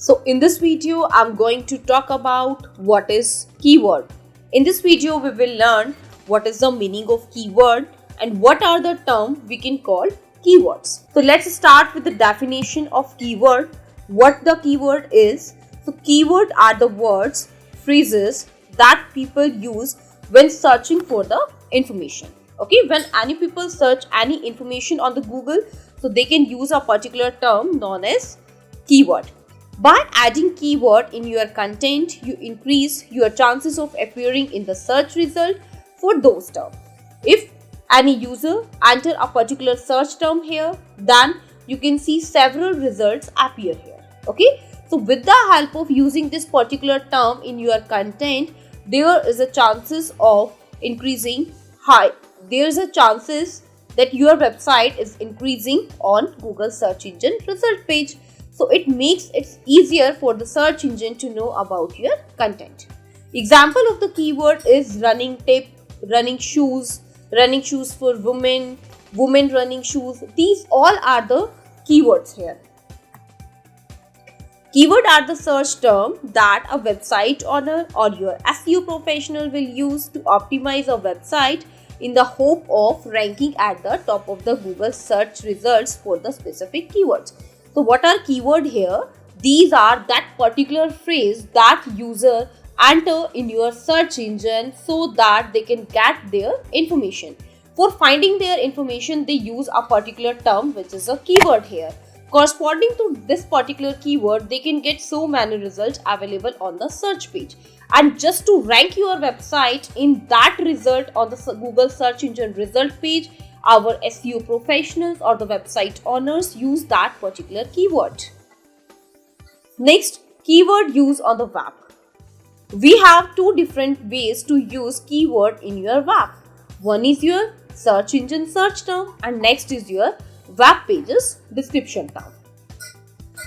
So in this video, I'm going to talk about what is keyword. In this video, we will learn what is the meaning of keyword and what are the terms we can call keywords. So let's start with the definition of keyword. What the keyword is. So keyword are the words, phrases that people use when searching for the information. Okay, when any people search any information on the Google, so they can use a particular term known as keyword. By adding keyword in your content, you increase your chances of appearing in the search result for those terms. If any user enter a particular search term here, then you can see several results appear here. Okay, so with the help of using this particular term in your content, there is a chances of increasing high. There is a chances that your website is increasing on Google search engine result page. So it makes it easier for the search engine to know about your content. Example of the keyword is running tip, running shoes for women, women running shoes. These all are the keywords here. Keyword are the search term that a website owner or your SEO professional will use to optimize a website in the hope of ranking at the top of the Google search results for the specific keywords. So what are keyword here? These are that particular phrase that user enter in your search engine so that they can get their information. For finding their information, they use a particular term which is a keyword here. Corresponding to this particular keyword, they can get so many results available on the search page. And just to rank your website in that result on the Google search engine result page, our SEO professionals or the website owners use that particular keyword. Next, keyword use on the web. We have two different ways to use keyword in your web. One is your search engine search term and next is your web page's description term.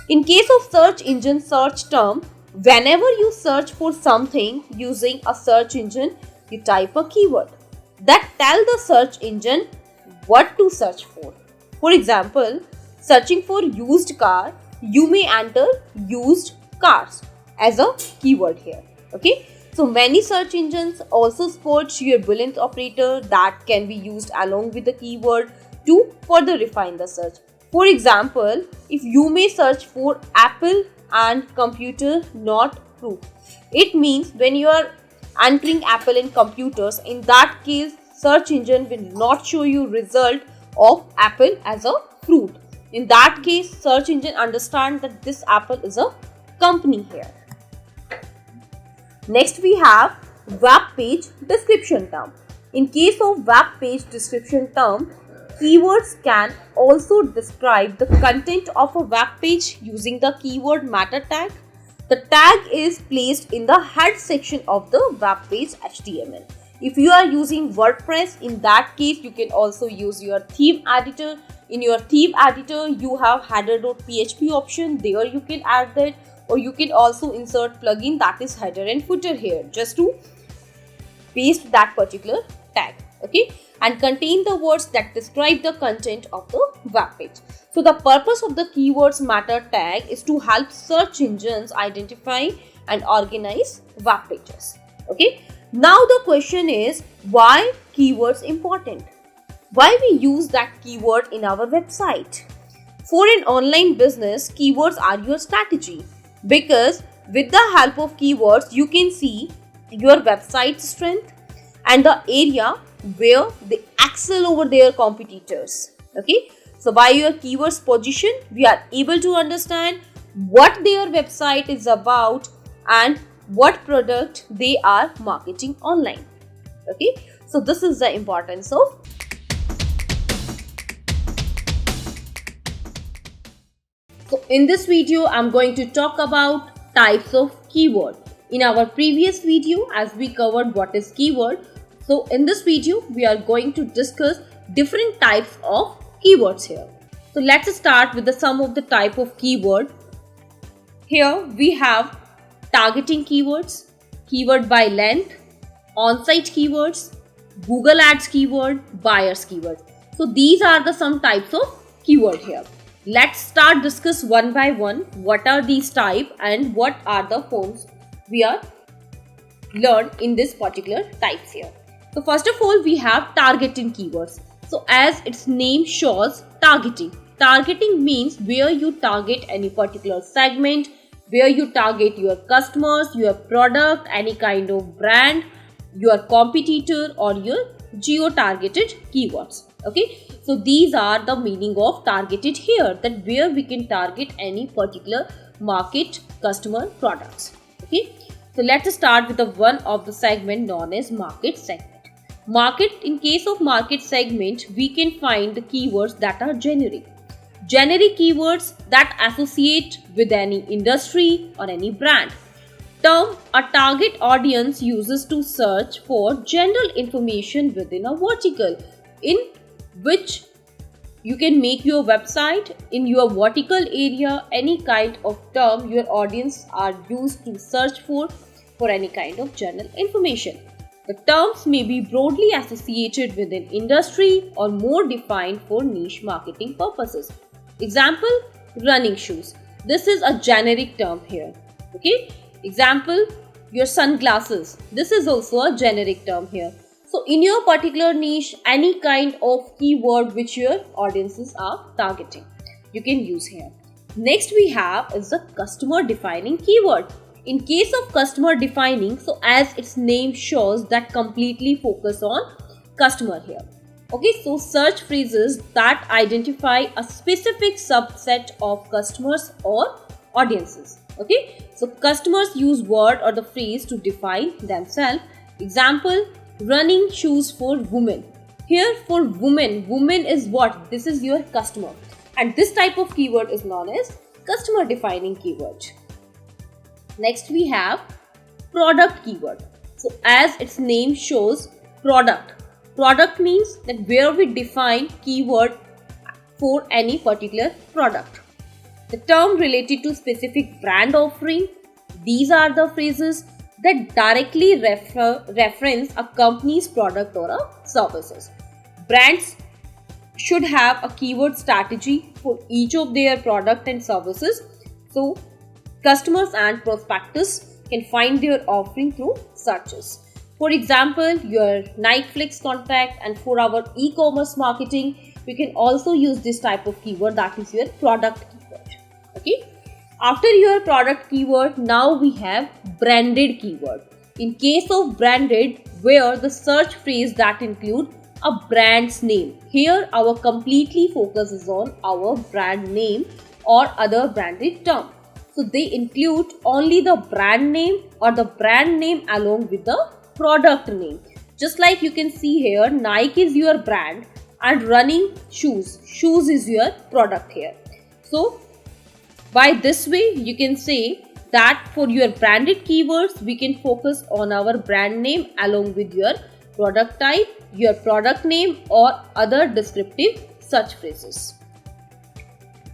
In case of search engine search term, whenever you search for something using a search engine, you type a keyword that tell the search engine what to search for. For example, searching for used car, you may enter used cars as a keyword here. Okay, so many search engines also support your Boolean operator that can be used along with the keyword to further refine the search. For example, if you may search for Apple and computer not true, it means when you are entering Apple and computers, in that case search engine will not show you result of apple as a fruit. In that case, search engine understand that this apple is a company here. Next we have web page description term. In case of web page description term, keywords can also describe the content of a web page using the keyword meta tag. The tag is placed in the head section of the web page HTML. If you are using WordPress, in that case, you can also use your theme editor. In your theme editor, you have header.php option. There you can add that, or you can also insert plugin that is header and footer here just to paste that particular tag. Okay, and contain the words that describe the content of the web page. So the purpose of the keywords meta tag is to help search engines identify and organize web pages. Okay. Now the question is, why keywords important? Why we use that keyword in our website? For an online business, keywords are your strategy because with the help of keywords, you can see your website strength and the area where they excel over their competitors. Okay, so by your keywords position, we are able to understand what their website is about and what product they are marketing online. Okay, so this is the importance of. So in this video, I'm going to talk about types of keyword. In our previous video, as we covered what is keyword, so in this video, we are going to discuss different types of keywords here. So let's start with some of the type of keyword. Here we have targeting keywords, keyword by length, on-site keywords, Google Ads keyword, buyers keyword. So these are the some types of keyword here. Let's start discuss one by one what are these type and what are the forms we are learned in this particular types here. So first of all, we have targeting keywords. So as its name shows, targeting. Targeting means where you target any particular segment, where you target your customers, your product, any kind of brand, your competitor or your geo-targeted keywords. Okay, so these are the meaning of targeted here, that where we can target any particular market, customer, products. Okay, so let's start with the one of the segment known as market segment. Market, in case of market segment, we can find the keywords that are generic. Generic keywords that associate with any industry or any brand. Term a target audience uses to search for general information within a vertical in which you can make your website. In your vertical area, any kind of term your audience are used to search for any kind of general information. The terms may be broadly associated with an industry or more defined for niche marketing purposes. Example, running shoes. This is a generic term here. Okay. Example, your sunglasses. This is also a generic term here. So in your particular niche, any kind of keyword which your audiences are targeting, you can use here. Next we have is the customer defining keyword. In case of customer defining, so as its name shows, that completely focus on customer here. Okay, so search phrases that identify a specific subset of customers or audiences. Okay, so customers use word or the phrase to define themselves. Example, running shoes for women. Here for women, woman is what? This is your customer. And this type of keyword is known as customer defining keyword. Next we have product keyword. So as its name shows, product. Product means that where we define keyword for any particular product. The term related to specific brand offering. These are the phrases that directly reference a company's product or a services. Brands should have a keyword strategy for each of their product and services. So customers and prospectors can find their offering through searches. For example, your Netflix contact, and for our e-commerce marketing, we can also use this type of keyword, that is your product keyword. Okay. After your product keyword, now we have branded keyword. In case of branded, where the search phrase that include a brand's name. Here our completely focus is on our brand name or other branded term. So they include only the brand name or the brand name along with the product name. Just like you can see here, Nike is your brand and running shoes is your product here. So by this way, you can say that for your branded keywords, we can focus on our brand name along with your product type, your product name or other descriptive search phrases.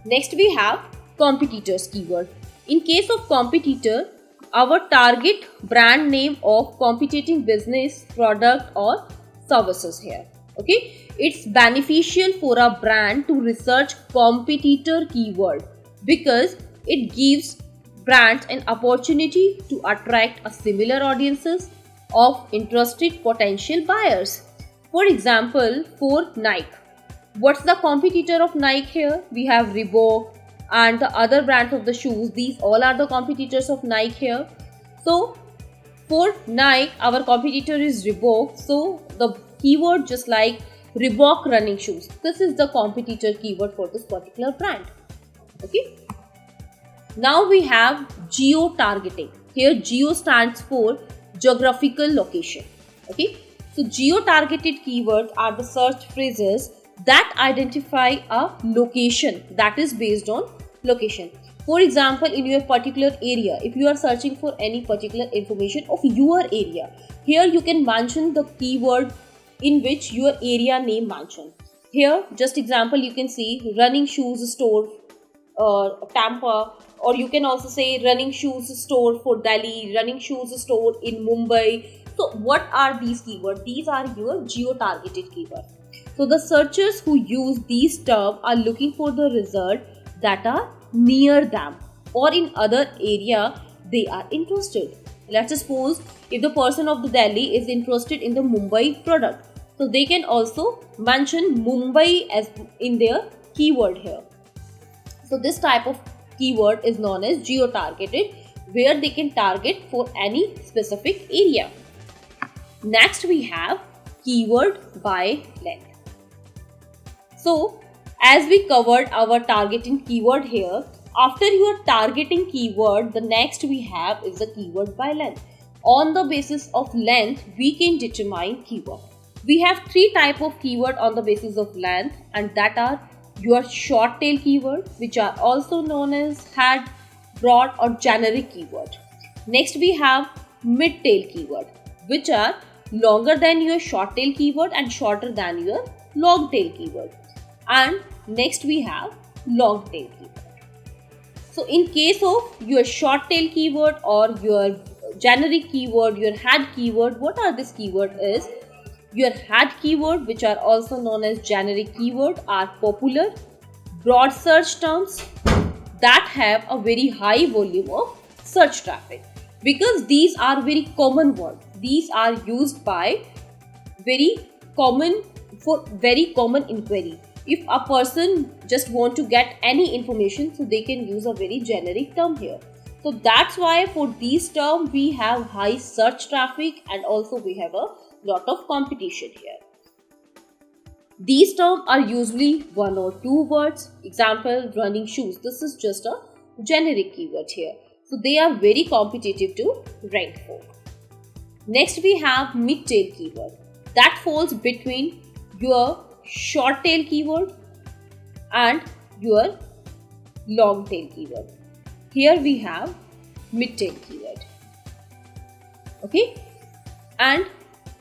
Next we have competitors keyword. In case of competitor, our target brand name of competing business, product or services here. Okay, it's beneficial for a brand to research competitor keyword because it gives brands an opportunity to attract a similar audiences of interested potential buyers. For example, for Nike, what's the competitor of Nike here? We have Reebok and the other brands of the shoes. These all are the competitors of Nike here. So for Nike, our competitor is Reebok. So the keyword just like Reebok running shoes. This is the competitor keyword for this particular brand. Okay. Now we have geo-targeting. Here geo stands for geographical location. Okay. So geo-targeted keywords are the search phrases that identify a location that is based on location. For example, in your particular area, if you are searching for any particular information of your area, here you can mention the keyword in which your area name mentioned. Here, just example, you can see running shoes store Tampa, or you can also say running shoes store for Delhi, running shoes store in Mumbai. So what are these keywords? These are your geo-targeted keywords. So the searchers who use these terms are looking for the result that are near them or in other area they are interested. Let's suppose if the person of the Delhi is interested in the Mumbai product, so they can also mention Mumbai as in their keyword here. So this type of keyword is known as geo-targeted, where they can target for any specific area. Next we have keyword by length. So as we covered our targeting keyword here, after you are targeting keyword, the next we have is the keyword by length. On the basis of length, we can determine keyword. We have three types of keyword on the basis of length, and that are your short tail keyword, which are also known as head, broad or generic keyword. Next we have mid tail keyword, which are longer than your short tail keyword and shorter than your long tail keyword. And next we have long tail keyword. So in case of your short tail keyword or your generic keyword, your head keyword, what are this keyword is? Your head keyword, which are also known as generic keyword, are popular, broad search terms that have a very high volume of search traffic, because these are very common words. These are used by very common inquiry. If a person just want to get any information, so they can use a very generic term here. So that's why for these terms we have high search traffic and also we have a lot of competition here. These terms are usually one or two words. Example, running shoes. This is just a generic keyword here. So they are very competitive to rank for. Next we have mid-tail keyword. That falls between your short tail keyword and your long tail keyword. Here we have mid tail keyword, okay, and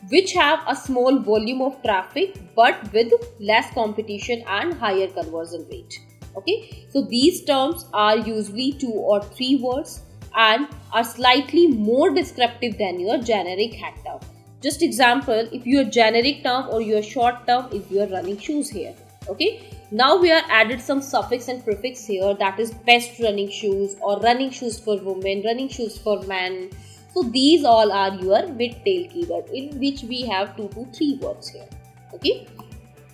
which have a small volume of traffic but with less competition and higher conversion rate. Okay, so these terms are usually 2 or 3 words and are slightly more descriptive than your generic head term. Just example, if your generic term or your short term is your running shoes here. Okay, now we are added some suffix and prefix here, that is best running shoes or running shoes for women, running shoes for men. So these all are your mid-tail keyword, in which we have 2 to 3 words here. Okay,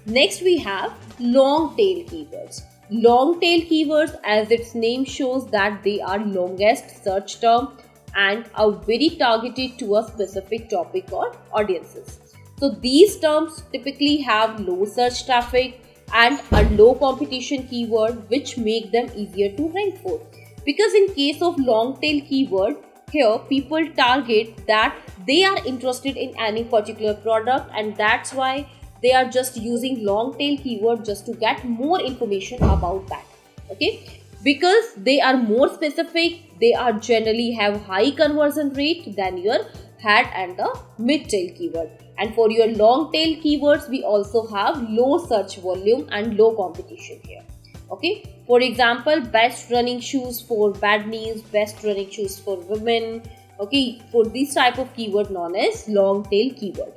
next we have long tail keywords. Long tail keywords, as its name shows, that they are longest search term and are very targeted to a specific topic or audiences. So these terms typically have low search traffic and a low competition keyword, which make them easier to rank for. Because in case of long tail keyword, here people target that they are interested in any particular product, and that's why they are just using long tail keyword just to get more information about that. Okay, because they are more specific, they are generally have high conversion rate than your head and the mid tail keyword. And for your long tail keywords, we also have low search volume and low competition here. Okay, for example, best running shoes for bad knees, best running shoes for women. Okay, for this type of keyword known as long tail keyword.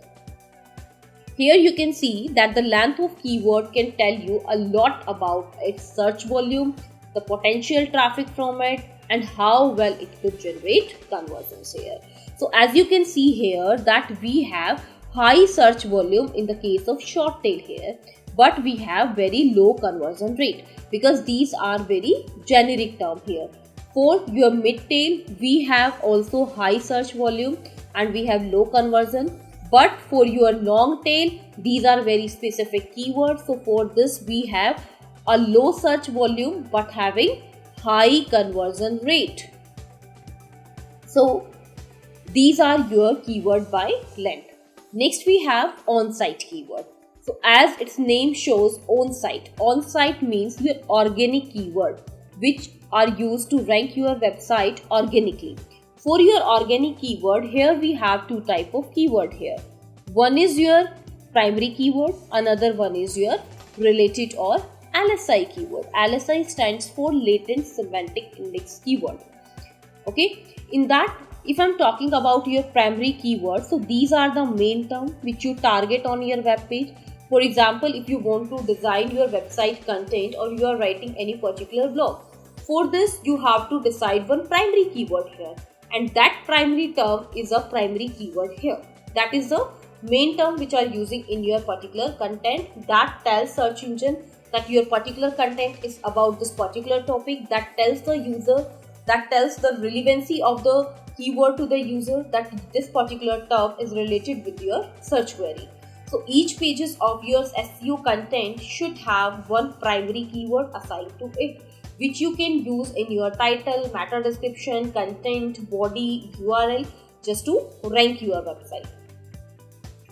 Here you can see that the length of keyword can tell you a lot about its search volume, the potential traffic from it, and how well it could generate conversions here. So as you can see here that we have high search volume in the case of short tail here, but we have very low conversion rate because these are very generic term here. For your mid tail, we have also high search volume and we have low conversion. But for your long tail, these are very specific keywords. So for this, we have a low search volume but having high conversion rate. So these are your keyword by length. Next we have on-site keyword. So as its name shows, on-site. On-site means your organic keyword which are used to rank your website organically. For your organic keyword, here we have 2 types of keyword here. One is your primary keyword, another one is your related or LSI keyword. LSI stands for latent semantic index keyword. Okay, in that, if I'm talking about your primary keyword, so these are the main terms which you target on your web page. For example, if you want to design your website content or you are writing any particular blog, for this you have to decide one primary keyword here, and that primary term is a primary keyword here. That is the main term which are using in your particular content that tells search engine that your particular content is about this particular topic, that tells the user, that tells the relevancy of the keyword to the user, that this particular term is related with your search query. So each pages of your SEO content should have one primary keyword assigned to it, which you can use in your title, meta description, content, body, URL, just to rank your website.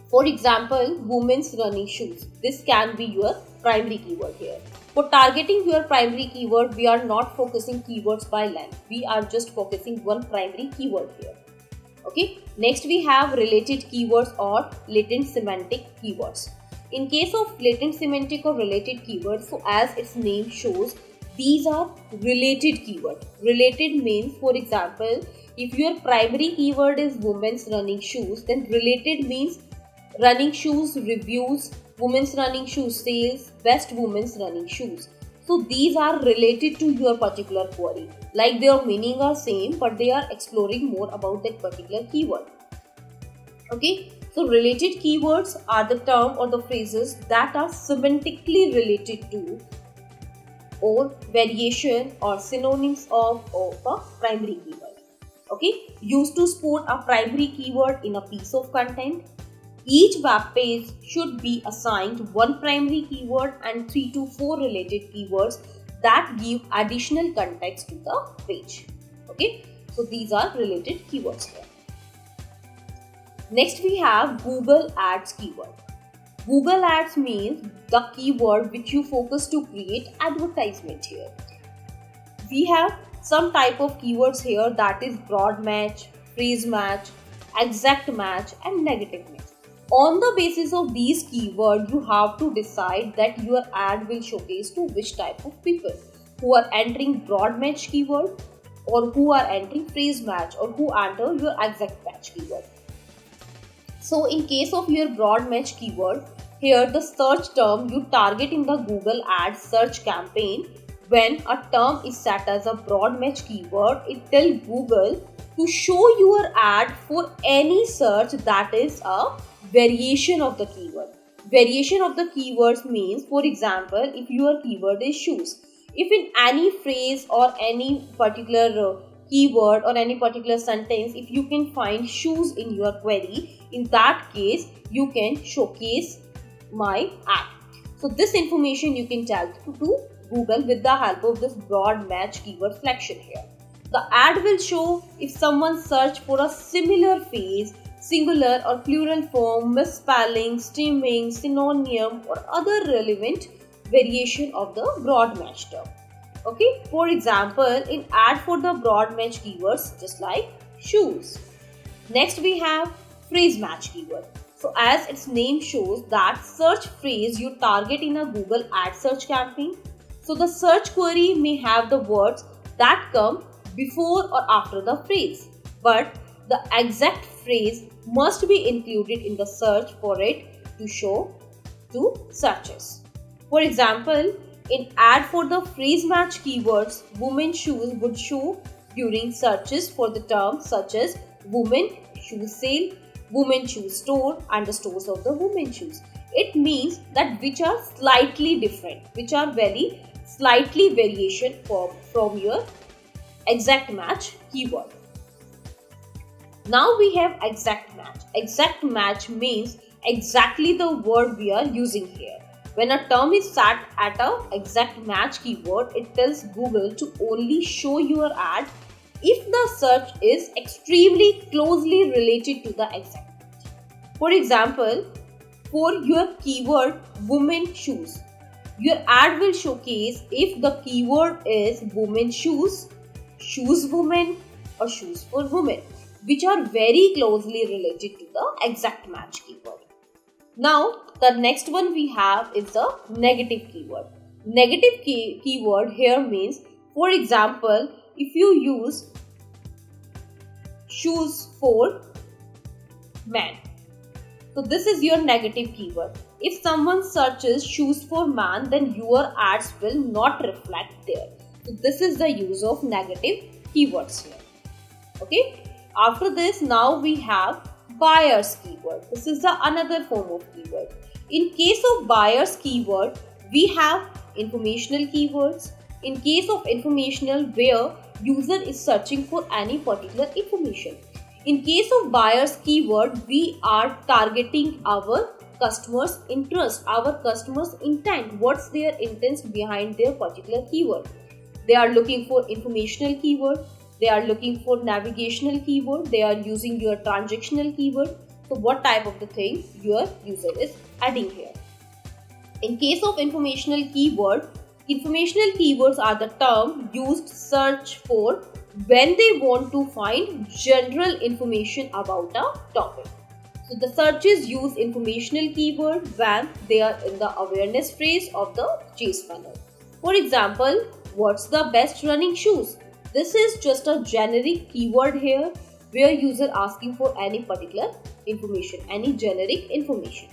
For example, women's running shoes. This can be your primary keyword here. For targeting your primary keyword, we are not focusing keywords by length. We are just focusing one primary keyword here. Okay. Next we have related keywords or latent semantic keywords. In case of latent semantic or related keywords, so as its name shows, these are related keywords. Related means, for example, if your primary keyword is women's running shoes, then related means running shoes reviews, women's running shoes sales, best women's running shoes. So these are related to your particular query. Like their meaning are same, but they are exploring more about that particular keyword. Okay, so related keywords are the term or the phrases that are semantically related to or variation or synonyms of a primary keyword. Okay, used to support a primary keyword in a piece of content. Each web page should be assigned one primary keyword and 3 to 4 related keywords that give additional context to the page. Okay, so these are related keywords here. Next we have Google Ads keyword. Google Ads means the keyword which you focus to create advertisement here. We have some type of keywords here, that is broad match, phrase match, exact match and negative match. On the basis of these keywords, you have to decide that your ad will showcase to which type of people, who are entering broad match keyword or who are entering phrase match or who enter your exact match keyword. So in case of your broad match keyword, here the search term you target in the Google Ads search campaign. When a term is set as a broad match keyword, it tells Google to show your ad for any search that is a variation of the keyword. Variation of the keywords means, for example, if your keyword is shoes, if in any phrase or any particular keyword or any particular sentence, if you can find shoes in your query, in that case you can showcase my ad. So this information you can tell to Google with the help of this broad match keyword selection here. The ad will show if someone search for a similar phrase, singular or plural form, misspelling, streaming, synonym or other relevant variation of the broad match term. Okay, for example, in ad for the broad match keywords just like shoes. Next we have phrase match keyword. So as its name shows, that search phrase you target in a Google ad search campaign. So the search query may have the words that come before or after the phrase, but the exact phrase must be included in the search for it to show to searches. For example, in ad for the phrase match keywords, women shoes would show during searches for the terms such as women shoe sale, women shoe store and the stores of the women shoes. It means that which are slightly different, which are very slightly variation from your exact match keyword. Now we have exact match. Exact match means exactly the word we are using here. When a term is set at an exact match keyword, it tells Google to only show your ad if the search is extremely closely related to the exact match. For example, for your keyword women shoes, your ad will showcase if the keyword is women shoes, shoes women or shoes for women, which are very closely related to the exact match keyword. Now, the next one we have is the negative keyword. Negative keyword here means, for example, if you use shoes for men. So this is your negative keyword. If someone searches shoes for man, then your ads will not reflect there. So this is the use of negative keywords here. Okay. After this, now we have buyer's keyword. This is the another form of keyword. In case of buyer's keyword, we have informational keywords. In case of informational, where user is searching for any particular information. In case of buyer's keyword, we are targeting our customers' interest, our customers' intent. What's their intent behind their particular keyword? They are looking for informational keyword. They are looking for navigational keyword. They are using your transactional keyword. So what type of the thing your user is adding here? In case of informational keyword, informational keywords are the term used to search for when they want to find general information about a topic. So the searches use informational keyword when they are in the awareness phase of the chase funnel. For example, what's the best running shoes? This is just a generic keyword here where user asking for any particular information, any generic information.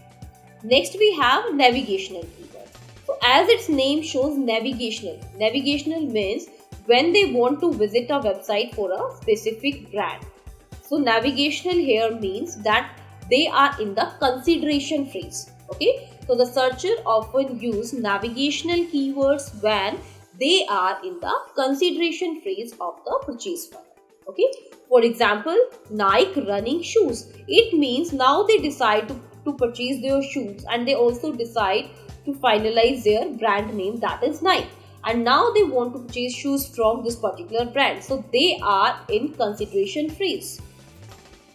Next we have navigational keyword. So as its name shows, navigational. Navigational means when they want to visit a website for a specific brand. So navigational here means that they are in the consideration phase. Okay. So the searcher often use navigational keywords when they are in the consideration phase of the purchase funnel. Okay. For example, Nike running shoes. It means now they decide to purchase their shoes, and they also decide to finalize their brand name, that is Nike. And now they want to purchase shoes from this particular brand. So they are in consideration phase.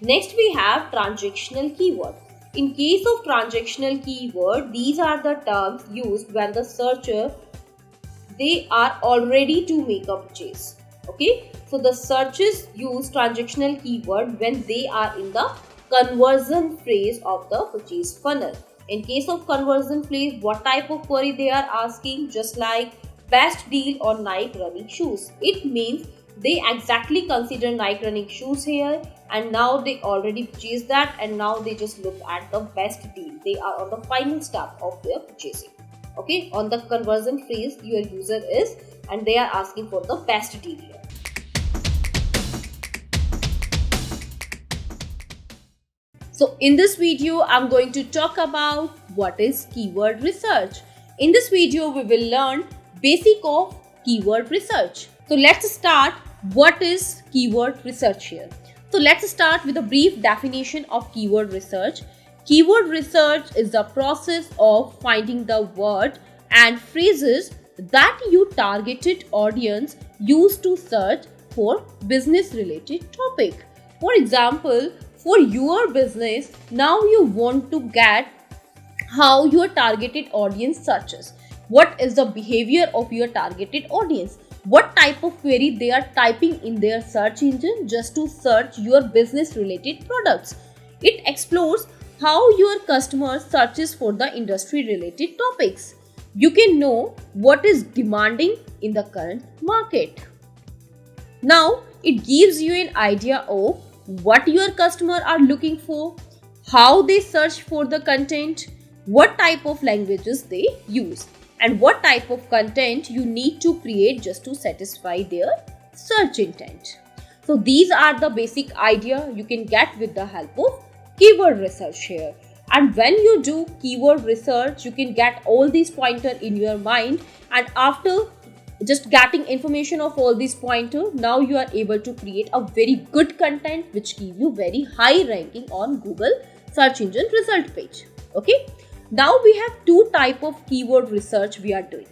Next we have transactional keyword. In case of transactional keyword, these are the terms used when the searcher, they are all ready to make a purchase. Okay. So the searches use transactional keyword when they are in the conversion phase of the purchase funnel. In case of conversion phase, what type of query they are asking? Just like best deal on Nike running shoes. It means they exactly consider Nike running shoes here, and now they already purchased that, and now they just look at the best deal. They are on the final step of their purchasing. Okay, on the conversion phase your user is, and they are asking for the best deal here. So in this video, I'm going to talk about what is keyword research. In this video, we will learn basic of keyword research. So let's start. What is keyword research here? So let's start with a brief definition of keyword research. Keyword research is the process of finding the word and phrases that your targeted audience use to search for business related topic. For example, for your business, now you want to get how your targeted audience searches. What is the behavior of your targeted audience? What type of query they are typing in their search engine just to search your business related products. It explores how your customer searches for the industry related topics. You can know what is demanding in the current market. Now, it gives you an idea of what your customer are looking for, how they search for the content, what type of languages they use, and what type of content you need to create just to satisfy their search intent. So these are the basic idea you can get with the help of keyword research here. And when you do keyword research, you can get all these pointers in your mind, and after just getting information of all these pointers, now you are able to create a very good content which give you very high ranking on Google search engine result page. Okay. Now we have two type of keyword research we are doing.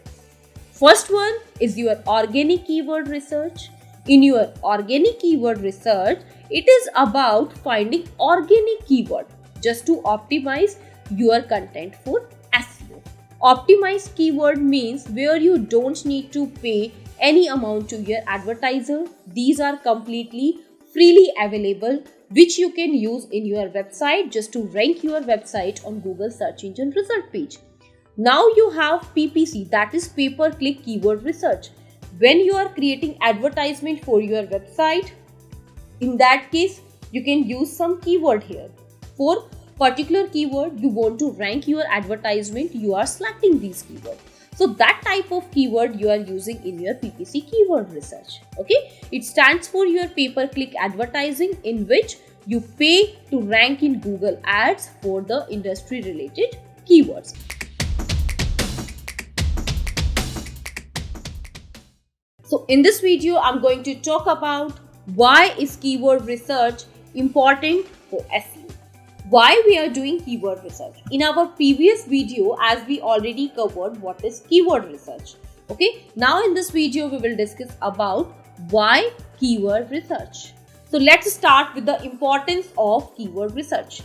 First one is your organic keyword research. In your organic keyword research, it is about finding organic keyword just to optimize your content for SEO. Optimized keyword means where you don't need to pay any amount to your advertiser. These are completely freely available, which you can use in your website just to rank your website on Google search engine result page. Now you have PPC, that is pay-per-click keyword research. When you are creating advertisement for your website, in that case, you can use some keyword here. For particular keyword, you want to rank your advertisement, you are selecting these keywords. So that type of keyword you are using in your PPC keyword research. Okay, it stands for your pay-per-click advertising, in which you pay to rank in Google Ads for the industry related keywords. So in this video, I'm going to talk about why is keyword research important for SEO. Why we are doing keyword research. In our previous video, as we already covered what is keyword research. Okay, now in this video, we will discuss about why keyword research. So let's start with the importance of keyword research.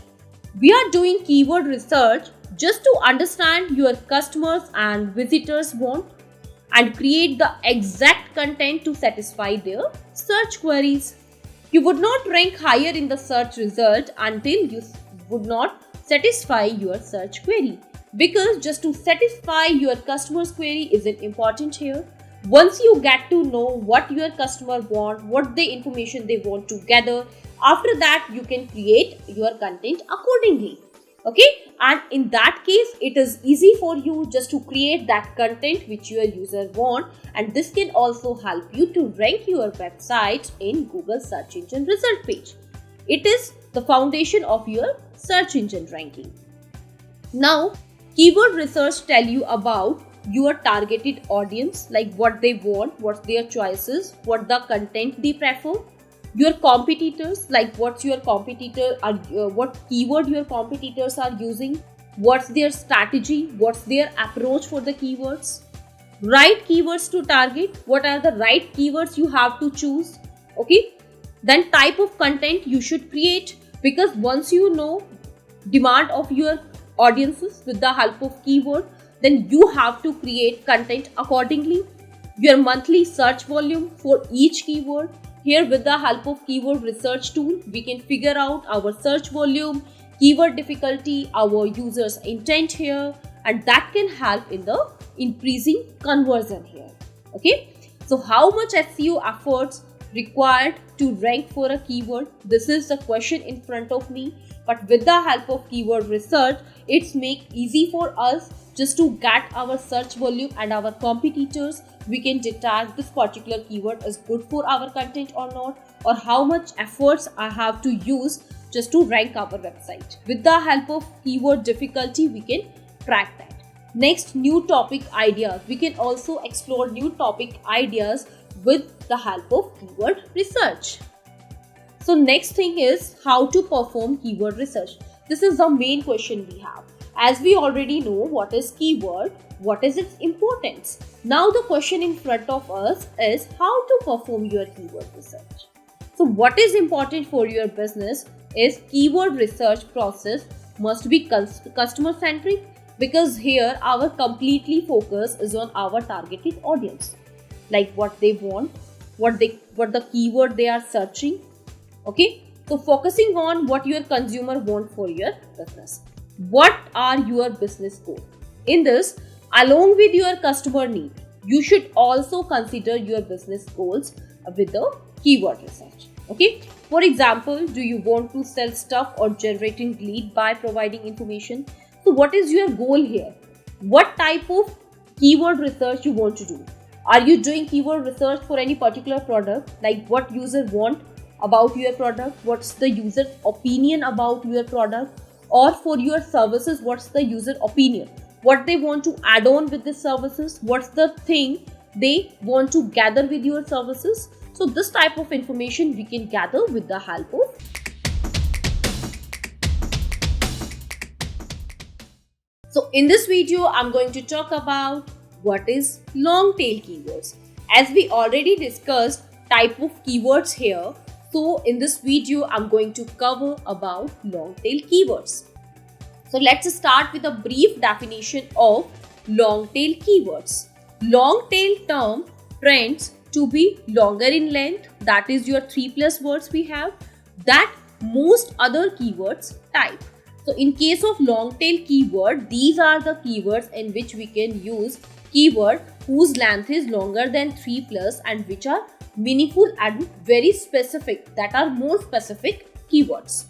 We are doing keyword research just to understand your customers and visitors want and create the exact content to satisfy their search queries. You would not rank higher in the search result until you would not satisfy your search query, because just to satisfy your customer's query isn't important here. Once you get to know what your customer want, what the information they want to gather, after that you can create your content accordingly. Okay, and in that case it is easy for you just to create that content which your user want, and this can also help you to rank your website in Google search engine result page. It is the foundation of your search engine ranking. Now, keyword research tell you about your targeted audience, like what they want, what's their choices, what the content they prefer. Your competitors, like what's your competitor are, what keyword your competitors are using, what's their strategy, what's their approach for the keywords. Right keywords to target, what are the right keywords you have to choose. Okay, then type of content you should create, because once you know demand of your audiences with the help of keyword, then you have to create content accordingly. Your monthly search volume for each keyword. Here, with the help of keyword research tool, we can figure out our search volume, keyword difficulty, our users intent here, and that can help in the increasing conversion here. Okay, so how much SEO efforts required to rank for a keyword? This is the question in front of me, but with the help of keyword research, it's make easy for us just to get our search volume and our competitors. We can detect this particular keyword is good for our content or not, or how much efforts I have to use just to rank our website. With the help of keyword difficulty, we can track that. Next, new topic ideas. We can also explore new topic ideas with the help of keyword research. So next thing is how to perform keyword research. This is the main question we have. As we already know what is keyword, what is its importance. Now the question in front of us is how to perform your keyword research. So what is important for your business is keyword research process must be customer centric, because here our completely focus is on our targeted audience, like what they want, what the keyword they are searching. Okay, so focusing on what your consumer want for your business. What are your business goals? In this, along with your customer need, you should also consider your business goals with the keyword research. Okay, for example, do you want to sell stuff or generating lead by providing information? So what is your goal here? What type of keyword research you want to do? Are you doing keyword research for any particular product, like what user want about your product, what's the user opinion about your product, or for your services, what's the user opinion, what they want to add on with the services, what's the thing they want to gather with your services. So this type of information we can gather with the help of. So in this video, I'm going to talk about what is long tail keywords. As we already discussed type of keywords here, so in this video, I'm going to cover about long tail keywords. So let's start with a brief definition of long tail keywords. Long tail term trends to be longer in length, that is your 3+ words we have, that most other keywords type. So in case of long tail keyword, these are the keywords in which we can use keyword whose length is longer than 3+ and which are meaningful and very specific, that are more specific keywords.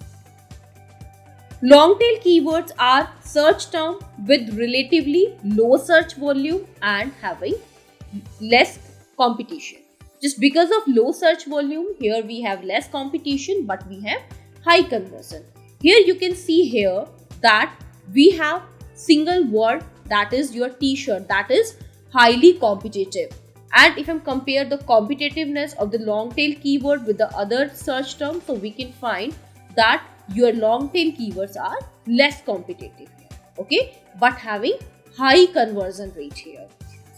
Long tail keywords are search terms with relatively low search volume and having less competition. Just because of low search volume, here we have less competition but we have high conversion. Here you can see here that we have single word, that is your t-shirt, that is highly competitive. And if I compare the competitiveness of the long tail keyword with the other search term, so we can find that your long tail keywords are less competitive here, okay, but having high conversion rate here.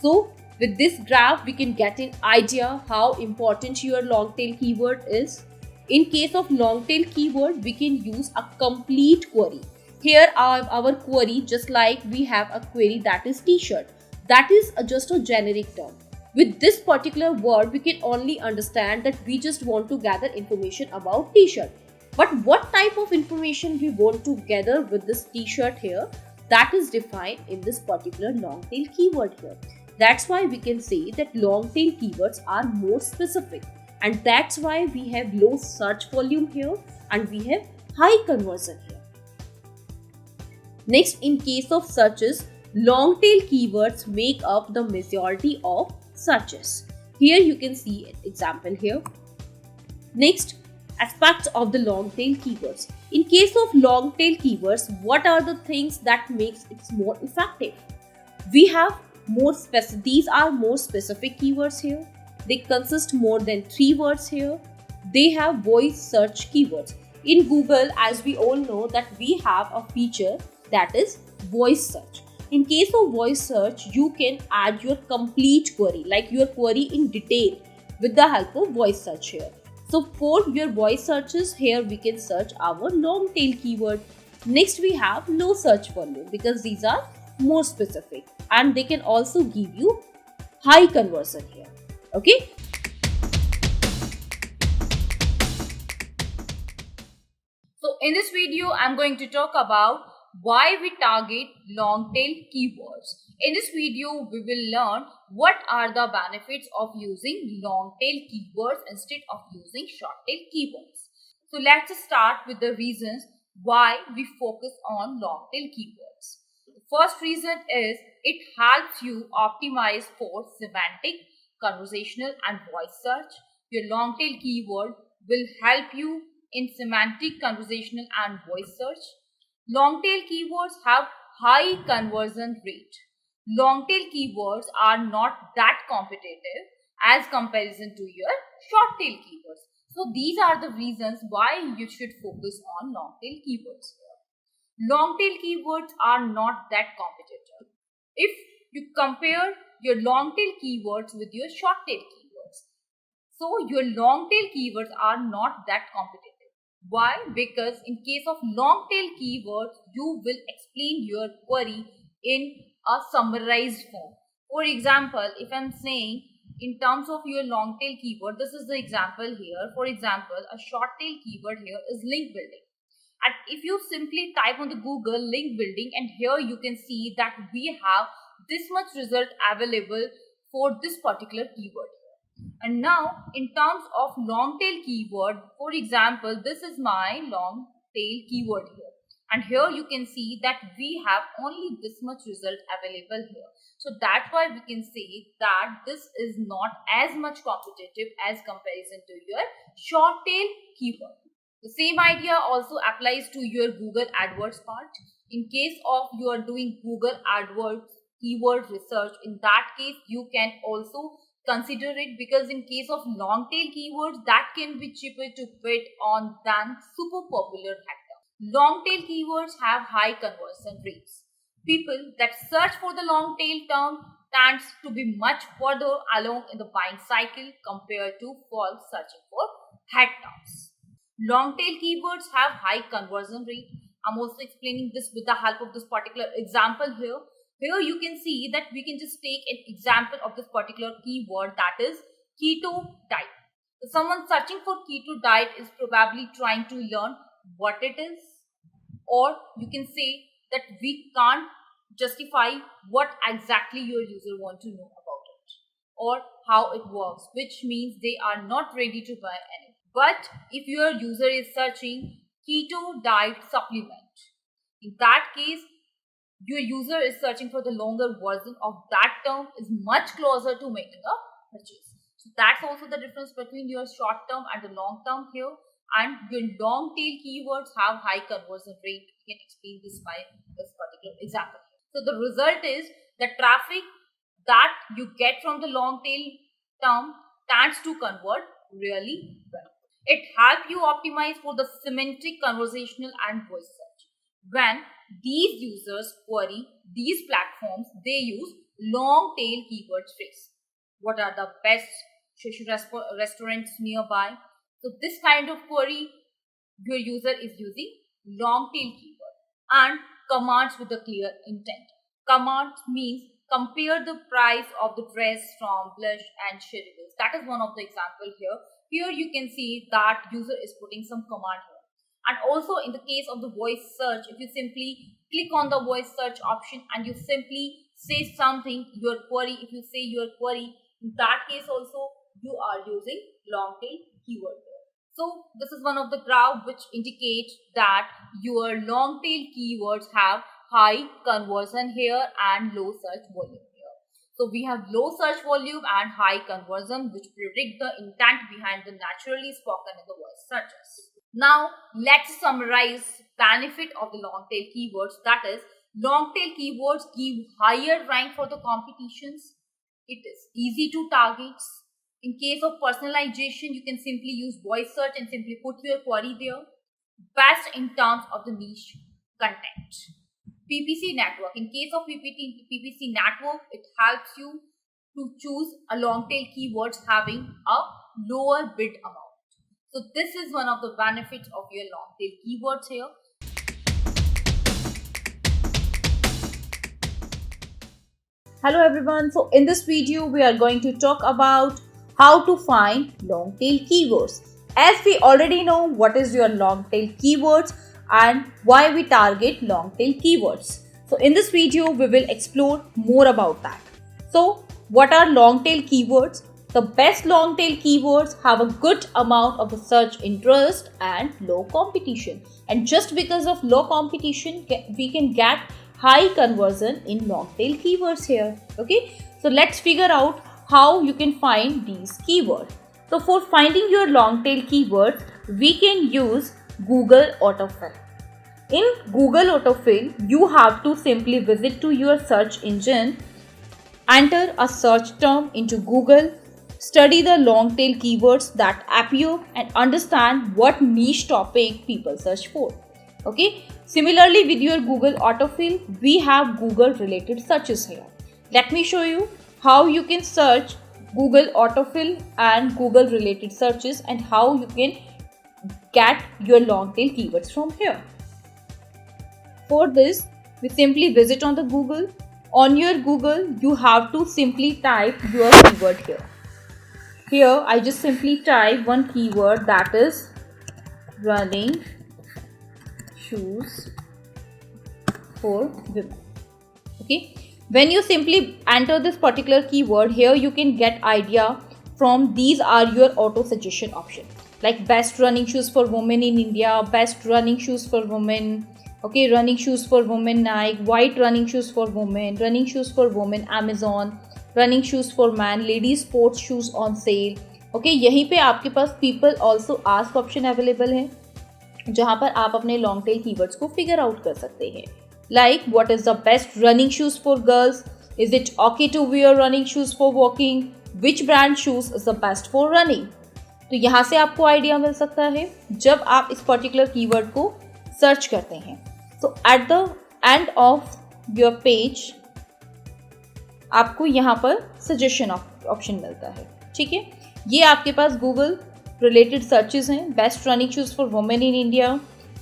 So with this graph we can get an idea how important your long tail keyword is. In case of long tail keyword, we can use a complete query. Here our query, just like we have a query that is t-shirt, that is just a generic term. With this particular word, we can only understand that we just want to gather information about t-shirt. But what type of information we want to gather with this t-shirt here, that is defined in this particular long tail keyword here. That's why we can say that long tail keywords are more specific, and that's why we have low search volume here and we have high conversion here. Next, in case of searches, long tail keywords make up the majority of searches. Here you can see an example here. Next, aspects of the long tail keywords. In case of long tail keywords, what are the things that makes it more effective? We have these are more specific keywords here. They consist more than 3 words here. They have voice search keywords. In Google, as we all know, that we have a feature that is voice search. In case of voice search, you can add your complete query, like your query in detail, with the help of voice search here. So for your voice searches, here we can search our long tail keyword. Next, we have low search volume because these are more specific and they can also give you high conversion here. Okay. So in this video, I'm going to talk about why we target long tail keywords. In this video, we will learn what are the benefits of using long tail keywords instead of using short tail keywords. So let's start with the reasons why we focus on long tail keywords. The first reason is it helps you optimize for semantic, conversational and voice search. Your long tail keyword will help you in semantic, conversational and voice search. Long tail keywords have high conversion rate. Long tail keywords are not that competitive as comparison to your short tail keywords. So these are the reasons why you should focus on long tail keywords. Long tail keywords are not that competitive. If you compare your long tail keywords with your short tail keywords, so your long tail keywords are not that competitive. Why? Because in case of long tail keywords, you will explain your query in a summarized form. For example, if I'm saying in terms of your long tail keyword, this is the example here. For example, a short tail keyword here is link building. And if you simply type on the Google link building, and here you can see that we have this much result available for this particular keyword. And now in terms of long tail keyword, for example, this is my long tail keyword here. And here you can see that we have only this much result available here. So that's why we can say that this is not as much competitive as comparison to your short tail keyword. The same idea also applies to your Google AdWords part. In case of you are doing Google AdWords keyword research, in that case you can also consider it, because in case of long tail keywords, that can be cheaper to fit on than super popular hacker. Long tail keywords have high conversion rates. People that search for the long tail term tends to be much further along in the buying cycle compared to for searching for head terms. Long tail keywords have high conversion rate. I'm also explaining this with the help of this particular example here. Here you can see that we can just take an example of this particular keyword, that is keto diet. So someone searching for keto diet is probably trying to learn what it is, or you can say that we can't justify what exactly your user wants to know about it or how it works, which means they are not ready to buy anything. But if your user is searching keto diet supplement, In that case, your user is searching for the longer version of that term is much closer to making a purchase. So that's also the difference between your short term and the long term here. And your long tail keywords have high conversion rate. You can explain this by this particular example. So the result is the traffic that you get from the long tail term tends to convert really well. It helps you optimize for the semantic, conversational and voice search. When these users query these platforms, they use long tail keyword phrase. What are the best restaurants nearby? So this kind of query, your user is using long tail keyword and commands with a clear intent. Commands means compare the price of the dress from Blush and Cheryl's. That is one of the example here. Here you can see that user is putting some command here. And also in the case of the voice search, if you simply click on the voice search option and you simply say something, your query, if you say your query, in that case also you are using long tail keyword here. So this is one of the graph which indicates that your long tail keywords have high conversion here and low search volume here. So we have low search volume and high conversion which predict the intent behind the naturally spoken in the voice searches. Now let's summarize benefit of the long tail keywords. That is, long tail keywords give higher rank for the competitions. It is easy to target. In case of personalization, you can simply use voice search and simply put your query there. Best in terms of the niche content. PPC network. In case of PPC network, it helps you to choose a long tail keywords having a lower bid amount. So this is one of the benefits of your long tail keywords here. Hello everyone. So in this video, we are going to talk about how to find long tail keywords. As we already know what is your long tail keywords and why we target long tail keywords. So in this video, we will explore more about that. So what are long tail keywords? The best long tail keywords have a good amount of the search interest and low competition. And just because of low competition, we can get high conversion in long tail keywords here. Okay, so let's figure out how you can find these keywords. So for finding your long tail keywords, we can use Google autofill. In Google autofill, you have to simply visit to your search engine, enter a search term into Google, study the long tail keywords that appear and understand what niche topic people search for. Okay. Similarly, with your Google autofill, we have Google related searches here. Let me show you how you can search Google autofill and Google related searches and how you can get your long tail keywords from here. For this, we simply visit on the Google. On your Google, you have to simply type your keyword here. Here, I just simply type one keyword, that is running shoes for women. Okay. When you simply enter this particular keyword, here you can get idea from these are your auto suggestion options, like best running shoes for women in India, best running shoes for women, okay, running shoes for women Nike, white running shoes for women, running shoes for women Amazon, running shoes for man, ladies sports shoes on sale. Okay, यहीं पे आपके पास people also ask option available है, जहाँ पर आप अपने long tail keywords को figure out कर सकते हैं. Like, what is the best running shoes for girls? Is it okay to wear running shoes for walking? Which brand shoes is the best for running? तो यहाँ से आपको idea मिल सकता है जब आप इस पर्टिकुलर कीवर्ड को सर्च करते हैं. So at the end of your page, आपको यहाँ पर सजेशन ऑप्शन मिलता है. ठीक है, ये आपके पास गूगल रिलेटेड सर्चेज हैं. Best running shoes for women in India,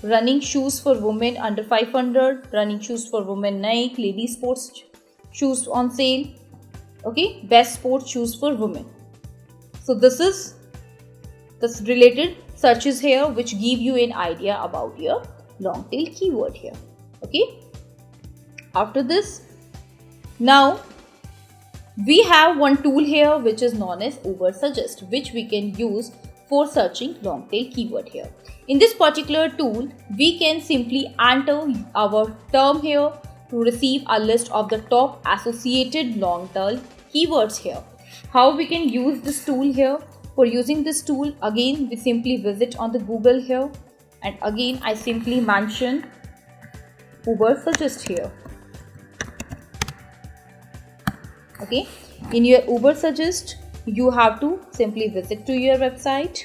running shoes for women under 500, running shoes for women Nike, lady sports shoes on sale, okay, best sports shoes for women. So this is this related searches here which give you an idea about your long tail keyword here. Okay, after this, now we have one tool here which is known as Uber Suggest, which we can use for searching long tail keyword here. In this particular tool, we can simply enter our term here to receive a list of the top associated long tail keywords here. How we can use this tool here? For using this tool, again we simply visit on the Google here, and again I simply mention Uber suggest here. Okay, in your Uber suggest, you have to simply visit to your website.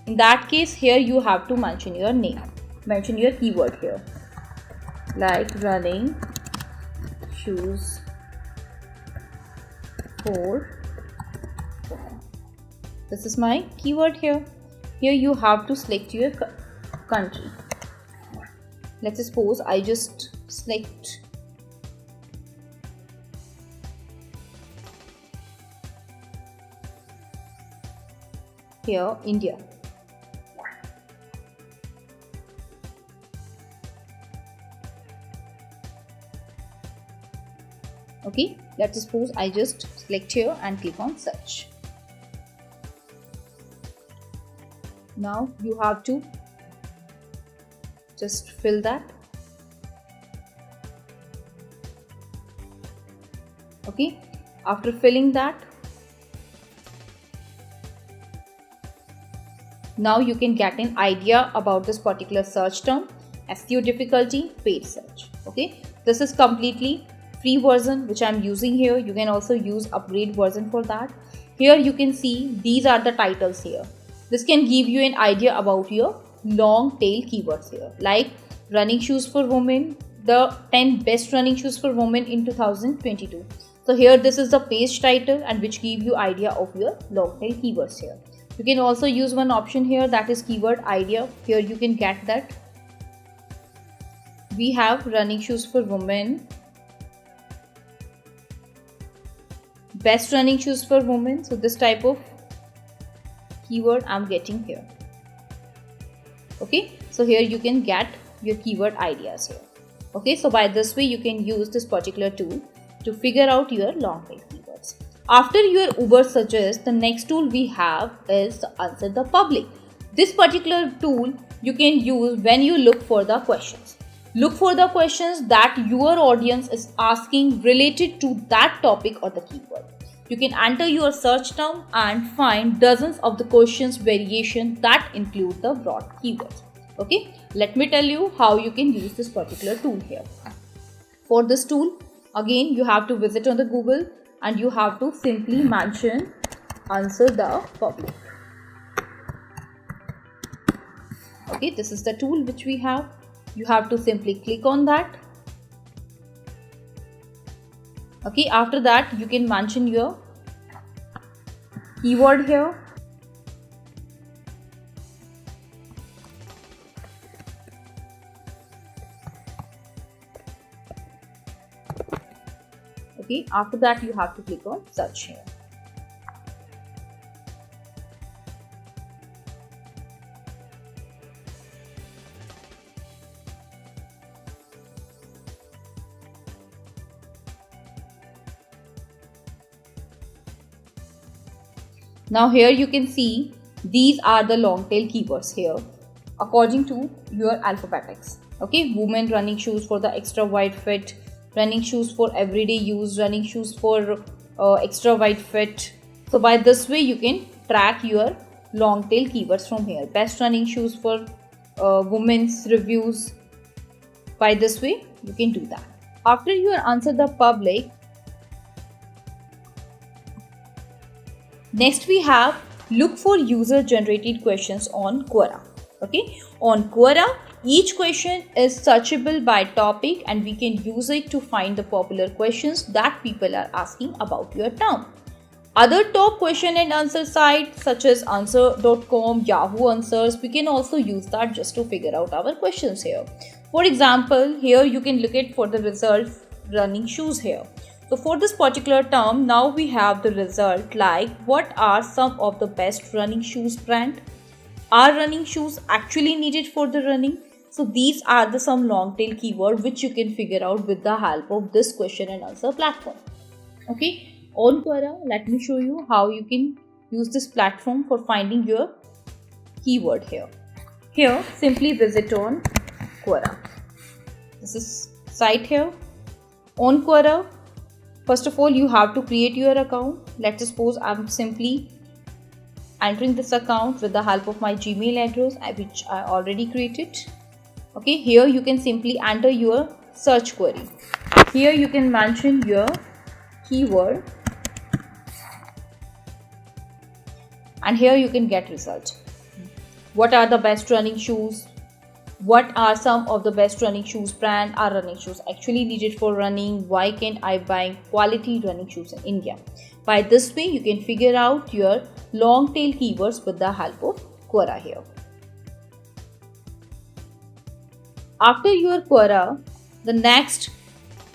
In that case, here you have to mention your name, mention your keyword here, like running shoes for. This is my keyword here. Here you have to select your country. Let's suppose I just select here India. Okay, let's suppose I just select here and click on search. Now you have to just fill that. Okay, after filling that, now you can get an idea about this particular search term, SEO difficulty, paid search. Okay, this is completely free version which I'm using here. You can also use upgrade version for that. Here you can see these are the titles here. This can give you an idea about your long tail keywords here, like running shoes for women, the 10 best running shoes for women in 2022. So here this is the page title and which give you idea of your long tail keywords here. You can also use one option here, that is keyword idea. Here you can get that. We have running shoes for women, best running shoes for women. So this type of keyword I'm getting here. Okay, so here you can get your keyword ideas here. Okay, so by this way you can use this particular tool to figure out your long tail keywords. After your Uber suggest, the next tool we have is answer the public. This particular tool you can use when you look for the questions. Look for the questions that your audience is asking related to that topic or the keyword. You can enter your search term and find dozens of the questions variation that include the broad keywords. Okay, let me tell you how you can use this particular tool here. For this tool, again you have to visit on the Google and you have to simply mention answer the public. Okay, this is the tool which we have. You have to simply click on that. Okay, after that you can mention your keyword here. Okay, after that you have to click on search here. Now here you can see these are the long tail keywords here according to your alphabetics. Okay, women running shoes for the extra wide fit, running shoes for everyday use, running shoes for extra wide fit. So by this way you can track your long tail keywords from here. Best running shoes for women's reviews. By this way you can do that. After you answer the public, next we have look for user generated questions on Quora. Okay, on Quora each question is searchable by topic and we can use it to find the popular questions that people are asking about your term. Other top question and answer sites such as answer.com, Yahoo Answers, we can also use that just to figure out our questions here. For example, here you can look at for the result running shoes here. So for this particular term, now we have the result like what are some of the best running shoes brand? Are running shoes actually needed for the running? So these are the some long tail keyword which you can figure out with the help of this question and answer platform. Okay, on Quora, let me show you how you can use this platform for finding your keyword here. Here, simply visit on Quora. This is site here. On Quora, first of all, you have to create your account. Let's suppose I'm simply entering this account with the help of my Gmail address, which I already created. Okay, here you can simply enter your search query. Here you can mention your keyword, and here you can get result. What are the best running shoes? What are some of the best running shoes brand are running shoes actually needed for running? Why can't I buy quality running shoes in India? By this way, you can figure out your long tail keywords with the help of Quora here. After your Quora, the next,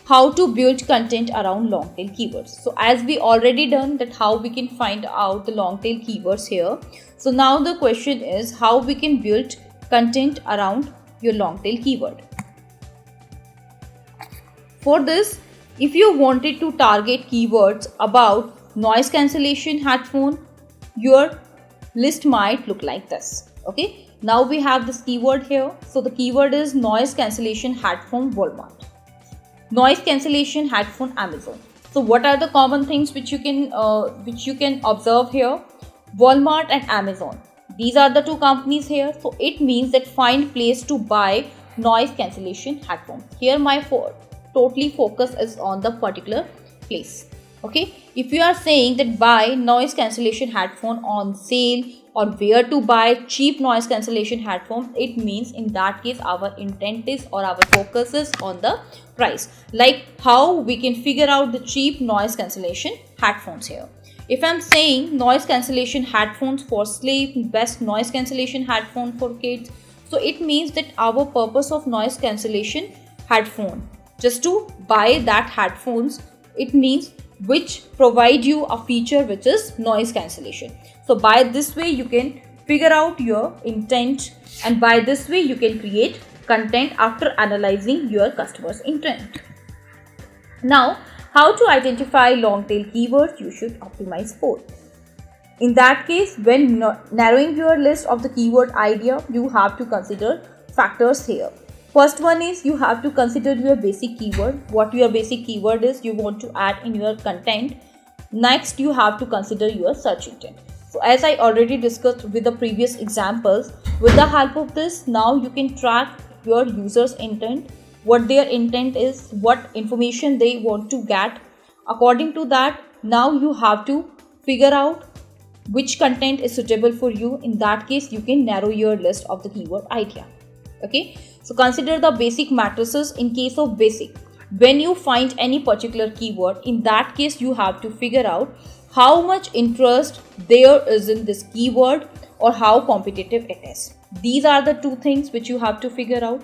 how to build content around long tail keywords. So as we already done that how we can find out the long tail keywords here. So now the question is how we can build content around your long tail keyword. For this, if you wanted to target keywords about noise cancellation headphone, your list might look like this. Okay, now we have this keyword here. So the keyword is noise cancellation headphone Walmart, noise cancellation headphone Amazon. So what are the common things which you can observe here? Walmart and Amazon. These are the two companies here. So it means that find place to buy noise cancellation headphone. Here my totally focus is on the particular place. Okay, if you are saying that buy noise cancellation headphone on sale or where to buy cheap noise cancellation headphone, it means in that case our intent is or our focus is on the price, like how we can figure out the cheap noise cancellation headphones here. If I'm saying noise cancellation headphones for sleep, best noise cancellation headphone for kids, so it means that our purpose of noise cancellation headphone, just to buy that headphones, it means which provide you a feature which is noise cancellation. So by this way you can figure out your intent, and by this way you can create content after analyzing your customer's intent. Now, how to identify long tail keywords you should optimize for? In that case, when narrowing your list of the keyword idea, you have to consider factors here. First one is you have to consider your basic keyword, what your basic keyword is you want to add in your content. Next, you have to consider your search intent. So as I already discussed with the previous examples, with the help of this, now you can track your user's intent, what their intent is, what information they want to get. According to that, now you have to figure out which content is suitable for you. In that case, you can narrow your list of the keyword idea. Okay, so consider the basic matrices. In case of basic, when you find any particular keyword, in that case you have to figure out how much interest there is in this keyword or how competitive it is. These are the two things which you have to figure out.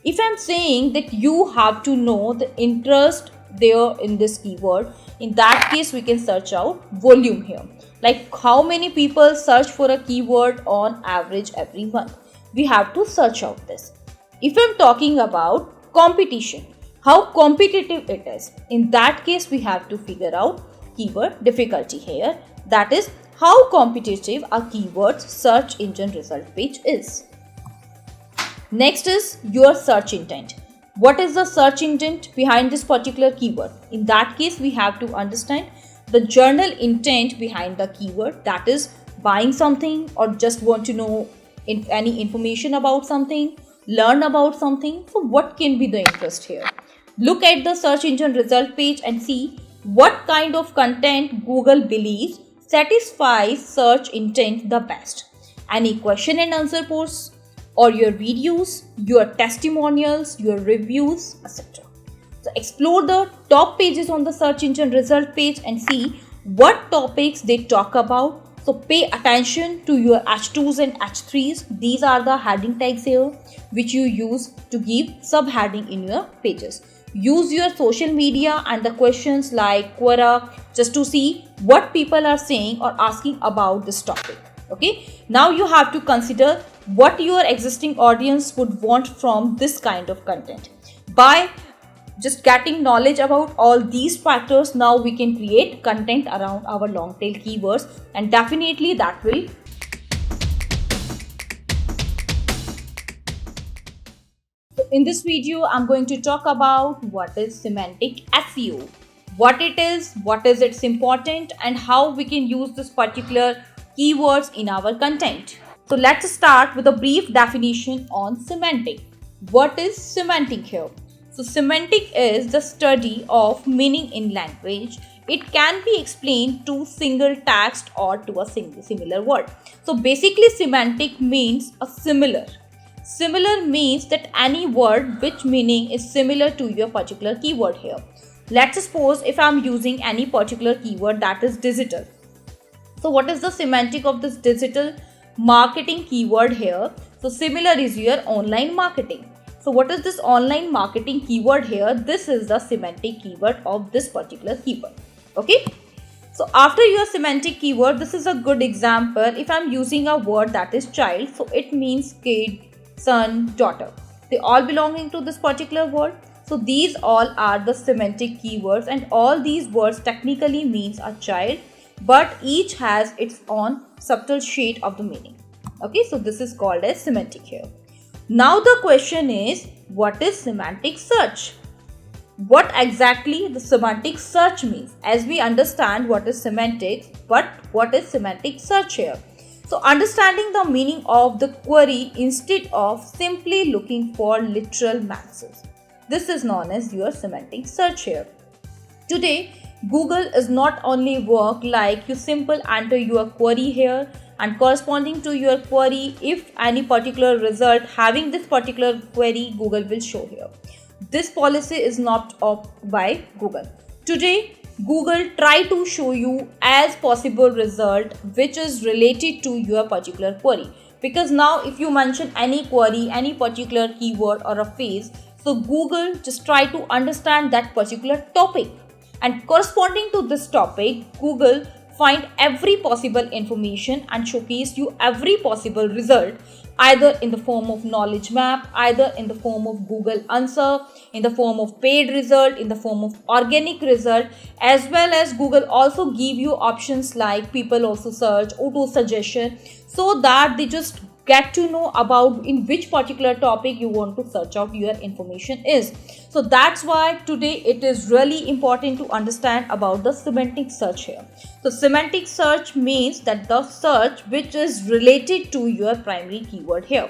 If I'm saying that you have to know the interest there in this keyword, in that case we can search out volume here, like how many people search for a keyword on average every month. We have to search out this. If I'm talking about competition, how competitive it is, in that case we have to figure out keyword difficulty here, that is how competitive a keyword's search engine result page is. Next is your search intent. What is the search intent behind this particular keyword? In that case, we have to understand the journal intent behind the keyword, that is buying something or just want to know any information about something, learn about something. So what can be the interest here? Look at the search engine result page and see what kind of content Google believes satisfies search intent the best. Any question and answer posts, or your videos, your testimonials, your reviews, etc. So explore the top pages on the search engine result page and see what topics they talk about. So pay attention to your H2s and H3s. These are the heading tags here which you use to give subheading in your pages. Use your social media and the questions like Quora just to see what people are saying or asking about this topic. Okay, now you have to consider what your existing audience would want from this kind of content. By just getting knowledge about all these factors, now we can create content around our long tail keywords, and definitely that will In this video, I'm going to talk about what is semantic SEO, what it is its important, and how we can use this particular keywords in our content. So let's start with a brief definition on semantic. What is semantic here? So semantic is the study of meaning in language. It can be explained to single text or to a similar word. So basically semantic means a similar. Similar means that any word which meaning is similar to your particular keyword here. Let's suppose if I'm using any particular keyword that is digital. So what is the semantic of this digital marketing keyword here? So similar is your online marketing. So what is this online marketing keyword here? This is the semantic keyword of this particular keyword. Okay. So after your semantic keyword, this is a good example. If I'm using a word that is child, so it means kid, son, daughter. They all belonging to this particular word. So these all are the semantic keywords, and all these words technically means a child, but each has its own subtle shade of the meaning. Okay, so this is called as semantic here. Now the question is, what is semantic search? What exactly the semantic search means? As we understand what is semantics, but what is semantic search here? So understanding the meaning of the query instead of simply looking for literal matches. This is known as your semantic search here. Today, Google is not only work like you simple enter your query here, and corresponding to your query, if any particular result having this particular query, Google will show here. This policy is not up by Google. Today, Google try to show you as possible result which is related to your particular query. Because now if you mention any query, any particular keyword or a phrase, so Google just try to understand that particular topic. And corresponding to this topic, Google find every possible information and showcase you every possible result, either in the form of knowledge map, either in the form of Google answer, in the form of paid result, in the form of organic result, as well as Google also give you options like people also search, auto suggestion, so that they just get to know about in which particular topic you want to search out your information is. So that's why today it is really important to understand about the semantic search here. So semantic search means that the search which is related to your primary keyword here.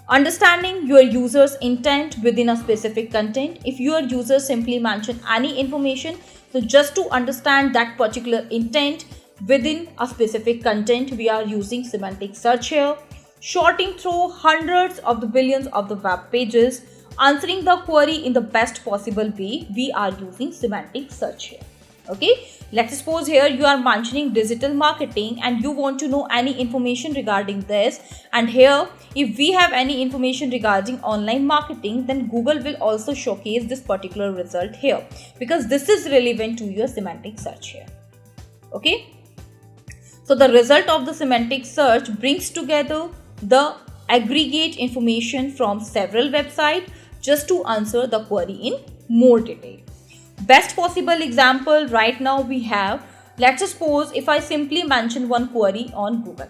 Understanding your user's intent within a specific content. If your user simply mention any information, so just to understand that particular intent within a specific content, we are using semantic search here. Sorting through hundreds of the billions of the web pages, answering the query in the best possible way, we are using semantic search here. Okay, let's suppose here you are mentioning digital marketing and you want to know any information regarding this, and here if we have any information regarding online marketing, then Google will also showcase this particular result here, because this is relevant to your semantic search here. Okay, so the result of the semantic search brings together the aggregate information from several websites just to answer the query in more detail. Best possible example right now we have, let's suppose if I simply mention one query on Google,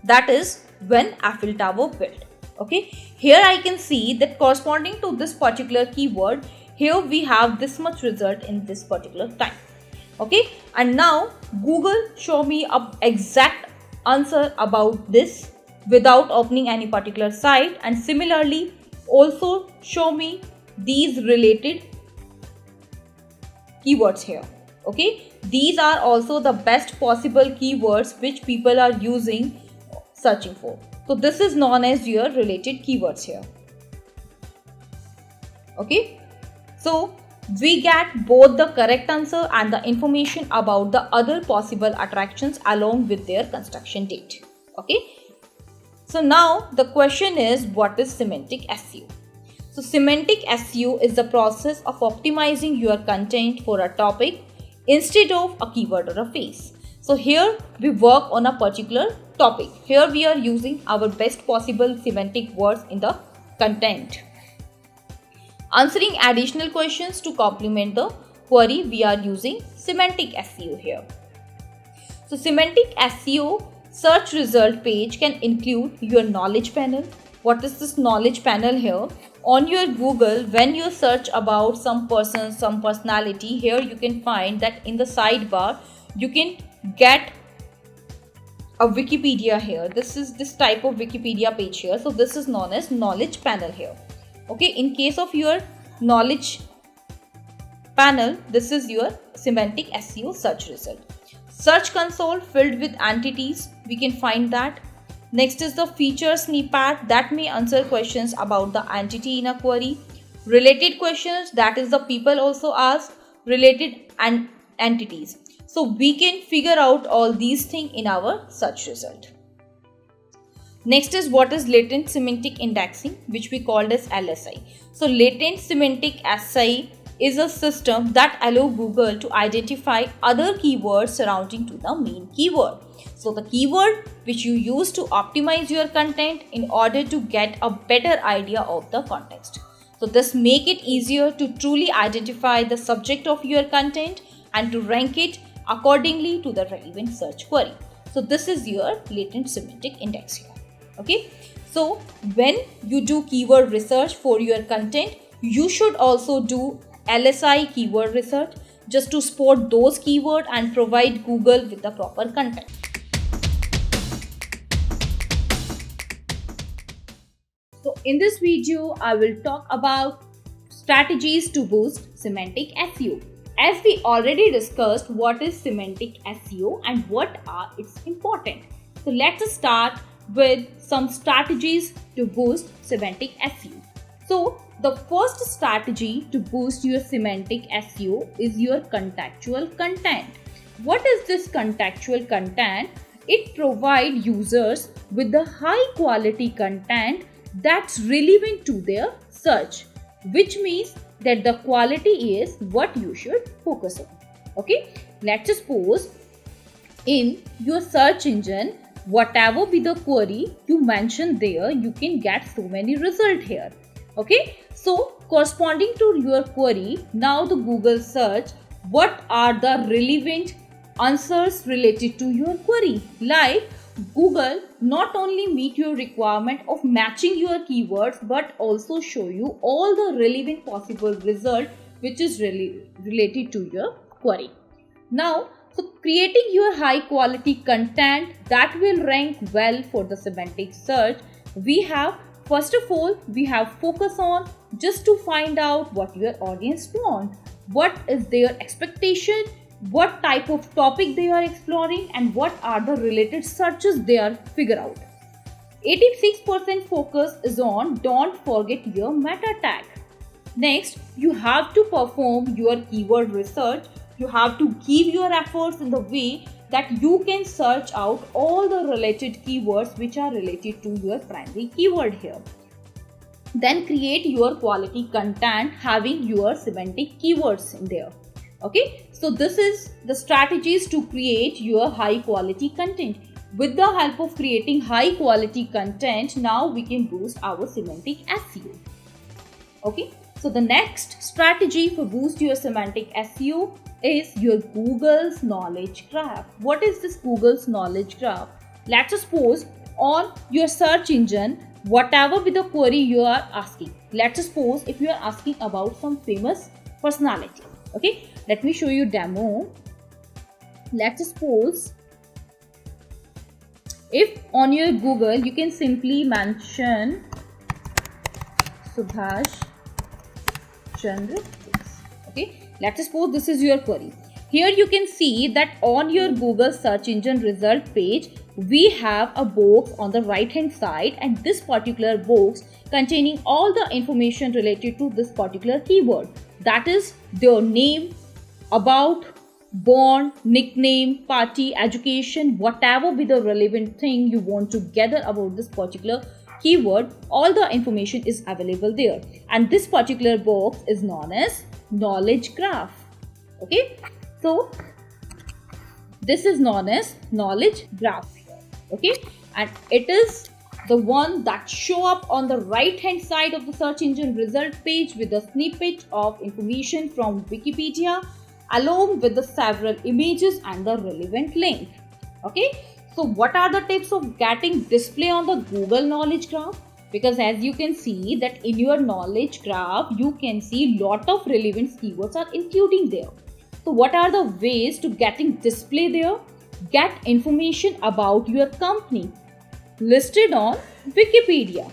that is when Eiffel Tower built. Okay, here I can see that corresponding to this particular keyword, here we have this much result in this particular time. Okay, and now Google show me a exact answer about this without opening any particular site, and similarly also show me these related keywords here. Okay, these are also the best possible keywords which people are using searching for. So this is known as your related keywords here. Okay, so we get both the correct answer and the information about the other possible attractions along with their construction date. Okay, so now the question is, what is semantic SEO? So semantic SEO is the process of optimizing your content for a topic instead of a keyword or a phrase. So here we work on a particular topic. Here we are using our best possible semantic words in the content. Answering additional questions to complement the query, we are using semantic SEO here. So semantic SEO search result page can include your knowledge panel, what is this knowledge panel here? On your Google, when you search about some person, some personality, here you can find that in the sidebar you can get a Wikipedia here. This is this type of Wikipedia page here. So this is known as knowledge panel here. Okay, in case of your knowledge panel, this is your semantic SEO search result. Search console filled with entities, we can find that. Next is the feature snippet that may answer questions about the entity in a query. Related questions, that is the people also ask related entities. So we can figure out all these things in our search result. Next is what is latent semantic indexing, which we called as LSI. So latent semantic SI is a system that allows Google to identify other keywords surrounding to the main keyword. So the keyword which you use to optimize your content in order to get a better idea of the context. So this make it easier to truly identify the subject of your content and to rank it accordingly to the relevant search query. So this is your latent semantic index here. Okay. So when you do keyword research for your content, you should also do LSI keyword research just to spot those keywords and provide Google with the proper content. So in this video, I will talk about strategies to boost semantic SEO. As we already discussed what is semantic SEO and what are its important. So let's start with some strategies to boost semantic SEO. So the first strategy to boost your semantic SEO is your contextual content. What is this contextual content? It provides users with the high quality content that's relevant to their search, which means that the quality is what you should focus on. Okay, let's suppose in your search engine, whatever be the query you mention there, you can get so many results here. Okay, so corresponding to your query, now the Google search what are the relevant answers related to your query. Like Google not only meet your requirement of matching your keywords but also show you all the relevant possible result which is really related to your query. Now, so creating your high quality content that will rank well for the semantic search, we have first of all, we have focus on just to find out what your audience want, what is their expectation, what type of topic they are exploring and what are the related searches they are figure out. 86% focus is on don't forget your meta tag. Next, you have to perform your keyword research. You have to give your efforts in the way that you can search out all the related keywords which are related to your primary keyword here. Then create your quality content having your semantic keywords in there. Okay, so this is the strategies to create your high quality content. With the help of creating high quality content, now we can boost our semantic SEO. Okay, so the next strategy for boost your semantic SEO is your Google's knowledge graph. What is this Google's knowledge graph? Let's suppose on your search engine, whatever be the query you are asking. Let's suppose if you are asking about some famous personality. Okay, let me show you demo. Let's suppose if on your Google you can simply mention Subhash Chandra. Okay, let's suppose this is your query. Here you can see that on your Google search engine result page, we have a box on the right hand side, and this particular box containing all the information related to this particular keyword. That is their name, about, born, nickname, party, education, whatever be the relevant thing you want to gather about this particular keyword, all the information is available there. And this particular box is known as knowledge graph. Okay, so this is known as knowledge graph here. Okay, and it is the one that show up on the right hand side of the search engine result page with a snippet of information from Wikipedia along with the several images and the relevant link. Okay, so what are the tips of getting display on the Google knowledge graph? because as you can see that in your knowledge graph, you can see lot of relevant keywords are including there. So what are the ways to getting display there? Get information about your company listed on Wikipedia.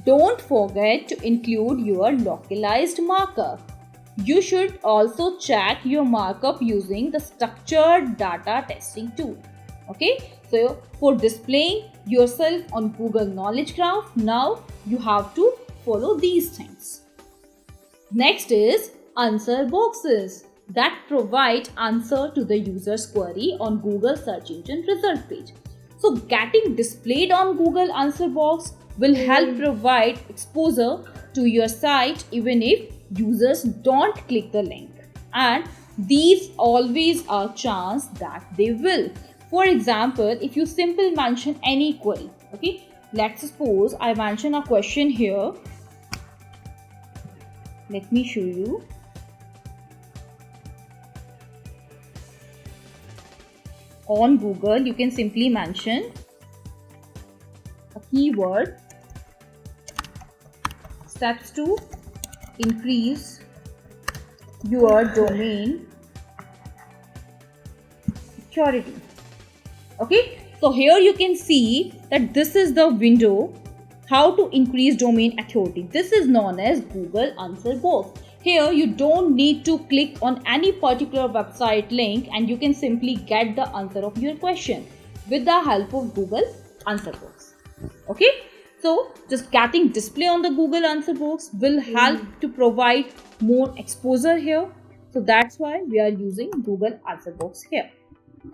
Don't forget to include your localized markup. You should also check your markup using the structured data testing tool. Okay, so for displaying yourself on Google Knowledge Graph, now you have to follow these things. Next is answer boxes that provide answer to the user's query on Google search engine result page. So getting displayed on Google answer box will help provide exposure to your site even if users don't click the link, and these always are chance that they will. For example, if you simply mention any query, okay, let's suppose I mention a question here. Let me show you. On Google, you can simply mention a keyword, steps to increase your domain security. Okay, so here you can see that this is the window how to increase domain authority. This is known as Google answer box. Here you don't need to click on any particular website link and you can simply get the answer of your question with the help of Google answer box. Okay, so just getting display on the Google answer box will help to provide more exposure here. So that's why we are using Google answer box here.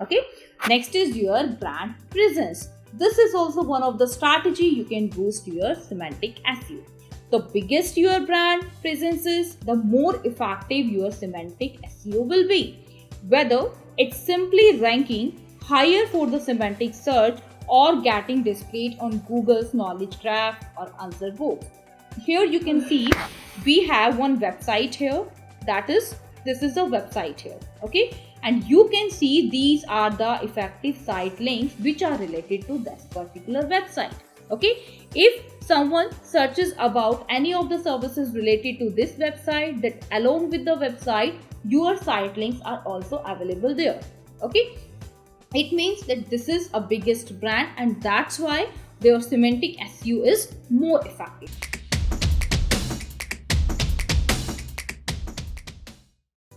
Okay, next is your brand presence. This is also one of the strategy you can boost your semantic SEO. The biggest your brand presence is, the more effective your semantic SEO will be. Whether it's simply ranking higher for the semantic search or getting displayed on Google's knowledge graph or answer box. Here you can see we have one website here, that is, this is a website here, okay, and you can see these are the effective site links which are related to this particular website. Okay, if someone searches about any of the services related to this website, that along with the website your site links are also available there. Okay, it means that this is a biggest brand and that's why their semantic SEO is more effective.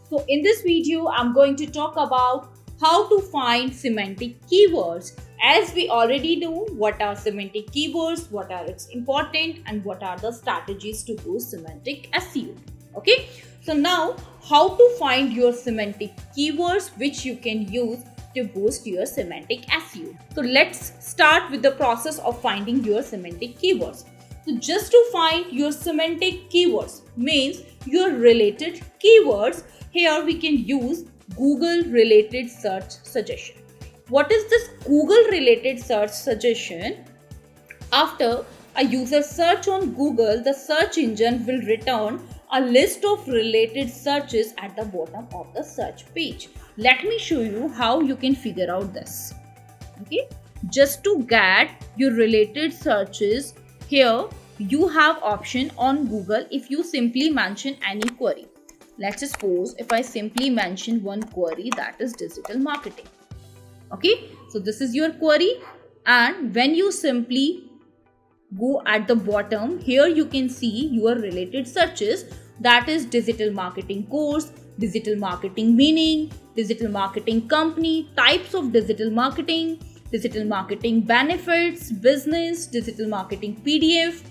So in this video, I'm going to talk about how to find semantic keywords. As we already know what are semantic keywords, what are its important and what are the strategies to boost semantic SEO. Okay, so now how to find your semantic keywords which you can use to boost your semantic SEO. So let's start with the process of finding your semantic keywords. So just to find your semantic keywords means your related keywords. Here we can use Google related search suggestion. What is this Google related search suggestion? After a user search on Google, the search engine will return a list of related searches at the bottom of the search page. Let me show you how you can figure out this. Okay, just to get your related searches, here you have option on Google if you simply mention any query. Let's suppose if I simply mention one query, that is digital marketing. Okay, so this is your query, and when you simply go at the bottom, here you can see your related searches, that is digital marketing course, digital marketing meaning, digital marketing company, types of digital marketing benefits, business, digital marketing PDF,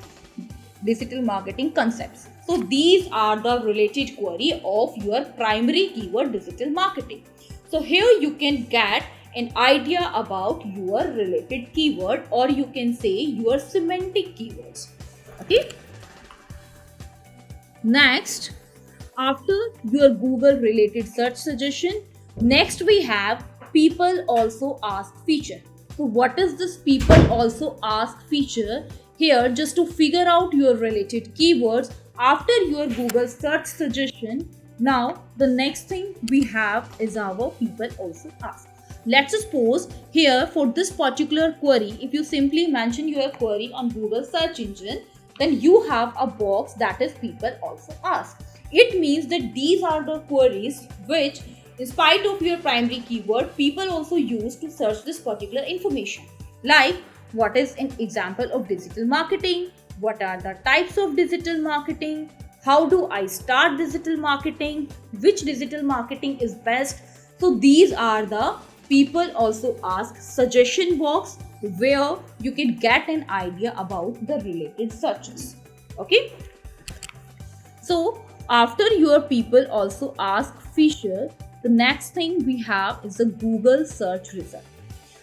digital marketing concepts. So these are the related query of your primary keyword digital marketing. So here you can get an idea about your related keyword, or you can say your semantic keywords. Okay. Next, after your Google related search suggestion, next we have people also ask feature. So what is this people also ask feature? Here, just to figure out your related keywords after your Google search suggestion, now the next thing we have is our people also ask. Let's suppose here for this particular query, if you simply mention your query on Google search engine, then you have a box that is people also ask. It means that these are the queries which, in spite of your primary keyword, people also use to search this particular information. Like, what is an example of digital marketing? What are the types of digital marketing? How do I start digital marketing? Which digital marketing is best? So these are the people also ask suggestion box where you can get an idea about the related searches. Okay. So after your people also ask feature, the next thing we have is the Google search result.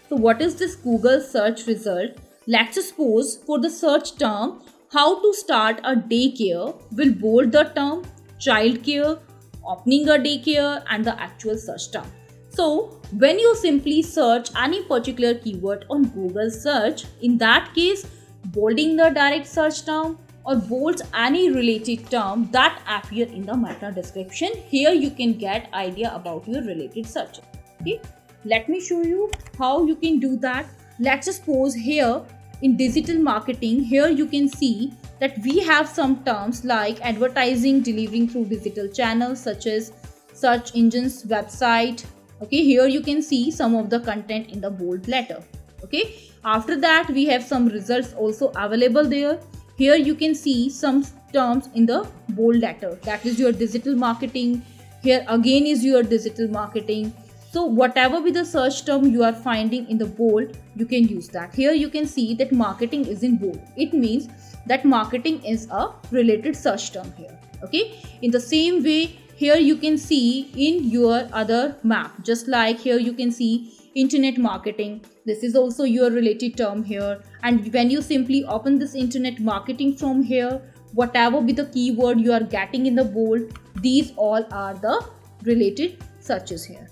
So what is this Google search result? Let's suppose for the search term, how to start a daycare, will bold the term childcare, opening a daycare and the actual search term. So when you simply search any particular keyword on Google search, in that case, bolding the direct search term or bolds any related term that appear in the meta description, here you can get idea about your related search. Okay, let me show you how you can do that. Let's suppose here in digital marketing, here you can see that we have some terms like advertising delivering through digital channels such as search engines, website. Okay, here you can see some of the content in the bold letter. Okay, after that we have some results also available there. Here you can see some terms in the bold letter, that is your digital marketing. Here again is your digital marketing. So whatever be the search term you are finding in the bold, you can use that. Here you can see that marketing is in bold. It means that marketing is a related search term here. Okay, in the same way, here you can see in your other map, just like here you can see internet marketing. This is also your related term here. And when you simply open this internet marketing from here, whatever be the keyword you are getting in the bold, these all are the related searches here.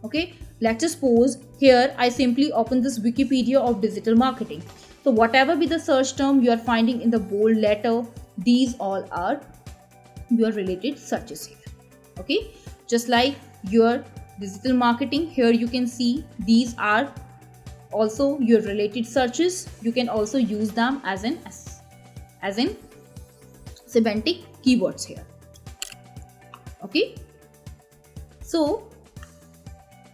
Okay, let's suppose here I simply open this Wikipedia of digital marketing. So whatever be the search term you are finding in the bold letter, these all are your related searches here. Okay, just like your digital marketing, here you can see these are also your related searches. You can also use them as in semantic keywords here. Okay, so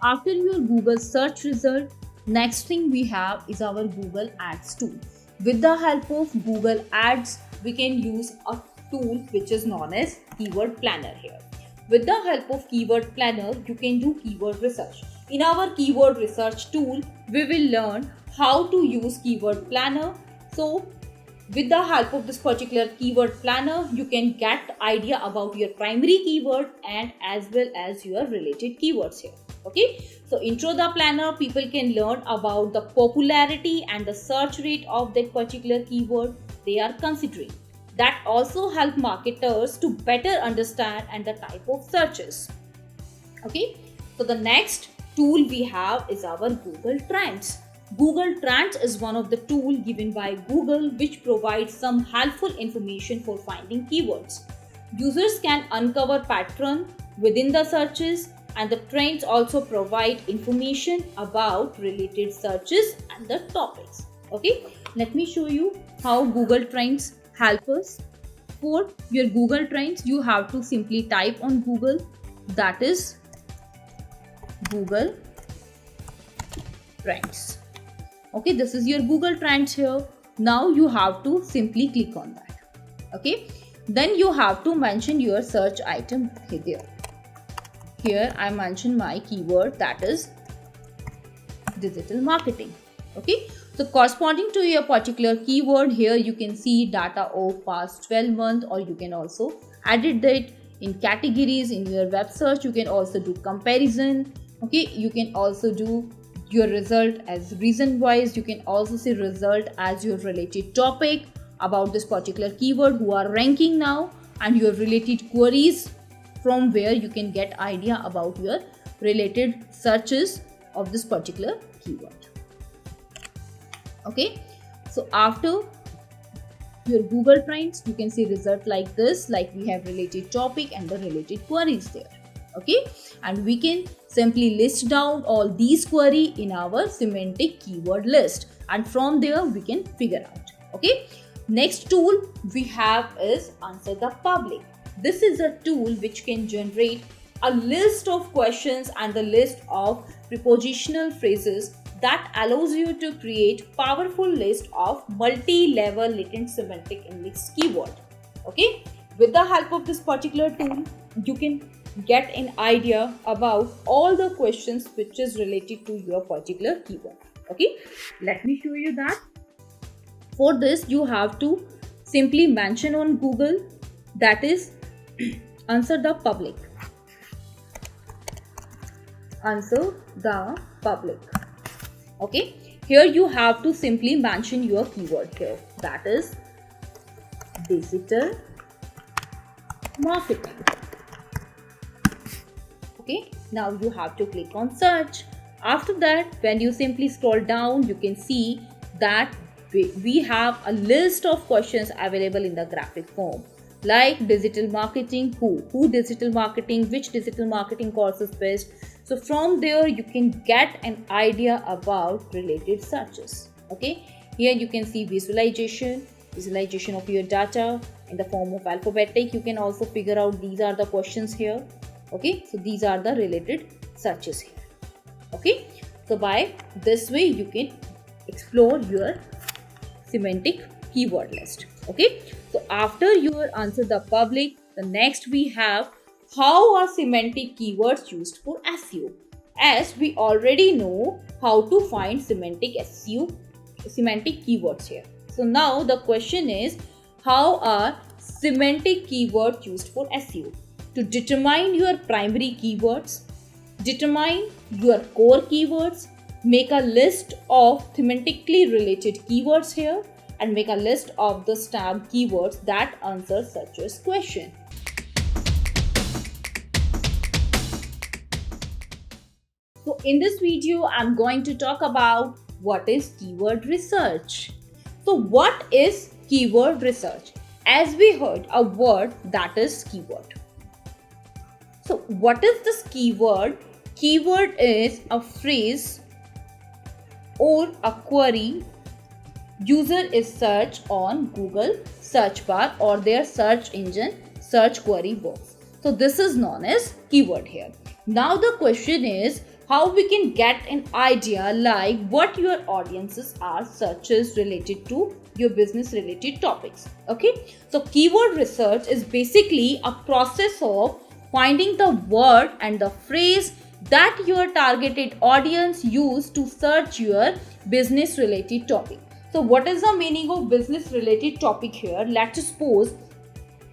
after your Google search result, next thing we have is our Google Ads tool. With the help of Google Ads, we can use a tool which is known as Keyword Planner here. With the help of Keyword Planner, you can do keyword research. In our keyword research tool, we will learn how to use Keyword Planner. So with the help of this particular Keyword Planner, you can get idea about your primary keyword and as well as your related keywords here. Okay, so intro the planner, people can learn about the popularity and the search rate of that particular keyword they are considering. That also help marketers to better understand and the type of searches. Okay, so the next tool we have is our Google Trends. Google Trends is one of the tools given by Google which provides some helpful information for finding keywords. Users can uncover patterns within the searches, and the trends also provide information about related searches and the topics. Okay, let me show you how Google Trends help us. For your Google Trends, you have to simply type on Google, that is Google Trends. Okay, this is your Google Trends here. Now you have to simply click on that. Okay, then you have to mention your search item here. Here I mention my keyword, that is digital marketing. Okay, so corresponding to your particular keyword, here you can see data of past 12 months, or you can also edit that in categories in your web search. You can also do comparison. Okay, you can also do your result as reason wise. You can also see result as your related topic about this particular keyword who are ranking now, and your related queries from where you can get idea about your related searches of this particular keyword. Okay, so after your Google Trends, you can see result like this, like we have related topic and the related queries there. Okay, and we can simply list down all these query in our semantic keyword list, and from there we can figure out. Okay, next tool we have is Answer the Public. This is a tool which can generate a list of questions and the list of prepositional phrases that allows you to create powerful list of multi-level latent semantic index keyword. Okay, with the help of this particular tool you can get an idea about all the questions which is related to your particular keyword. Okay, let me show you that. For this you have to simply mention on Google, that is Answer the Public. Answer the Public. Okay, here you have to simply mention your keyword here, that is digital marketing. Okay, now you have to click on search. After that, when you simply scroll down, you can see that we have a list of questions available in the graphic form, like digital marketing, who digital marketing, which digital marketing course is best. So from there you can get an idea about related searches. Okay, here you can see visualization of your data in the form of alphabetic. You can also figure out these are the questions here. Okay, so these are the related searches here. Okay, so by this way you can explore your semantic keyword list. Okay, so after your Answer the Public, the next we have how are semantic keywords used for SEO. As we already know how to find semantic SEO, semantic keywords here. So now the question is, how are semantic keywords used for SEO? To determine your primary keywords, determine your core keywords, make a list of semantically related keywords here, and make a list of the stamp keywords that answer such as question. So in this video, I'm going to talk about what is keyword research. So what is keyword research? As we heard a word, that is keyword. So what is this keyword? Keyword is a phrase or a query user is search on Google search bar or their search engine search query box. So this is known as keyword here. Now the question is how we can get an idea like what your audiences are searches related to your business related topics. Okay, so keyword research is basically a process of finding the word and the phrase that your targeted audience use to search your business related topic. So what is the meaning of business related topic here? Let's suppose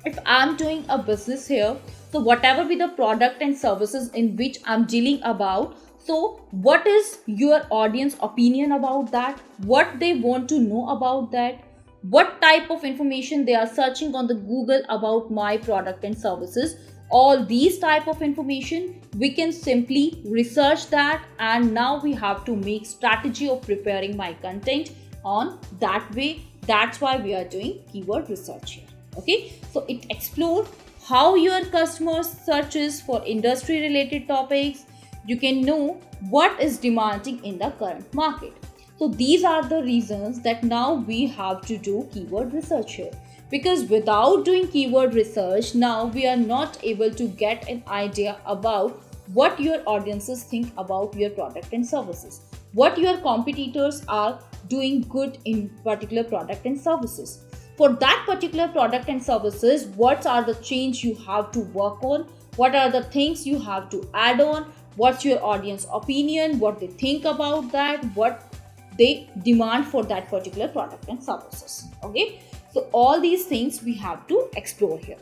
if I'm doing a business here, so whatever be the product and services in which I'm dealing about, so what is your audience opinion about that? What they want to know about that? What type of information they are searching on the Google about my product and services? All these type of information we can simply research that, and now we have to make strategy of preparing my content on that way. That's why we are doing keyword research here. Okay, so it explores how your customers searches for industry related topics. You can know what is demanding in the current market. So these are the reasons that now we have to do keyword research here. Because without doing keyword research, now we are not able to get an idea about what your audiences think about your product and services, what your competitors are doing good in particular product and services. For that particular product and services, what are the change you have to work on, what are the things you have to add on, what's your audience opinion, what they think about that, what they demand for that particular product and services. Okay, so all these things we have to explore here.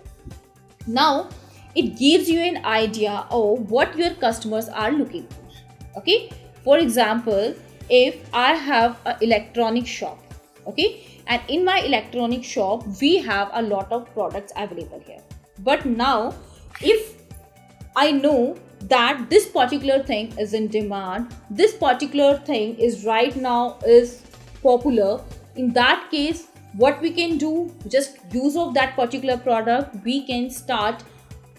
Now it gives you an idea of what your customers are looking for. Okay, for example, if I have an electronic shop, okay, and in my electronic shop we have a lot of products available here, but now if I know that this particular thing is in demand, this particular thing is right now is popular, in that case what we can do, just use of that particular product, we can start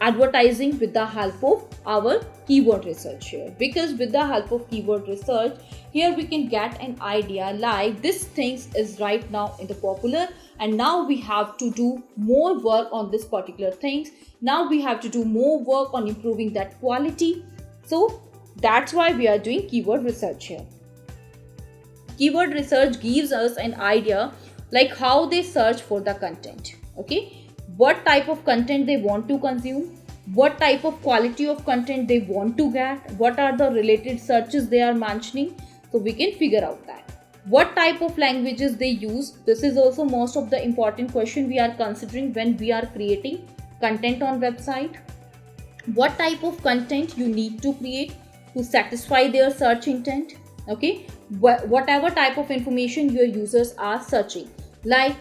advertising with the help of our keyword research here. Because with the help of keyword research, here we can get an idea like this things is right now in the popular, and now we have to do more work on this particular things. Now we have to do more work on improving that quality. So that's why we are doing keyword research here. Keyword research gives us an idea like how they search for the content. Okay, what type of content they want to consume, what type of quality of content they want to get, what are the related searches they are mentioning. So we can figure out that. What type of languages they use. This is also most of the important question we are considering when we are creating content on website. What type of content you need to create to satisfy their search intent. Okay, whatever type of information your users are searching, like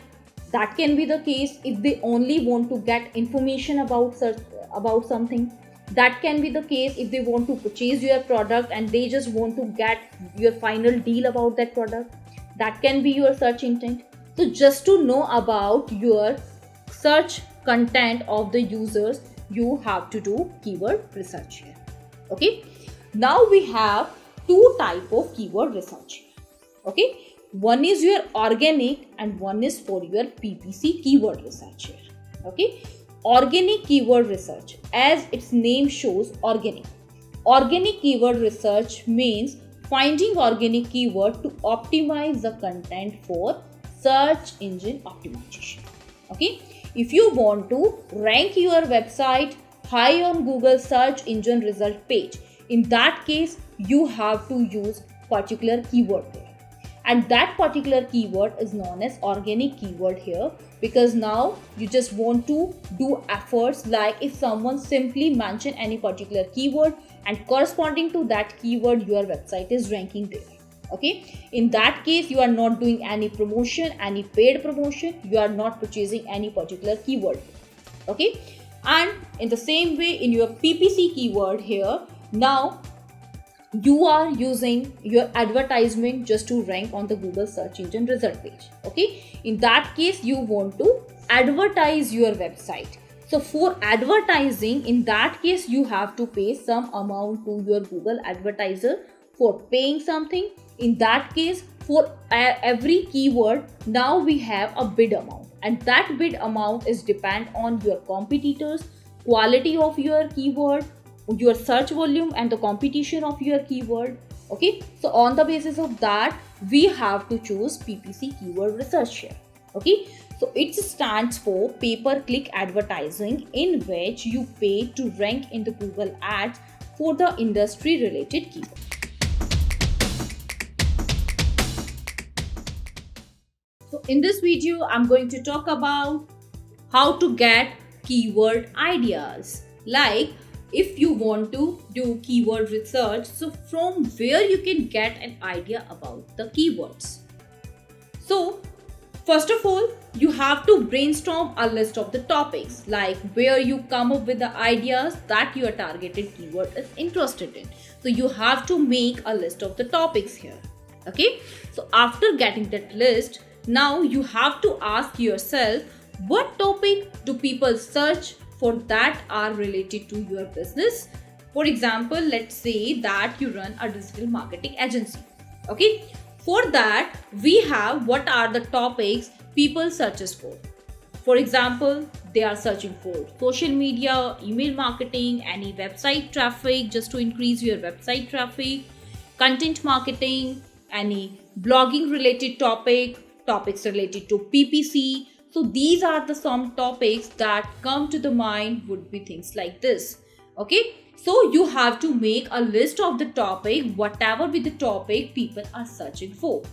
that can be the case if they only want to get information about something. That can be the case if they want to purchase your product and they just want to get your final deal about that product. That can be your search intent. So just to know about your search content of the users, you have to do keyword research here. Okay, now we have two type of keyword research. Okay, one is your organic and one is for your PPC keyword research here. Okay, organic keyword research, as its name shows, organic. Organic keyword research means finding organic keyword to optimize the content for search engine optimization. Okay, if you want to rank your website high on Google search engine result page, in that case you have to use particular keyword there, and that particular keyword is known as organic keyword here, because now you just want to do efforts like if someone simply mention any particular keyword and corresponding to that keyword your website is ranking there. Okay, in that case you are not doing any promotion, any paid promotion, you are not purchasing any particular keyword. Okay, and in the same way in your PPC keyword here, now you are using your advertisement just to rank on the Google search engine result page. Okay, in that case you want to advertise your website. So for advertising, in that case you have to pay some amount to your Google advertiser for paying something. In that case, for every keyword, now we have a bid amount, and that bid amount is depend on your competitors, quality of your keyword, your search volume and the competition of your keyword. Okay, so on the basis of that we have to choose PPC keyword research here. Okay, so it stands for pay per click advertising, in which you pay to rank in the Google ads for the industry related keyword. So in this video I'm going to talk about how to get keyword ideas. Like if you want to do keyword research, so from where you can get an idea about the keywords. So first of all, you have to brainstorm a list of the topics, like where you come up with the ideas that your targeted keyword is interested in. So you have to make a list of the topics here. Okay, so after getting that list, now you have to ask yourself, what topic do people search for that are related to your business? For example, let's say that you run a digital marketing agency. Okay, for that we have what are the topics people searches for. For example, they are searching for social media, email marketing, any website traffic just to increase your website traffic, content marketing, any blogging related topics related to PPC. So these are the some topics that come to the mind would be things like this. Okay, so you have to make a list of the topic, whatever be the topic people are searching for.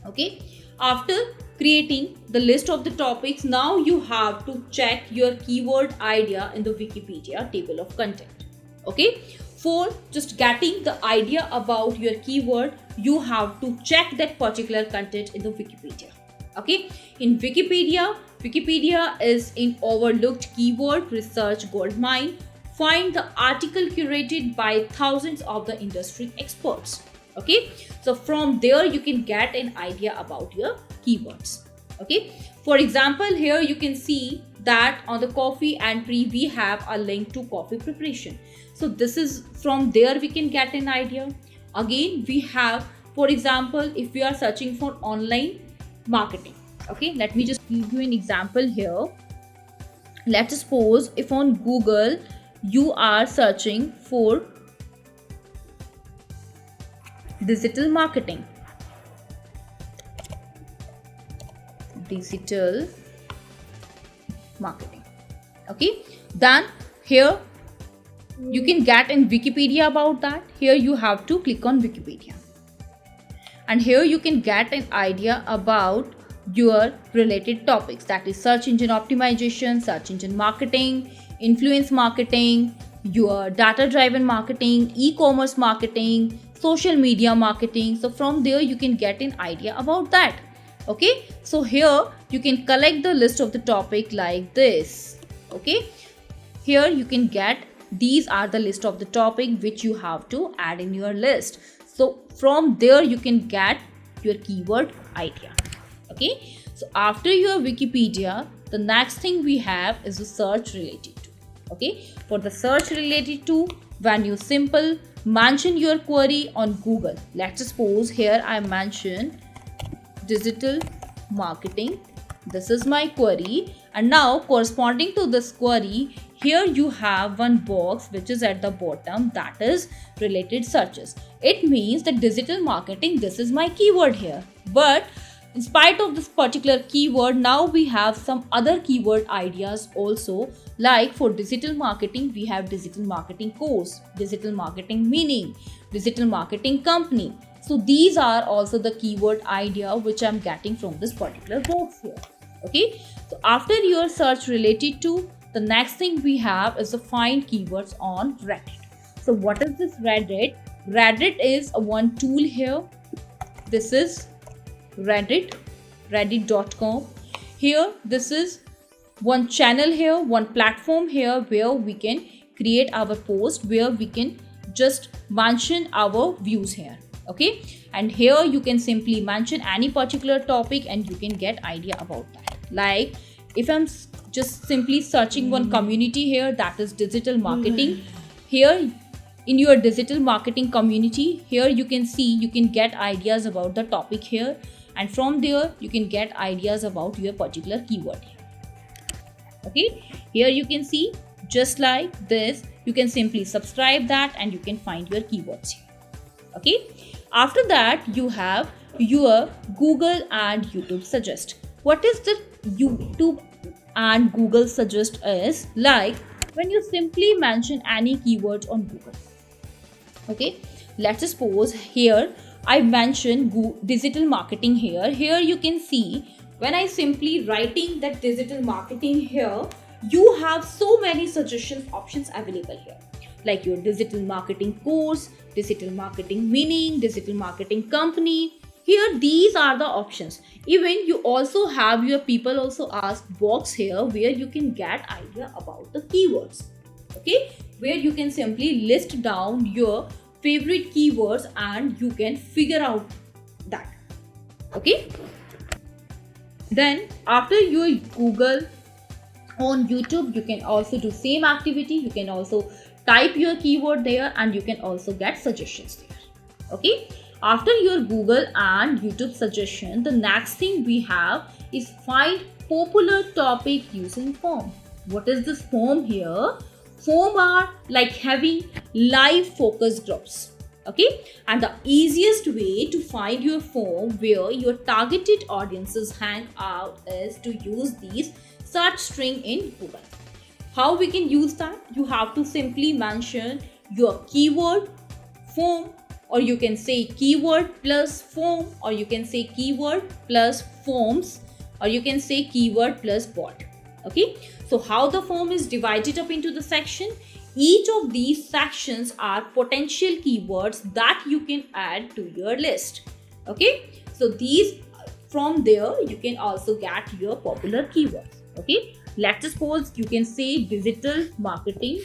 Okay, after creating the list of the topics, now you have to check your keyword idea in the Wikipedia table of content. Okay, for just getting the idea about your keyword, you have to check that particular content in the Wikipedia. Okay, in Wikipedia is in overlooked keyword research goldmine. Find the article curated by thousands of the industry experts. Okay, so from there you can get an idea about your keywords. Okay, for example, here you can see that on the coffee entry we have a link to coffee preparation. So this is from there we can get an idea. Again, we have, for example, if we are searching for online marketing, okay, let me just give you an example here. Let's suppose if on Google you are searching for digital marketing, okay, then here you can get in Wikipedia about that. Here you have to click on Wikipedia, and here you can get an idea about your related topics, that is search engine optimization, search engine marketing, influence marketing, your data driven marketing, e-commerce marketing, social media marketing. So from there you can get an idea about that. Okay, so here you can collect the list of the topic like this. Okay, here you can get, these are the list of the topic which you have to add in your list. So from there you can get your keyword idea. Okay, so after your Wikipedia, the next thing we have is the search related to. Okay, for the search related to, when you simple mention your query on Google, let's suppose here I mention digital marketing. This is my query, and now corresponding to this query, here you have one box which is at the bottom, that is related searches. It means that digital marketing, this is my keyword here. But in spite of this particular keyword, now we have some other keyword ideas also. Like for digital marketing, we have digital marketing course, digital marketing meaning, digital marketing company. So these are also the keyword idea which I'm getting from this particular box here. Okay, so after your search related to, the next thing we have is to find keywords on Reddit. So what is this Reddit? Reddit is one tool here. This is Reddit, reddit.com. Here, this is one channel here, one platform here where we can create our post, where we can just mention our views here. Okay, and here you can simply mention any particular topic and you can get idea about that. Like if I'm just simply searching one community here, that is digital marketing. Here in your digital marketing community, here you can see, you can get ideas about the topic here, and from there you can get ideas about your particular keyword here. Okay, here you can see, just like this, you can simply subscribe that and you can find your keywords here. Okay, after that you have your Google and YouTube suggest. What is the YouTube and Google suggest is like when you simply mention any keywords on Google. Okay, let's suppose here I mentioned digital marketing here. Here you can see when I simply writing that digital marketing here, you have so many suggestion options available here, like your digital marketing course, digital marketing meaning, digital marketing company. Here these are the options. Even you also have your people also ask box here where you can get idea about the keywords. Okay, where you can simply list down your favorite keywords and you can figure out that. Okay, then after your Google, on YouTube you can also do same activity. You can also type your keyword there and you can also get suggestions there. Okay, after your Google and YouTube suggestion, the next thing we have is find popular topic using form. What is this form here? Form are like having live focus groups. Okay, and the easiest way to find your form where your targeted audiences hang out is to use these search string in Google. How we can use that? You have to simply mention your keyword form, or you can say keyword plus form, or you can say keyword plus forms, or you can say keyword plus bot. Okay, so how the form is divided up into the section? Each of these sections are potential keywords that you can add to your list. Okay, so these, from there you can also get your popular keywords. Okay, let's suppose you can say digital marketing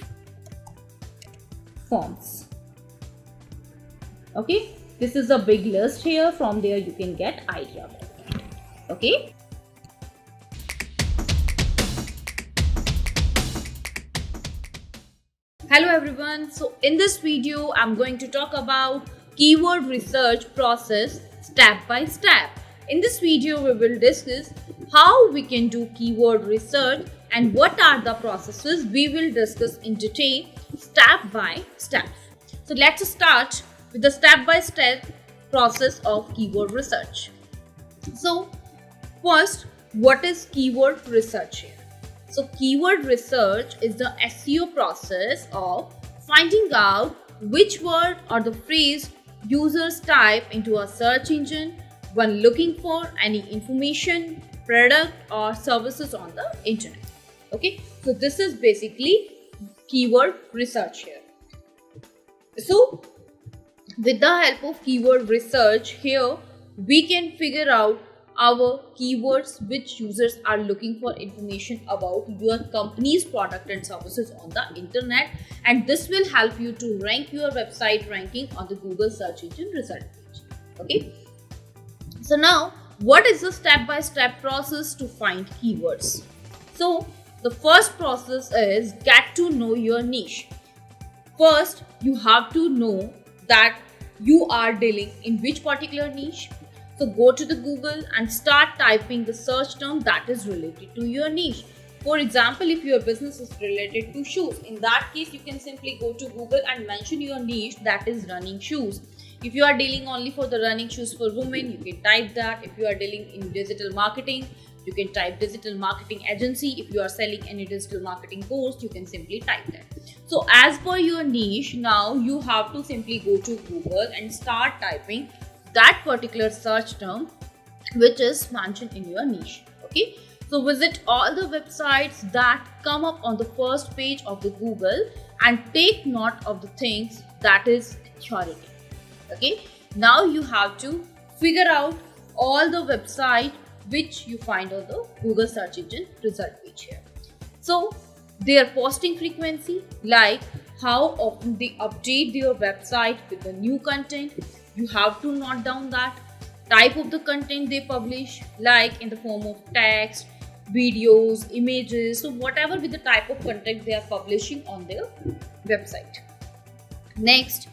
forms. Okay, this is a big list here. From there you can get idea about that. Okay, Hello everyone. So in this video, I'm going to talk about keyword research process step by step. In this video, we will discuss how we can do keyword research and what are the processes we will discuss in detail step by step. So let's start with the step by step process of keyword research. So first, what is keyword research here? So keyword research is the SEO process of finding out which word or the phrase users type into a search engine when looking for any information, product or services on the internet. Okay, so this is basically keyword research here. So with the help of keyword research here, we can figure out our keywords which users are looking for information about your company's product and services on the internet, and this will help you to rank your website ranking on the Google search engine result page. Okay, so now what is the step-by-step process to find keywords? So the first process is get to know your niche. First, you have to know that you are dealing in which particular niche. So go to the Google and start typing the search term that is related to your niche. For example, if your business is related to shoes, in that case you can simply go to Google and mention your niche, that is running shoes. If you are dealing only for the running shoes for women, you can type that. If you are dealing in digital marketing, you can type digital marketing agency. If you are selling any digital marketing course, you can simply type that. So as per your niche, now you have to simply go to Google and start typing that particular search term which is mentioned in your niche. Okay, so visit all the websites that come up on the first page of the Google and take note of the things that is authority. Okay, now you have to figure out all the website which you find on the Google search engine result page here. So their posting frequency, like how often they update their website with the new content. You have to note down that. Type of the content they publish, like in the form of text, videos, images, so whatever with the type of content they are publishing on their website. Next,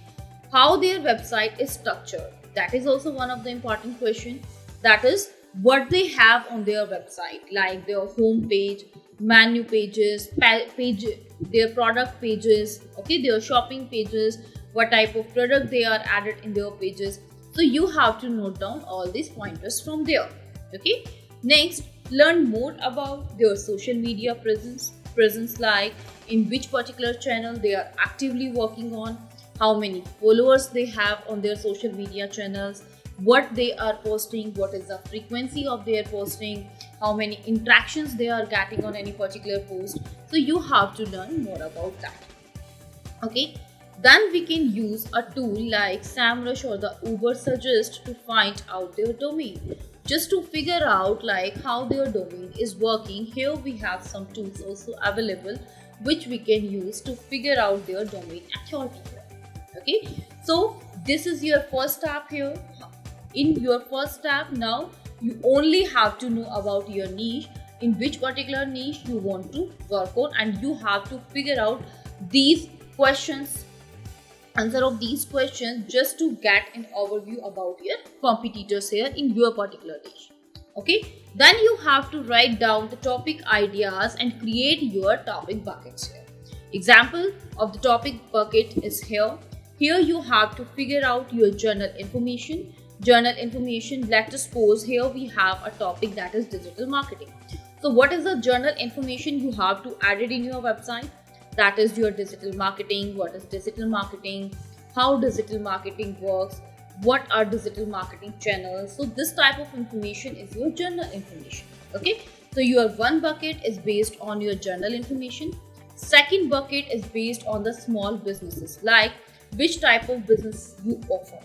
how their website is structured. That is also one of the important questions. That is what they have on their website, like their home page, menu pages, their product pages, okay, their shopping pages, what type of product they are added in their pages. So you have to note down all these pointers from there. Okay, next, learn more about their social media presence, like in which particular channel they are actively working on, how many followers they have on their social media channels, what they are posting, what is the frequency of their posting, how many interactions they are getting on any particular post. So you have to learn more about that. Okay, then we can use a tool like SEMrush or the Uber Suggest to find out their domain, just to figure out like how their domain is working. Here we have some tools also available which we can use to figure out their domain authority. Okay, so this is your first step here. In your first step, now you only have to know about your niche, in which particular niche you want to work on, and you have to figure out these questions, answer of these questions, just to get an overview about your competitors here in your particular niche. Okay, then you have to write down the topic ideas and create your topic buckets here. Example of the topic bucket is here. Here you have to figure out your journal information. Let's suppose here we have a topic that is digital marketing. So what is the journal information you have to add it in your website? That is your digital marketing. What is digital marketing? How digital marketing works? What are digital marketing channels? So this type of information is your journal information. Okay, so your one bucket is based on your journal information. Second bucket is based on the small businesses, like which type of business you offer.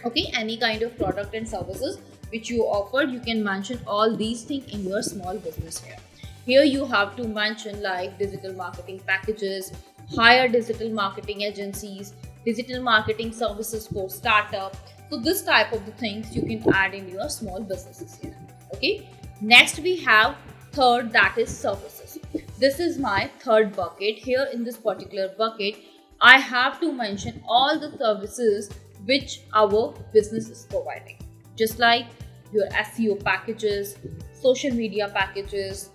Okay, any kind of product and services which you offer, you can mention all these things in your small business here. Here you have to mention like digital marketing packages, hire digital marketing agencies, digital marketing services for startup. So this type of the things you can add in your small businesses here. Okay, next we have third, that is services. this is my third bucket. Here in this particular bucket, I have to mention all the services which our business is providing, just like your SEO packages, social media packages,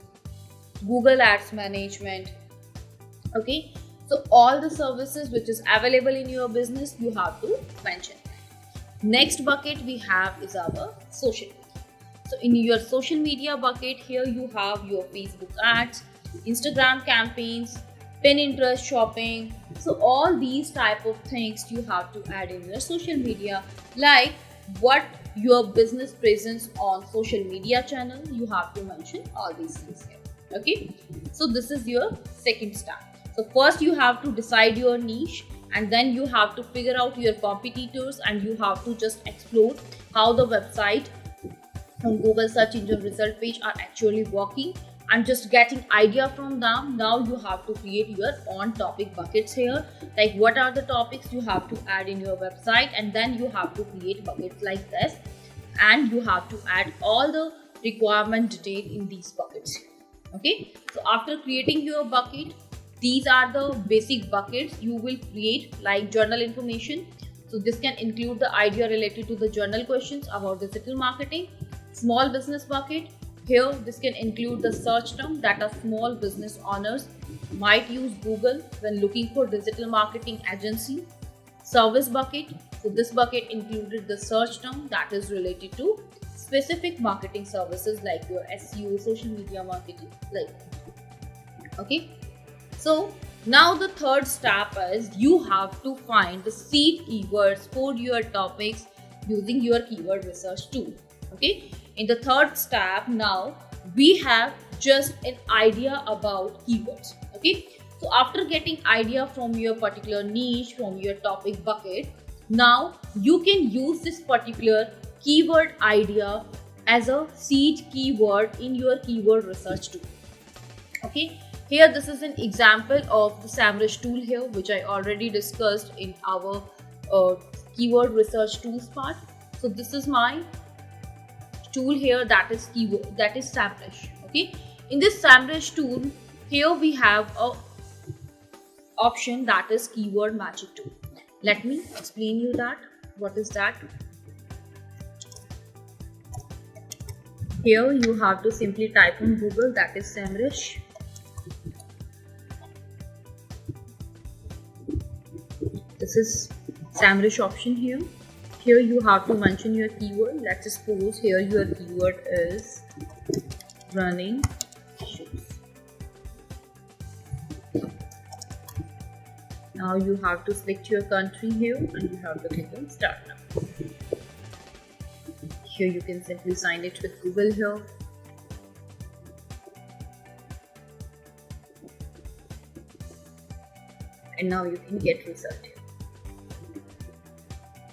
Google Ads management. Okay, so all the services which is available in your business, you have to mention. Next bucket we have is our social media. So in your social media bucket, here you have your Facebook ads, Instagram campaigns, Pinterest shopping. So all these type of things you have to add in your social media, like what your business presence on social media channel, you have to mention all these things here. Okay, so this is your second step. So first you have to decide your niche, and then you have to figure out your competitors, and you have to just explore how the website on Google search engine result page are actually working, and just getting idea from them. Now you have to create your own topic buckets here, like what are the topics you have to add in your website, and then you have to create buckets like this, and you have to add all the requirement detail in these buckets. Okay, so after creating your bucket, these are the basic buckets you will create, like journal information. So this can include the idea related to the journal questions about digital marketing. Small business bucket, here this can include the search term that a small business owners might use Google when looking for digital marketing agency. Service bucket, so this bucket included the search term that is related to specific marketing services like your SEO, social media marketing, like. Okay, so now the third step is you have to find the seed keywords for your topics using your keyword research tool. Okay, in the third step, now we have just an idea about keywords. Okay, so after getting idea from your particular niche, from your topic bucket, now you can use this particular keyword idea as a seed keyword in your keyword research tool. Okay, here this is an example of the SEMrush tool here, which I already discussed in our keyword research tools part. So this is my tool here, that is SEMrush. Okay, in this SEMrush tool, here we have a option that is keyword magic tool. Let me explain you that. What is that? Here you have to simply type in Google, that is SEMrush. This is SEMrush option here. Here you have to mention your keyword. Let's suppose here your keyword is running shoes. Now you have to select your country here, and you have to click on start now. Here you can simply sign it with Google here. And now you can get result here.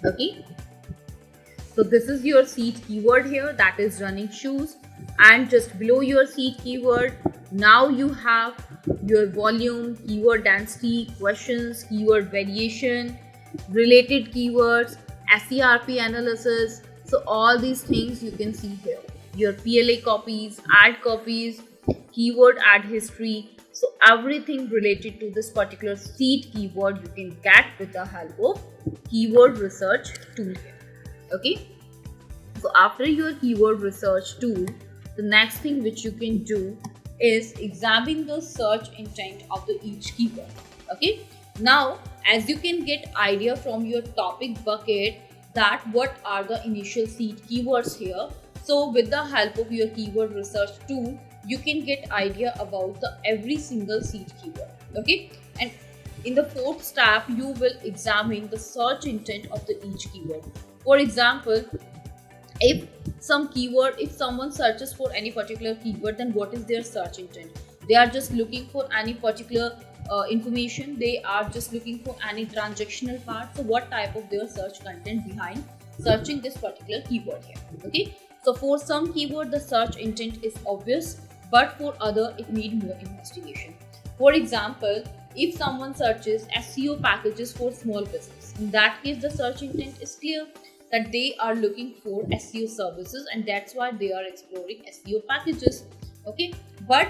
Okay, so this is your seed keyword here, that is running shoes, and just below your seed keyword, now you have your volume, keyword density, questions, keyword variation, related keywords, SERP analysis. So all these things you can see here, your PLA copies, ad copies, keyword ad history. So everything related to this particular seed keyword you can get with the help of keyword research tool here. Okay, so after your keyword research tool, the next thing which you can do is examine the search intent of the each keyword. Okay, now as you can get idea from your topic bucket that what are the initial seed keywords here, so with the help of your keyword research tool, you can get idea about the every single seed keyword. Okay, and in the fourth step, you will examine the search intent of the each keyword. For example, if someone searches for any particular keyword, then what is their search intent? They are just looking for any particular information. They are just looking for any transactional part. So what type of their search content behind searching this particular keyword here? Okay, so for some keyword the search intent is obvious, but for other it need more investigation. For example, if someone searches SEO packages for small business, in that case the search intent is clear that they are looking for SEO services, and that's why they are exploring SEO packages. Okay, but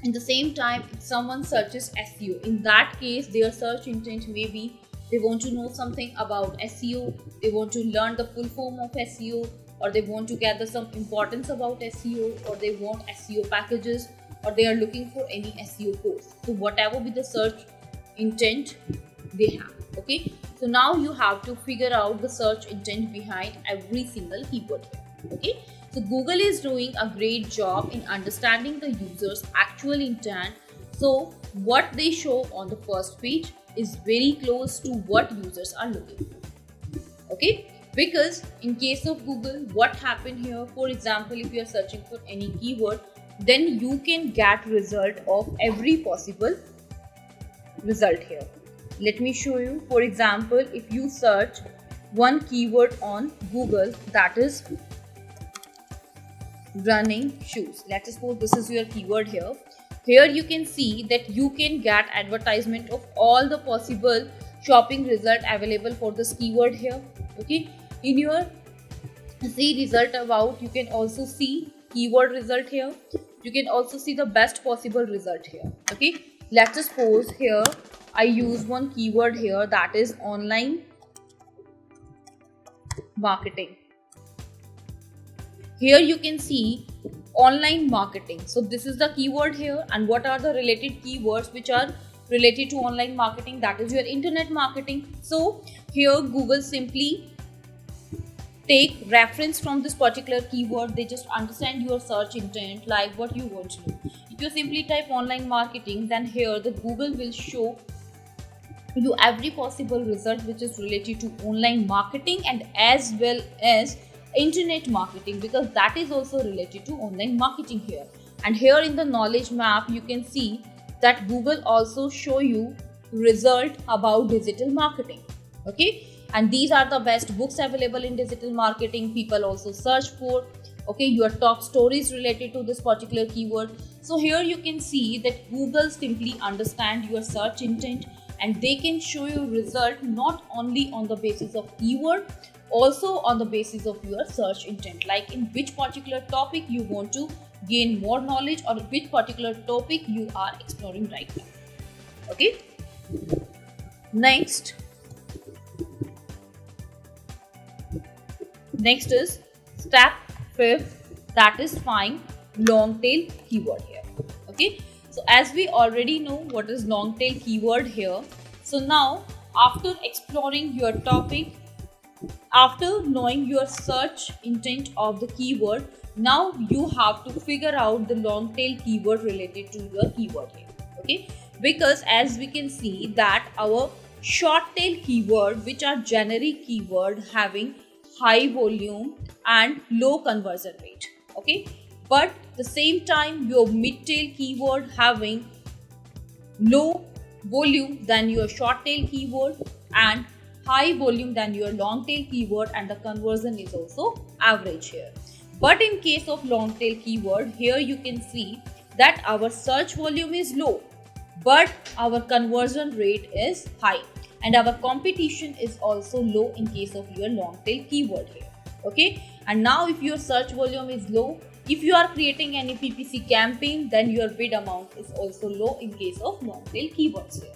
In the same time, if someone searches SEO, in that case their search intent may be they want to know something about SEO, they want to learn the full form of SEO, or they want to gather some importance about SEO, or they want SEO packages, or they are looking for any SEO course. So whatever be the search intent they have. Okay, so now you have to figure out the search intent behind every single keyword here. Okay, so Google is doing a great job in understanding the user's actual intent. So what they show on the first page is very close to what users are looking for. Okay, because in case of Google, what happened here, for example, if you are searching for any keyword, then you can get result of every possible result here. Let me show you. For example, if you search one keyword on Google, that is running shoes. Let's suppose this is your keyword here. Here you can see that you can get advertisement of all the possible shopping result available for this keyword here. Okay, in your see result about, you can also see keyword result here. You can also see the best possible result here. Okay, let's suppose here I use one keyword here, that is online marketing. Here you can see online marketing. So this is the keyword here, and what are the related keywords which are related to online marketing? That is your internet marketing. So here Google simply take reference from this particular keyword. They just understand your search intent, like what you want to do. If you simply type online marketing, then here the Google will show you every possible result which is related to online marketing and as well as internet marketing, because that is also related to online marketing here. And here in the knowledge map you can see that Google also show you result about digital marketing. Okay, and these are the best books available in digital marketing. People also search for, okay, your top stories related to this particular keyword. So here you can see that Google simply understand your search intent, and they can show you result not only on the basis of keyword, also on the basis of your search intent, like in which particular topic you want to gain more knowledge, or which particular topic you are exploring right now. Okay, next is step 5th, that is find long tail keyword here. Okay, so as we already know what is long tail keyword here, so now after exploring your topic, after knowing your search intent of the keyword, now you have to figure out the long tail keyword related to your keyword here. Okay, because as we can see that our short tail keyword, which are generic keyword having high volume and low conversion rate. Okay, but the same time your mid tail keyword having low volume than your short tail keyword and high volume than your long tail keyword, and the conversion is also average here. But in case of long tail keyword, here you can see that our search volume is low but our conversion rate is high, and our competition is also low in case of your long tail keyword here. Okay, and now if your search volume is low, if you are creating any PPC campaign, then your bid amount is also low in case of long tail keywords here.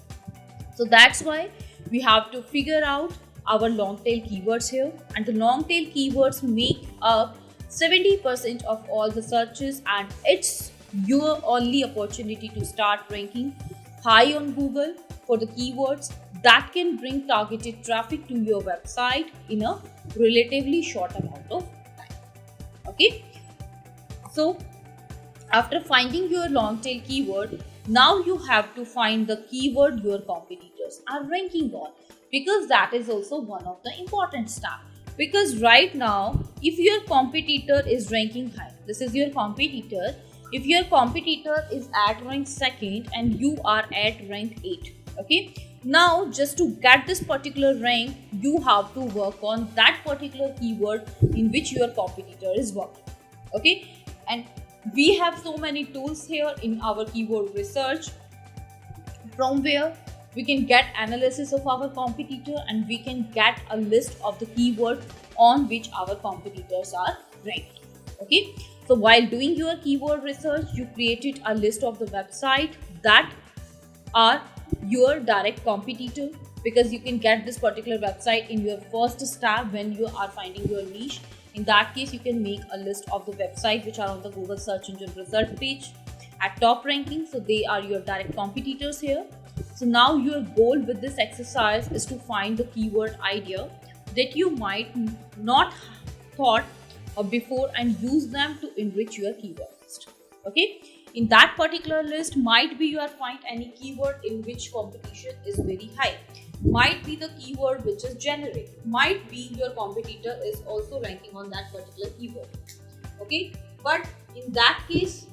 So that's why we have to figure out our long tail keywords here, and the long tail keywords make up 70% of all the searches, and it's your only opportunity to start ranking high on Google for the keywords that can bring targeted traffic to your website in a relatively short amount of time. Okay, so after finding your long tail keyword, now you have to find the keyword your competitors are ranking on, because that is also one of the important steps. Because right now, if your competitor is ranking high, this is your competitor. If your competitor is at rank 2nd and you are at rank 8, okay, now just to get this particular rank, you have to work on that particular keyword in which your competitor is working. Okay, and we have so many tools here in our keyword research, from where we can get analysis of our competitor and we can get a list of the keywords on which our competitors are ranking. Okay, so while doing your keyword research, you created a list of the website that are your direct competitor, because you can get this particular website in your first step when you are finding your niche. In that case, you can make a list of the website which are on the Google search engine result page at top ranking, so they are your direct competitors here. So now your goal with this exercise is to find the keyword idea that you might not thought of before and use them to enrich your keyword list. Okay, in that particular list might be you are find any keyword in which competition is very high, might be the keyword which is generic, might be your competitor is also ranking on that particular keyword. Okay, but in that case,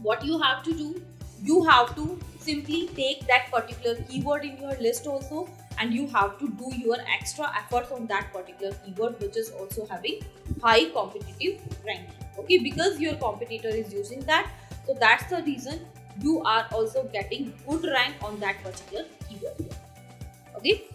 what you have to do, you have to simply take that particular keyword in your list also, and you have to do your extra efforts on that particular keyword which is also having high competitive ranking. Okay, because your competitor is using that, so that's the reason you are also getting good rank on that particular keyword. Okay,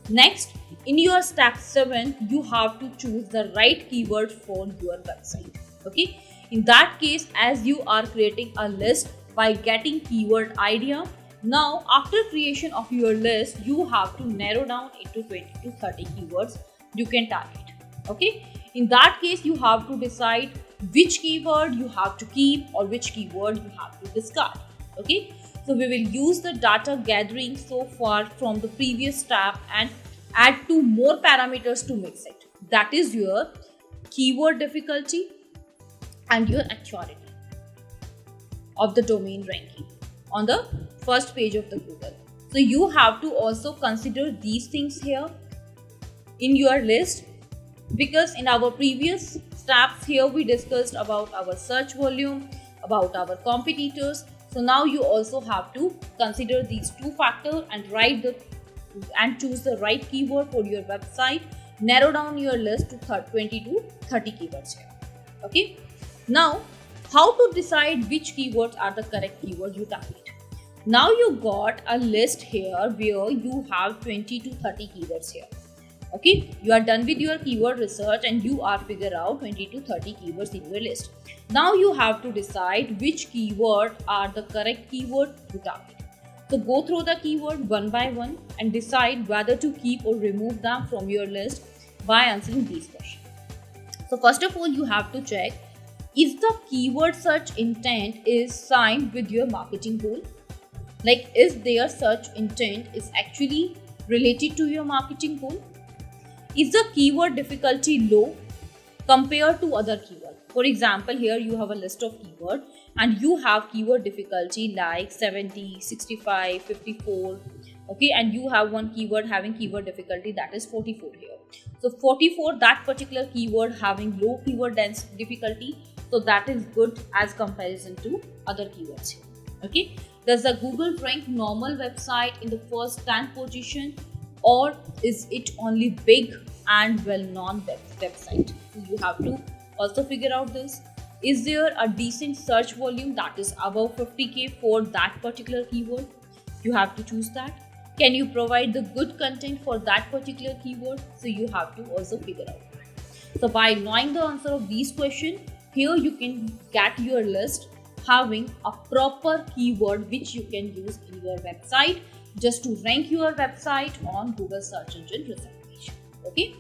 next, in your step 7, you have to choose the right keyword for your website. Okay, in that case, as you are creating a list by getting keyword idea, now after creation of your list, you have to narrow down into 20 to 30 keywords you can target. Okay, in that case, you have to decide which keyword you have to keep or which keyword you have to discard. Okay, so we will use the data gathering so far from the previous step and add 2 more parameters to mix it. That is your keyword difficulty and your actuality of the domain ranking on the first page of the Google. So you have to also consider these things here in your list, because in our previous steps here we discussed about our search volume, about our competitors. So now you also have to consider these 2 factors and choose the right keyword for your website. Narrow down your list to 20 to 30 keywords here. Okay, now how to decide which keywords are the correct keywords you target. Now you got a list here where you have 20 to 30 keywords here. Okay, you are done with your keyword research and you are figure out 20 to 30 keywords in your list. Now you have to decide which keyword are the correct keyword to target. So go through the keyword one by one and decide whether to keep or remove them from your list by answering these questions. So first of all, you have to check, is the keyword search intent is signed with your marketing goal? Like, is their search intent is actually related to your marketing goal? Is the keyword difficulty low compared to other keywords? For example, here you have a list of keywords and you have keyword difficulty like 70, 65, 54. Okay, and you have one keyword having keyword difficulty that is 44 here. So 44, that particular keyword having low keyword difficulty, so that is good as comparison to other keywords here. Okay, does the Google rank normal website in the first 10 position, or is it only big and well-known website? So you have to also figure out this. Is there a decent search volume that is above 50k for that particular keyword? You have to choose that. Can you provide the good content for that particular keyword? So you have to also figure out that. So by knowing the answer of these questions, here you can get your list having a proper keyword which you can use in your website just to rank your website on Google search engine result page. Okay,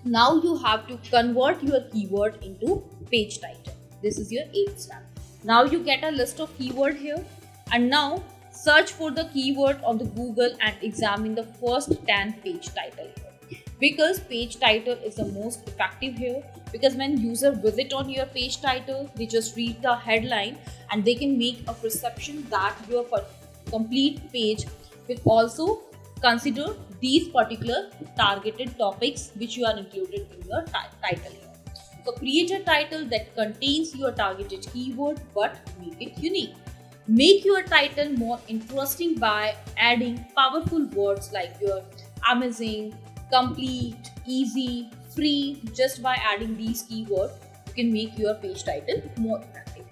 now you have to convert your keyword into page title. This is your 8th step. Now you get a list of keyword here, and now search for the keyword on the Google and examine the first 10 page title here, because page title is the most effective here. Because when user visit on your page title, they just read the headline and they can make a perception that your complete page will also consider these particular targeted topics which you are included in your title here. So create a title that contains your targeted keyword but make it unique. Make your title more interesting by adding powerful words like your amazing, complete, easy, free. Just by adding these keywords, you can make your page title more effective.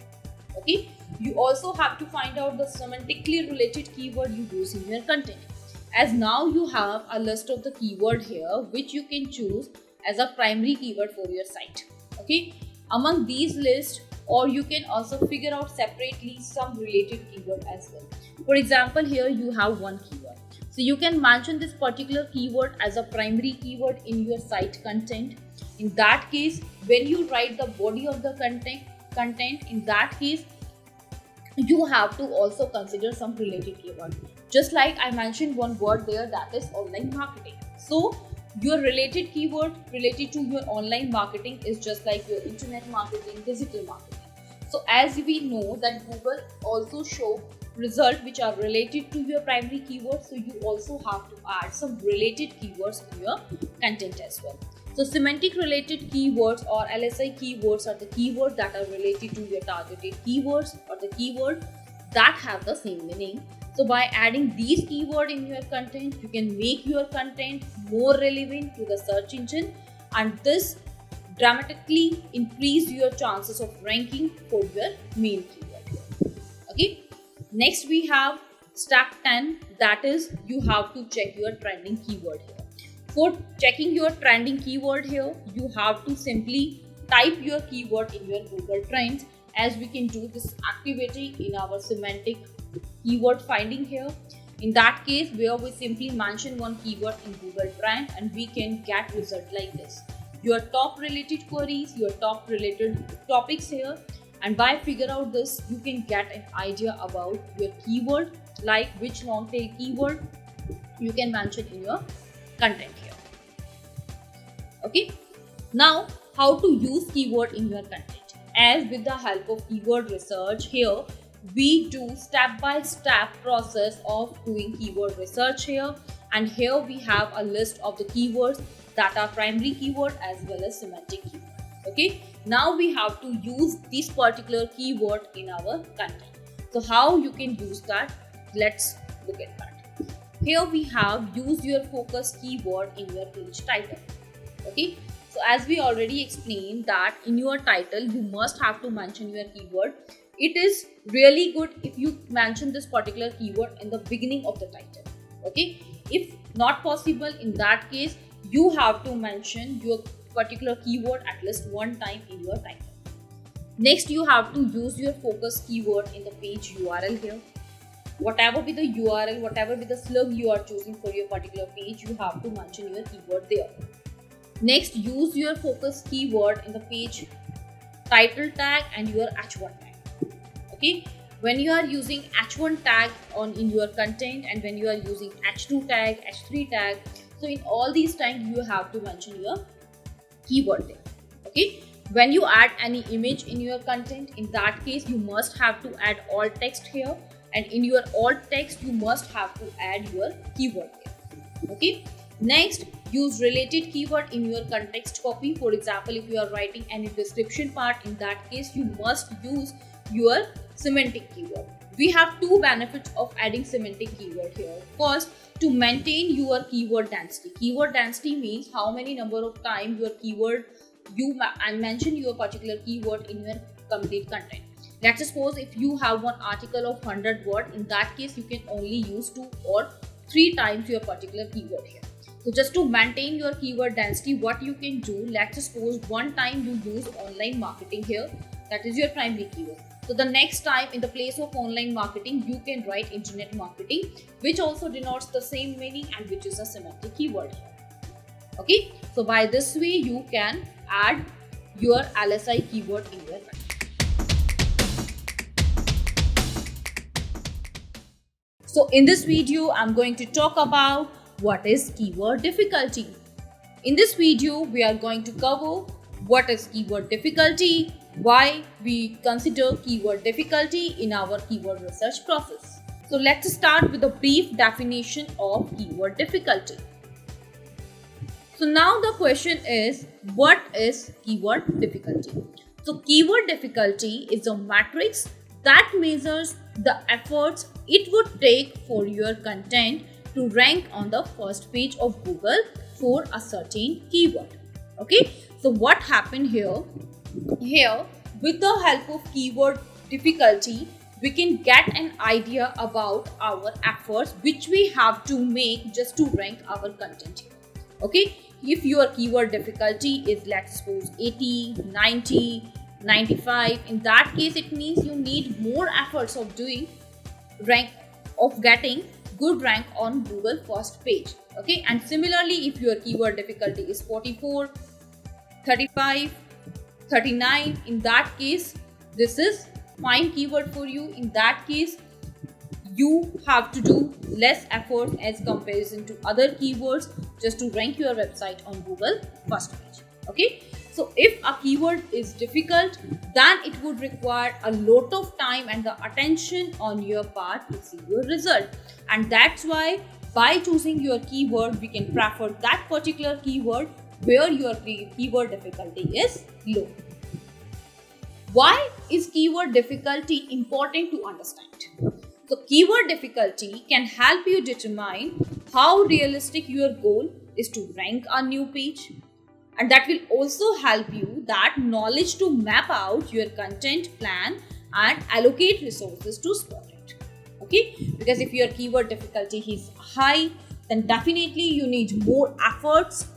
Okay, you also have to find out the semantically related keyword you use in your content. As now you have a list of the keyword here which you can choose as a primary keyword for your site. Okay, among these lists, or you can also figure out separately some related keyword as well. For example, here you have one keyword, so you can mention this particular keyword as a primary keyword in your site content. In that case, when you write the body of the content, in that case you have to also consider some related keyword. Just like I mentioned one word there, that is online marketing. So your related keyword related to your online marketing is just like your internet marketing, digital marketing. So as we know that Google also show results which are related to your primary keyword, so you also have to add some related keywords in your content as well. So semantic related keywords or LSI keywords are the keywords that are related to your targeted keywords or the keyword that have the same meaning. So by adding these keywords in your content, you can make your content more relevant to the search engine, and this dramatically increase your chances of ranking for your main keyword. Okay. Next we have step 10, that is you have to check your trending keyword here. For checking your trending keyword here, you have to simply type your keyword in your Google Trends, as we can do this activity in our semantic keyword finding here. In that case, where we simply mention one keyword in Google Trend and we can get result like this. Your top related queries, your top related topics here, and by figure out this, you can get an idea about your keyword, like which long tail keyword you can mention in your content here. Okay, now how to use keyword in your content. As with the help of keyword research here, we do step-by-step process of doing keyword research here, and here we have a list of the keywords that are primary keyword as well as semantic keyword. Okay, now we have to use this particular keyword in our content. So how you can use that, let's look at that. Here we have use your focus keyword in your page title. Okay, so as we already explained that in your title you must have to mention your keyword. It is really good if you mention this particular keyword in the beginning of the title. Okay, if not possible, in that case you have to mention your particular keyword at least one time in your title. Next, you have to use your focus keyword in the page URL here. Whatever be the URL, whatever be the slug you are choosing for your particular page, you have to mention your keyword there. Next, use your focus keyword in the page title tag and your H1 tag. Okay, when you are using H1 tag in your content and when you are using H2 tag, H3 tag, so in all these tags you have to mention your keyword there. Okay, when you add any image in your content, in that case you must have to add alt text here, and in your alt text you must have to add your keyword there. Okay, next, use related keyword in your context copy. For example, if you are writing any description part, in that case you must use your semantic keyword. We have two benefits of adding semantic keyword here. First, to maintain your keyword density. Keyword density means how many number of times your keyword mention your particular keyword in your complete content. Let's suppose if you have one article of 100 words, in that case you can only use 2 or 3 times your particular keyword here. So just to maintain your keyword density, what you can do, let's suppose one time you use online marketing here, that is your primary keyword. So the next time in the place of online marketing, you can write internet marketing, which also denotes the same meaning and which is a semantic keyword here. Okay, so by this way you can add your LSI keyword in your content. So in this video, I'm going to talk about what is keyword difficulty. In this video, we are going to cover what is keyword difficulty, why we consider keyword difficulty in our keyword research process. So let's start with a brief definition of keyword difficulty. So now the question is, what is keyword difficulty? So keyword difficulty is a matrix that measures the efforts it would take for your content to rank on the first page of Google for a certain keyword. Okay, so what happened here? Here, with the help of keyword difficulty, we can get an idea about our efforts which we have to make just to rank our content here. Okay, if your keyword difficulty is, let's suppose, 80, 90, 95, in that case it means you need more efforts of doing getting good rank on Google first page. Okay, and similarly, if your keyword difficulty is 44, 35, 39, in that case this is fine keyword for you. In that case you have to do less effort as comparison to other keywords just to rank your website on Google first page. Okay, so if a keyword is difficult, then it would require a lot of time and the attention on your part to see your result. And that's why by choosing your keyword, we can prefer that particular keyword where your keyword difficulty is low. Why is keyword difficulty important to understand? So keyword difficulty can help you determine how realistic your goal is to rank a new page. And that will also help you that knowledge to map out your content plan and allocate resources to spot it. Okay, because if your keyword difficulty is high, then definitely you need more efforts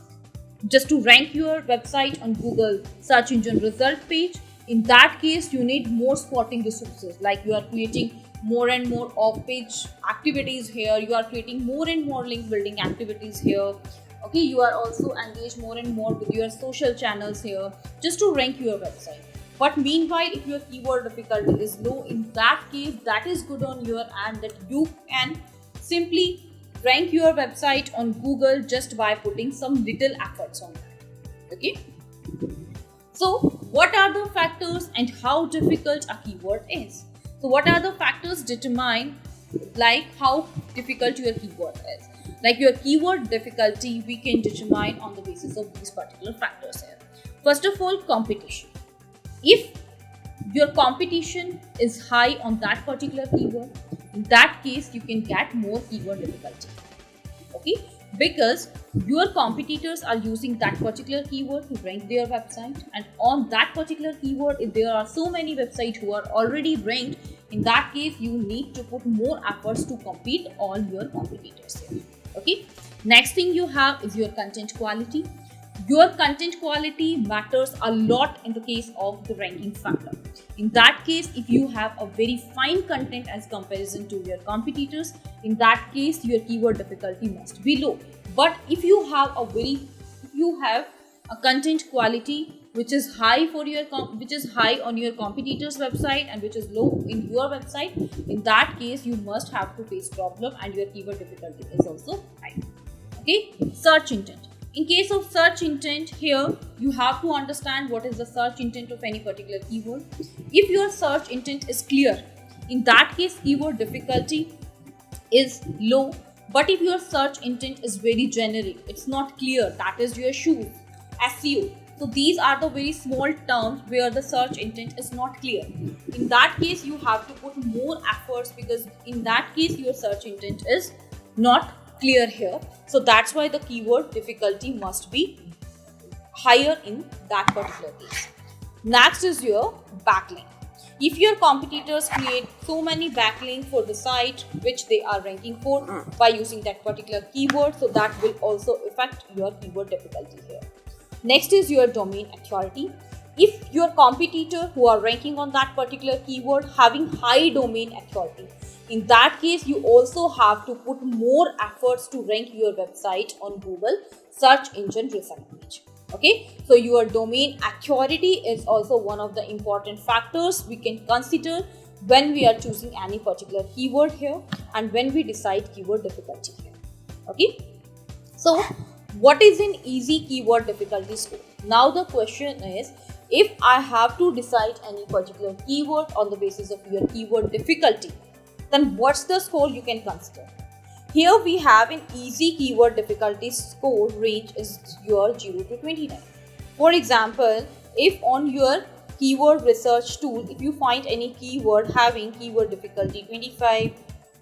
just to rank your website on Google search engine result page. In that case, you need more spotting resources, like you are creating more and more off-page activities here, you are creating more and more link building activities here. Okay, you are also engaged more and more with your social channels here just to rank your website. But meanwhile, if your keyword difficulty is low, in that case, that is good on your end that you can simply rank your website on Google just by putting some little efforts on that. Okay. So what are the factors and how difficult a keyword is? So what are the factors determine like how difficult your keyword is? Like your keyword difficulty, we can determine on the basis of these particular factors here. First of all, competition. If your competition is high on that particular keyword, in that case, you can get more keyword difficulty. Okay, because your competitors are using that particular keyword to rank their website, and on that particular keyword, if there are so many websites who are already ranked, in that case, you need to put more efforts to compete all your competitors here. Okay, next thing you have is your content quality. Your content quality matters a lot in the case of the ranking factor. In that case, if you have a very fine content as comparison to your competitors, in that case your keyword difficulty must be low. But if you have a content quality which is high for your which is high on your competitors website and which is low in your website, in that case you must have to face problem and your keyword difficulty is also high. Okay, search intent. In case of search intent, here you have to understand what is the search intent of any particular keyword. If your search intent is clear, in that case keyword difficulty is low. But if your search intent is very generic, it's not clear, that is your shoes, SEO. So these are the very small terms where the search intent is not clear. In that case, you have to put more efforts because in that case your search intent is not clear here. So that's why the keyword difficulty must be higher in that particular case. Next is your backlink. If your competitors create so many backlinks for the site which they are ranking for by using that particular keyword, so that will also affect your keyword difficulty here. Next is your domain authority. If your competitor who are ranking on that particular keyword having high domain authority, in that case you also have to put more efforts to rank your website on Google search engine result page. Okay, so your domain authority is also one of the important factors we can consider when we are choosing any particular keyword here and when we decide keyword difficulty here. Okay, so what is an easy keyword difficulty score? Now the question is, if I have to decide any particular keyword on the basis of your keyword difficulty, then what's the score you can consider? Here we have an easy keyword difficulty score range is your 0 to 29. For example, if on your keyword research tool, if you find any keyword having keyword difficulty 25,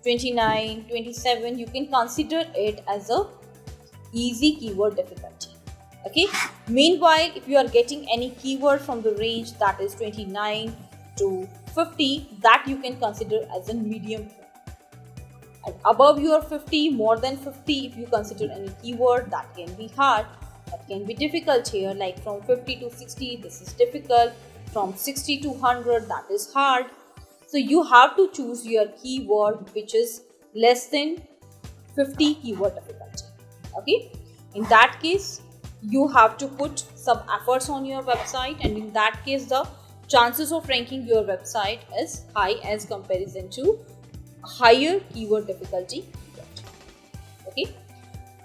29, 27, you can consider it as a easy keyword difficulty. Okay. Meanwhile, if you are getting any keyword from the range that is 29 to 50, that you can consider as a medium. And above your 50, more than 50, if you consider any keyword, that can be hard. that can be difficult here, like from 50 to 60, this is difficult. From 60 to 100, that is hard. So you have to choose your keyword which is less than 50 keyword difficulty. Okay, in that case you have to put some efforts on your website, and in that case the chances of ranking your website is high as comparison to higher keyword difficulty. Okay,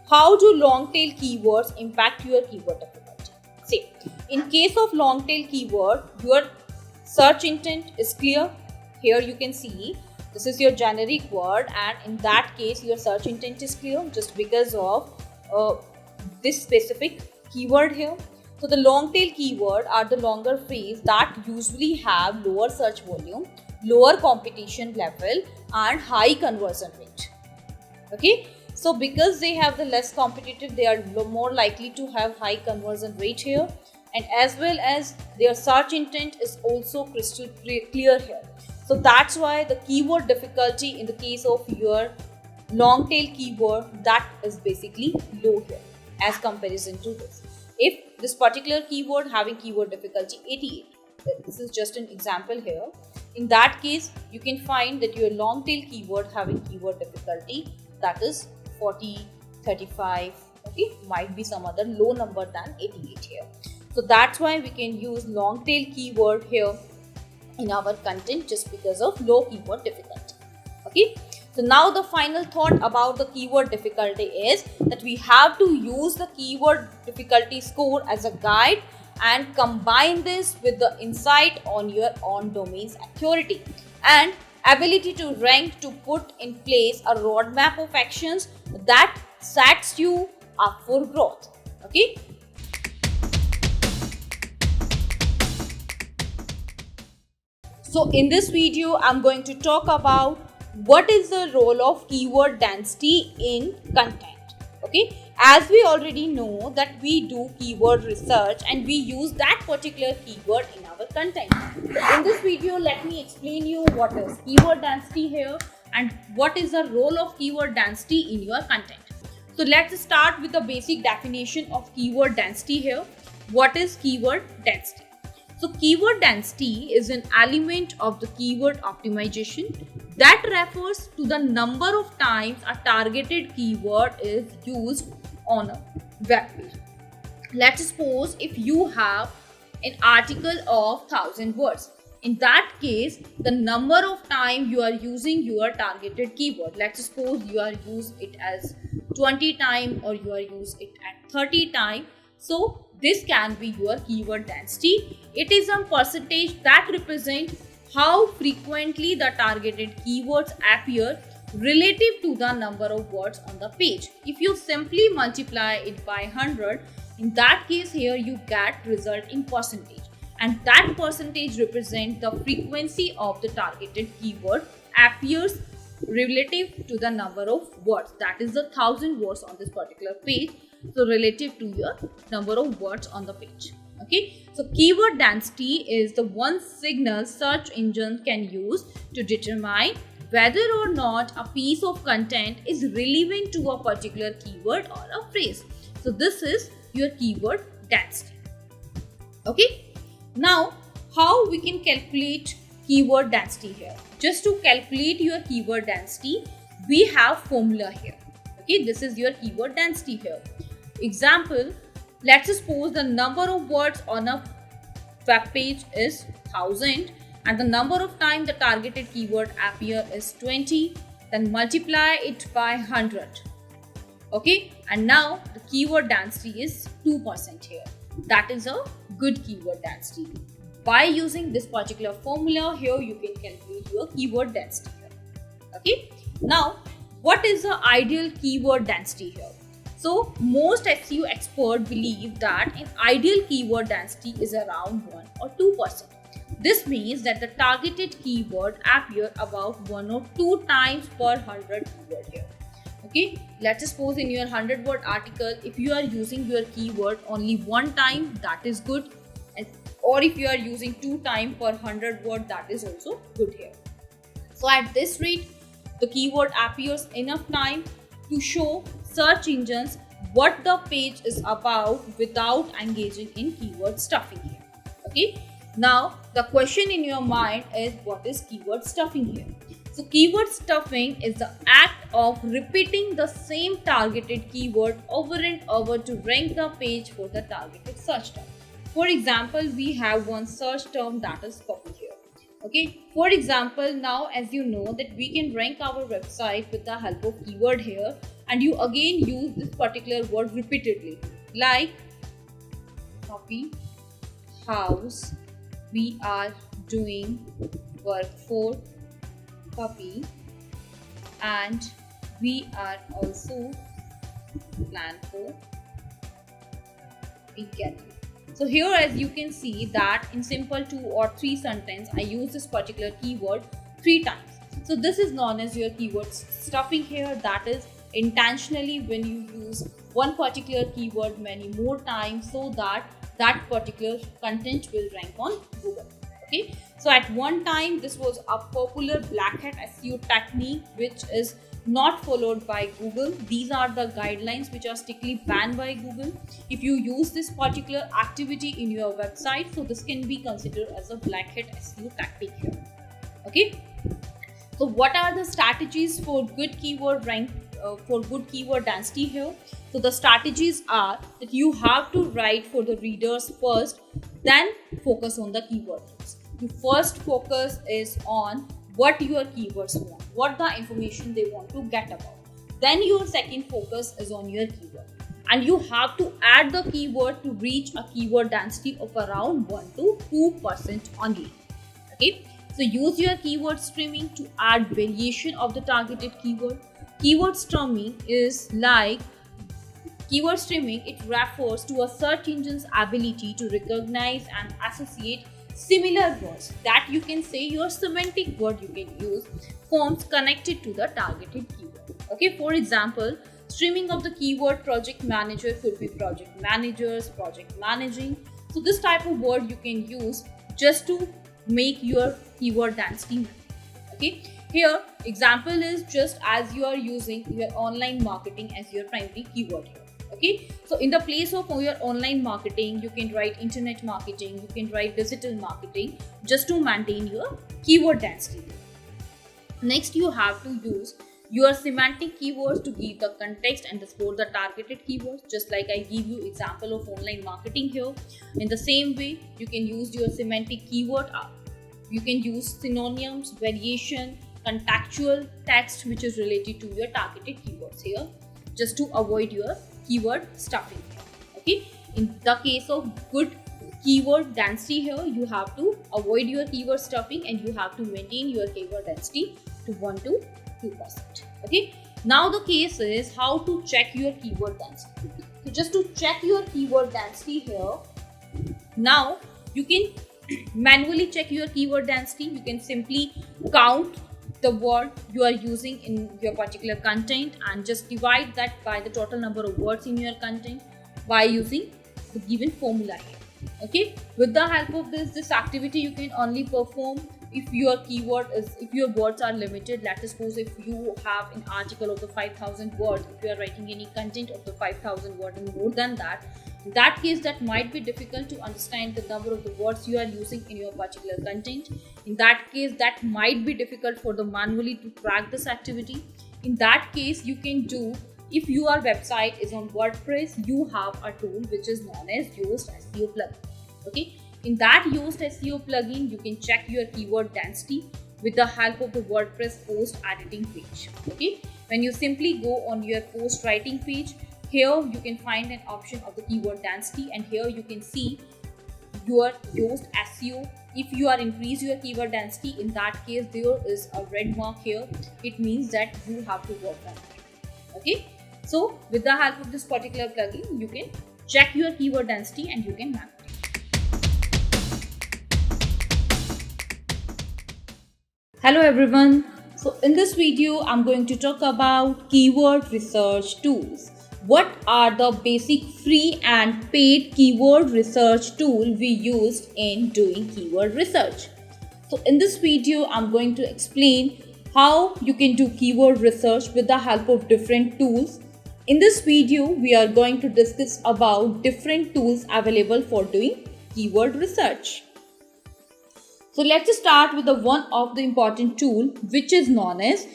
how do long tail keywords impact your keyword difficulty? Say, in case of long tail keyword, your search intent is clear. Here you can see this is your generic word, and in that case your search intent is clear just because of this specific keyword here. So the long tail keyword are the longer phrase that usually have lower search volume, lower competition level and high conversion rate. Okay, so because they have the less competitive, they are more likely to have high conversion rate here, and as well as their search intent is also crystal clear here. So that's why the keyword difficulty in the case of your long tail keyword, that is basically low here as comparison to this. If this particular keyword having keyword difficulty 88, this is just an example here, in that case you can find that your long tail keyword having keyword difficulty that is 40, 35, okay, might be some other low number than 88 here. So that's why we can use long tail keyword here in our content just because of low keyword difficulty. Okay, so now the final thought about the keyword difficulty is that we have to use the keyword difficulty score as a guide and combine this with the insight on your own domain's accuracy and ability to rank to put in place a roadmap of actions that sets you up for growth. Okay. So in this video, I'm going to talk about what is the role of keyword density in content. Okay, as we already know that we do keyword research and we use that particular keyword in our content. In this video, let me explain you what is keyword density here and what is the role of keyword density in your content. So let's start with the basic definition of keyword density here. What is keyword density? So keyword density is an element of the keyword optimization that refers to the number of times a targeted keyword is used on a web page. Let's suppose if you have an article of 1000 words. In that case, the number of times you are using your targeted keyword, let's suppose you are use it as 20 times or you are use it at 30 times. So this can be your keyword density. It is a percentage that represents how frequently the targeted keywords appear relative to the number of words on the page. If you simply multiply it by 100, in that case here you get result in percentage, and that percentage represents the frequency of the targeted keyword appears relative to the number of words, that is the 1000 words on this particular page, so relative to your number of words on the page. Okay, so keyword density is the one signal search engines can use to determine whether or not a piece of content is relevant to a particular keyword or a phrase. So this is your keyword density. Okay, now how we can calculate keyword density here? Just to calculate your keyword density, we have formula here. Okay, this is your keyword density here. Example, let's suppose the number of words on a web page is 1000 and the number of times the targeted keyword appear is 20, then multiply it by 100. Okay, and now the keyword density is 2% here. That is a good keyword density. By using this particular formula here, you can calculate your keyword density here. Okay, now what is the ideal keyword density here? So most SEO experts believe that an ideal keyword density is around 1 or 2%. This means that the targeted keyword appear about 1 or 2 times per 100 keyword here. Okay, let's suppose in your 100-word article, if you are using your keyword only 1 time, that is good, and or if you are using 2 times per 100 word, that is also good here. So at this rate, the keyword appears enough time to show search engines what the page is about without engaging in keyword stuffing here. Okay. Now the question in your mind is, what is keyword stuffing here? So keyword stuffing is the act of repeating the same targeted keyword over and over to rank the page for the targeted search term. For example, we have one search term that is coffee here. Okay, for example, now as you know that we can rank our website with the help of keyword here, and you again use this particular word repeatedly, like coffee, house, we are doing work for, puppy, and we are also plan for, we get. So here, as you can see that in simple 2 or 3 sentence, I use this particular keyword 3 times. So this is known as your keyword stuffing here. That is intentionally when you use one particular keyword many more times so that that particular content will rank on Google. Okay, so at one time this was a popular black hat SEO technique which is not followed by Google. These are the guidelines which are strictly banned by Google. If you use this particular activity in your website, so this can be considered as a black hat SEO tactic here. Okay, so what are the strategies for good keyword rank, for good keyword density here? So the strategies are that you have to write for the readers first, then focus on the keywords. You first focus is on what your keywords want, what the information they want to get about. Then your second focus is on your keyword, and you have to add the keyword to reach a keyword density of around 1 to 2% only. Okay, so use your keyword streaming to add variation of the targeted keyword. Keyword streaming is like keyword streaming. It refers to a search engine's ability to recognize and associate similar words, that you can say your semantic word you can use, forms connected to the targeted keyword. Okay, for example, streaming of the keyword project manager could be project managers, project managing. So this type of word you can use just to make your keyword density. Okay, here example is just as you are using your online marketing as your primary keyword here. Okay, so in the place of your online marketing, you can write internet marketing, you can write digital marketing just to maintain your keyword density. Next, you have to use your semantic keywords to give the context and score the targeted keywords, just like I give you example of online marketing here. In the same way, you can use your semantic keyword. You can use synonyms, variation, contextual text which is related to your targeted keywords here, just to avoid your keyword stuffing here. Okay, in the case of good keyword density here, you have to avoid your keyword stuffing and you have to maintain your keyword density to 1 to 2%. Okay, now the case is how to check your keyword density. So just to check your keyword density here, now you can manually check your keyword density. You can simply count the word you are using in your particular content and just divide that by the total number of words in your content by using the given formula here. Okay, with the help of this activity you can only perform if your keyword is, if your words are limited. Let us suppose if you have an article of the 5,000 words, if you are writing any content of the 5,000 words and more than that, in that case that might be difficult to understand the number of the words you are using in your particular content. In that case that might be difficult for the manually to track this activity. In that case you can do, if your website is on WordPress, you have a tool which is known as WsSEO plugin. Okay, in that WsSEO plugin you can check your keyword density with the help of the WordPress post editing page. Okay, when you simply go on your post writing page, here you can find an option of the keyword density, and here you can see your Yoast SEO. If you are increase your keyword density, in that case there is a red mark here. It means that you have to work on it. Okay, so with the help of this particular plugin, you can check your keyword density and you can manage. Hello everyone. So in this video, I'm going to talk about keyword research tools. What are the basic free and paid keyword research tool we used in doing keyword research? So in this video, I'm going to explain how you can do keyword research with the help of different tools In this video, we are going to discuss about different tools available for doing keyword research. So let's start with the one of the important tool which is known as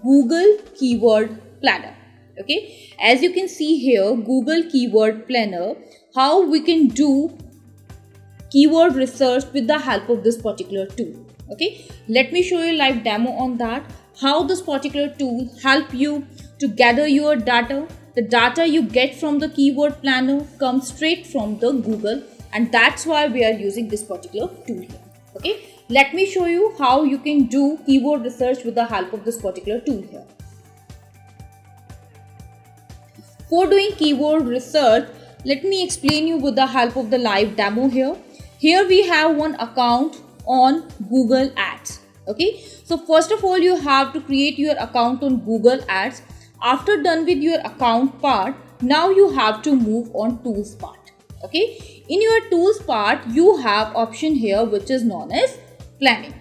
Google Keyword Planner. Okay, as you can see here, Google Keyword Planner, how we can do keyword research with the help of this particular tool. Okay, let me show you a live demo on that, how this particular tool help you to gather your data. The data you get from the keyword planner comes straight from the Google, and that's why we are using this particular tool here. Okay, let me show you how you can do keyword research with the help of this particular tool here. For doing keyword research, let me explain you with the help of the live demo here. Here we have one account on Google Ads. Okay, so first of all, you have to create your account on Google Ads. After done with your account part, now you have to move on tools part. Okay, in your tools part, you have option here which is known as planning.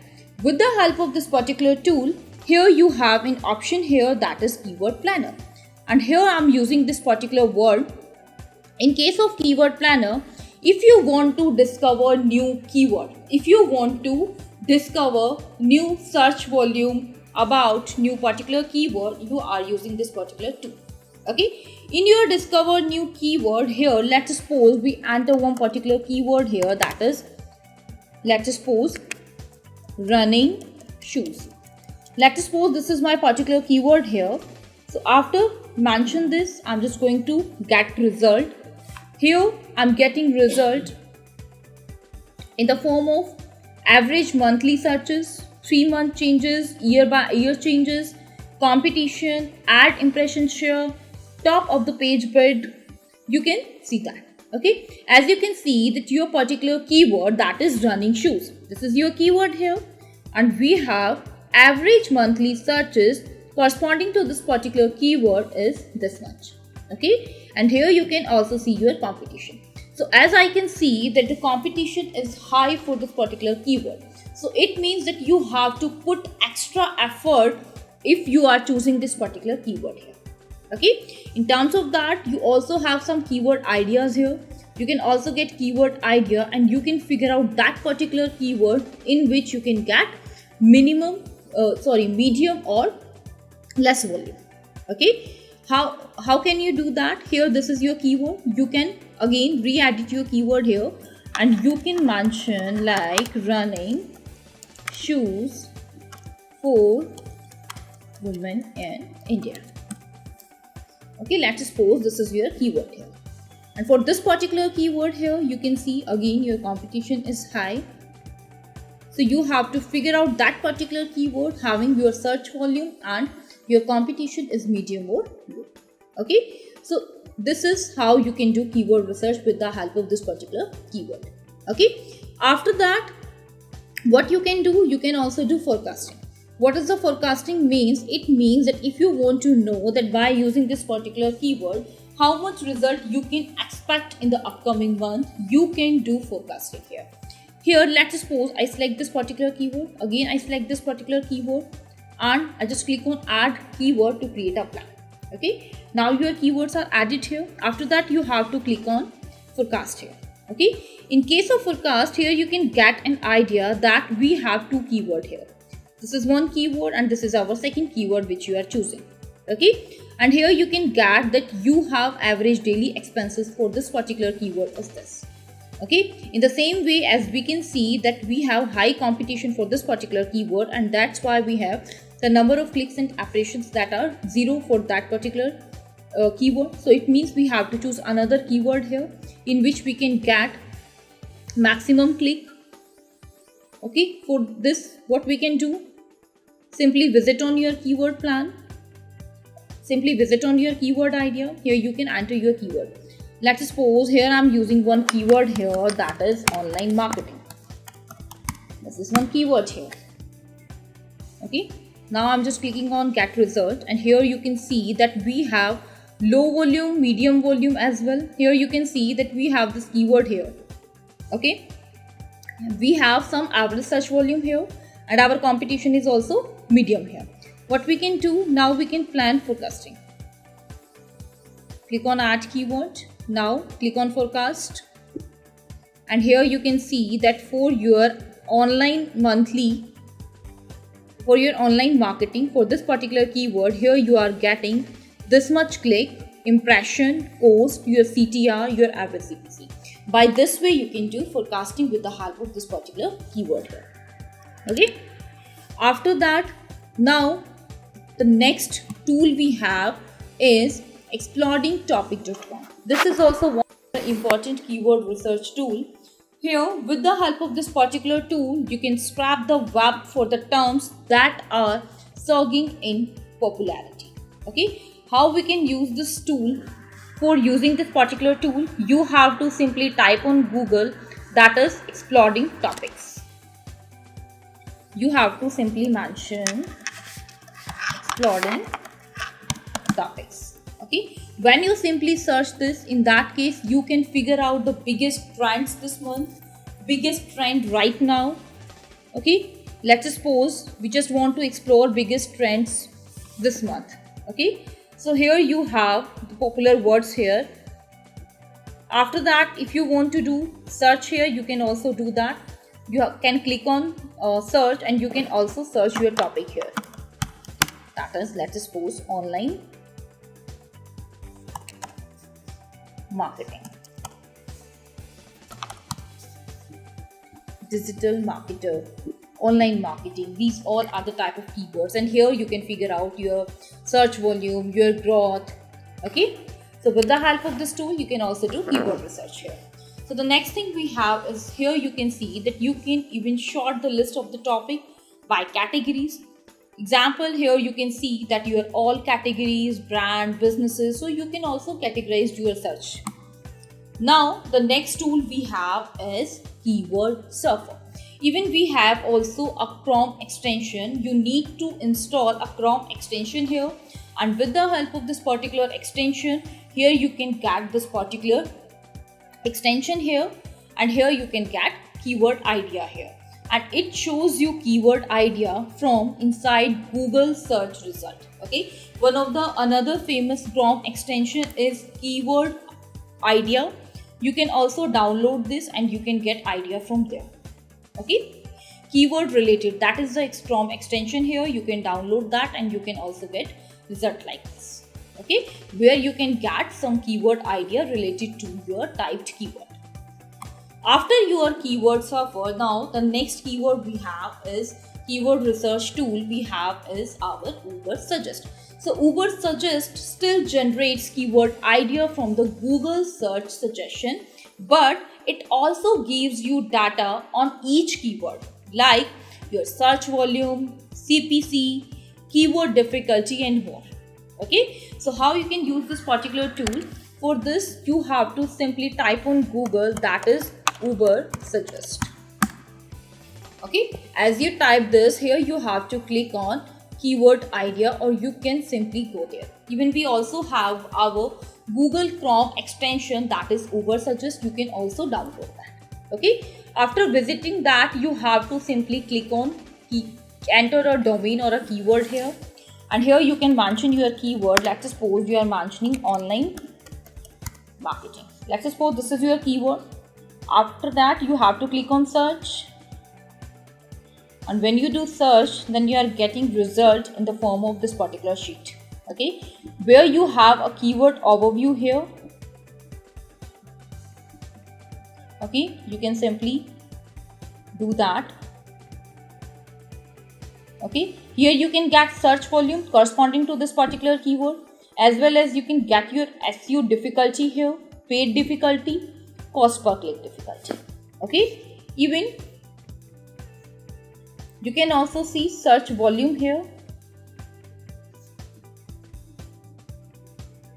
With the help of this particular tool, here you have an option here that is keyword planner. And here I am using this particular word. In case of keyword planner, if you want to discover new keyword, if you want to discover new search volume about new particular keyword, you are using this particular tool. Okay, in your discover new keyword here, let's suppose we enter one particular keyword here, that is, let's suppose running shoes. Let's suppose this is my particular keyword here. So after mention this, I'm just going to get result. Here I'm getting result in the form of average monthly searches, 3-month changes, year by year changes, competition, ad impression share, top of the page bid. You can see that. Okay, as you can see that your particular keyword, that is running shoes. This is your keyword here, and we have average monthly searches corresponding to this particular keyword is this much. Okay, and here you can also see your competition. So as I can see that the competition is high for this particular keyword, so it means that you have to put extra effort if you are choosing this particular keyword here. Okay, in terms of that, you also have some keyword ideas here. You can also get keyword idea, and you can figure out that particular keyword in which you can get medium or less volume. Okay, how can you do that? Here, this is your keyword. You can again re-edit your keyword here, and you can mention like running shoes for women in India. Okay, let's suppose this is your keyword here, and for this particular keyword here, you can see again your competition is high. So you have to figure out that particular keyword having your search volume and your competition is medium or low. Okay, so this is how you can do keyword research with the help of this particular keyword. Okay, after that, what you can do, you can also do forecasting. What is the forecasting means? It means that if you want to know that by using this particular keyword, how much result you can expect in the upcoming month, you can do forecasting here. Here, let's suppose I select this particular keyword. Again, I select this particular keyword and I just click on add keyword to create a plan. Okay, now your keywords are added here. After that, you have to click on forecast here. Okay, in case of forecast here, you can get an idea that we have two keywords here. This is one keyword and this is our second keyword which you are choosing. Okay, and here you can get that you have average daily expenses for this particular keyword as this. Okay, in the same way, as we can see that we have high competition for this particular keyword, and that's why we have the number of clicks and impressions that are 0 for that particular keyword. So it means we have to choose another keyword here in which we can get maximum click. Okay, for this, what we can do, simply visit on your keyword plan, simply visit on your keyword idea. Here you can enter your keyword. Let's suppose here I'm using one keyword here, that is online marketing. This is one keyword here. Okay, now I'm just clicking on get result, and here you can see that we have low volume, medium volume as well. Here you can see that we have this keyword here. Okay, we have some average search volume here, and our competition is also medium here. What we can do now, we can plan forecasting. click on add keyword. Now click on forecast, and here you can see that for your online marketing for this particular keyword, here you are getting this much click, impression, cost, your CTR, your average CPC. By this way you can do forecasting with the help of this particular keyword here. Okay, after that, now the next tool we have is explodingtopic.com. This is also one of the important keyword research tool. Here, with the help of this particular tool, you can scrap the web for the terms that are surging in popularity. Okay, how we can use this tool? For using this particular tool, you have to simply type on Google, that is exploding topics. You have to simply mention exploding topics. Okay, when you simply search this, in that case you can figure out the biggest trends this month, biggest trend right now. Okay, let's suppose we just want to explore biggest trends this month. Okay, so here you have the popular words here. After that, if you want to do search here, you can also do that. You can click on search, and you can also search your topic here. That is, let's suppose online marketing, digital marketer, online marketing. These all are the type of keywords, and here you can figure out your search volume, your growth. Okay, so with the help of this tool you can also do keyword research here. So the next thing we have is, here you can see that you can even sort the list of the topic by categories. Example, here you can see that you are all categories, brand, businesses, so you can also categorize your search. Now the next tool we have is keyword surfer. Even we have also a Chrome extension. You need to install a Chrome extension here, and with the help of this particular extension, here you can get this particular extension here, and here you can get keyword idea here, and it shows you keyword idea from inside Google search result. Okay, one of the another famous Chrome extension is keyword idea. You can also download this and you can get idea from there. Okay, keyword related, that is the Chrome extension here. You can download that and you can also get result like this. Okay, where you can get some keyword idea related to your typed keyword. After your keyword surfer, now the next keyword we have is keyword research tool we have is our Uber Suggest. So Uber Suggest still generates keyword idea from the Google search suggestion, but it also gives you data on each keyword like your search volume, CPC, keyword difficulty and more. Okay, so how you can use this particular tool? For this you have to simply type on Google, that is Uber Suggest. Okay, as you type this, here you have to click on keyword idea, or you can simply go there. Even we also have our Google Chrome extension, that is Uber Suggest. You can also download that. Okay, after visiting that, you have to simply click on enter a domain or a keyword here, and here you can mention your keyword. Let's suppose you are mentioning online marketing. Let's suppose this is your keyword. After that, you have to click on search, and when you do search, then you are getting result in the form of this particular sheet. Okay, where you have a keyword overview here. Okay, you can simply do that. Okay, here you can get search volume corresponding to this particular keyword, as well as you can get your SEO difficulty here, paid difficulty, cost per click difficulty. Okay, even you can also see search volume here.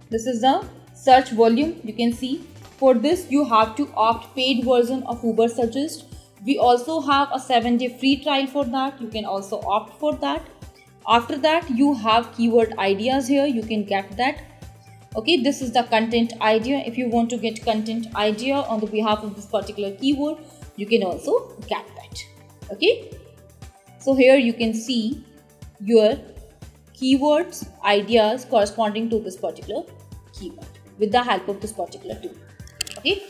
This is the search volume. You can see for this you have to opt paid version of Uber Suggest. We also have a 7-day free trial for that. You can also opt for that. After that, you have keyword ideas here. You can get that. Okay, this is the content idea. If you want to get content idea on the behalf of this particular keyword, you can also get that. Okay, so here you can see your keywords ideas corresponding to this particular keyword. with the help of this particular tool. Okay.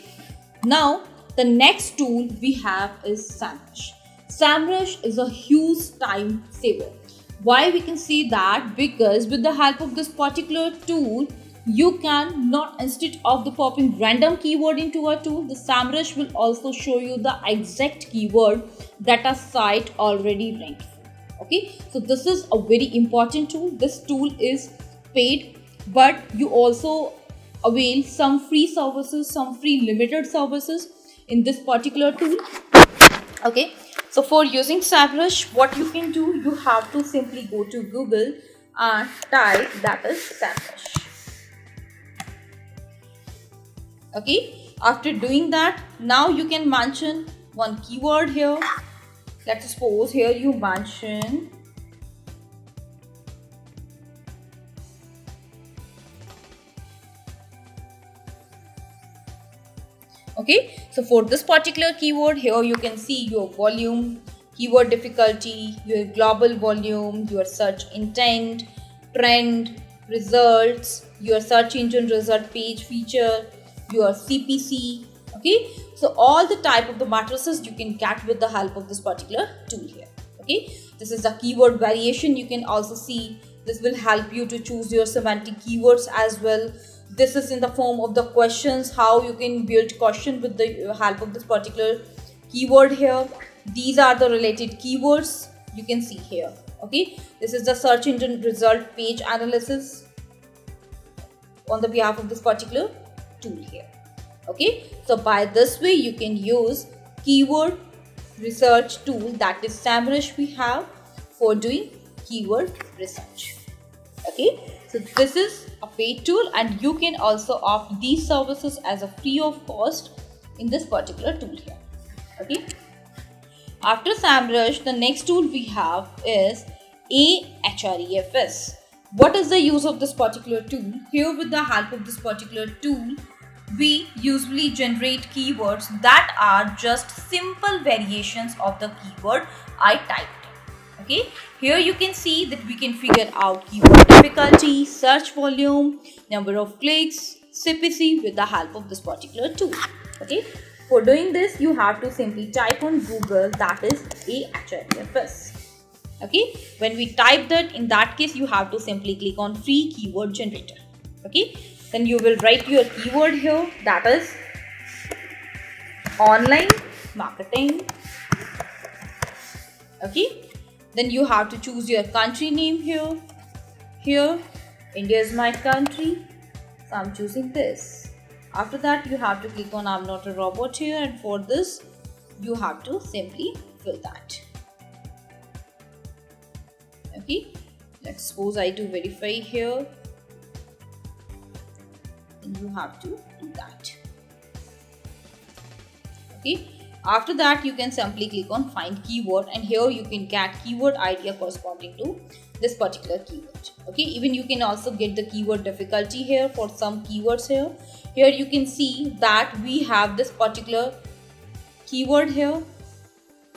Now the next tool we have is SEMrush. SEMrush is a huge time saver. Why we can say that? Because with the help of this particular tool, you can, not instead of the popping random keyword into a tool, the SEMrush will also show you the exact keyword that a site already ranked for. Okay, so this is a very important tool. This tool is paid, but you also avail some free services, some free limited services in this particular tool. Okay, so for using SEMrush, what you can do, you have to simply go to Google and type that is SEMrush. Okay, after doing that, now you can mention one keyword here. Let's suppose here you mention okay, so for this particular keyword here, you can see your volume, keyword difficulty, your global volume, your search intent, trend, results, your search engine result page feature, your CPC. Okay, so all the type of the matrices you can get with the help of this particular tool here. Okay, this is the keyword variation. You can also see this will help you to choose your semantic keywords as well. This is in the form of the questions, how you can build question with the help of this particular keyword here. These are the related keywords you can see here. Okay, this is the search engine result page analysis on the behalf of this particular tool here. Okay, so by this way you can use keyword research tool, that is SEMrush, we have for doing keyword research. Okay, so this is a paid tool and you can also opt these services as a free of cost in this particular tool here. Okay, after SEMrush, the next tool we have is Ahrefs. What is the use of this particular tool? Here with the help of this particular tool, we usually generate keywords that are just simple variations of the keyword I typed. Okay, here you can see that we can figure out keyword difficulty, search volume, number of clicks, CPC with the help of this particular tool. Okay, for doing this you have to simply type on Google, that is Ahrefs. Okay, when we type that, in that case you have to simply click on free keyword generator. Okay, then you will write your keyword here, that is online marketing. Okay, then you have to choose your country name here. Here India is my country, so I'm choosing this. After that you have to click on I'm not a robot here, and for this you have to simply fill that. Okay, let's suppose I do verify here, and you have to do that. Okay, after that you can simply click on find keyword, and here you can get keyword idea corresponding to this particular keyword. Okay, even you can also get the keyword difficulty here for some keywords here. Here you can see that we have this particular keyword here,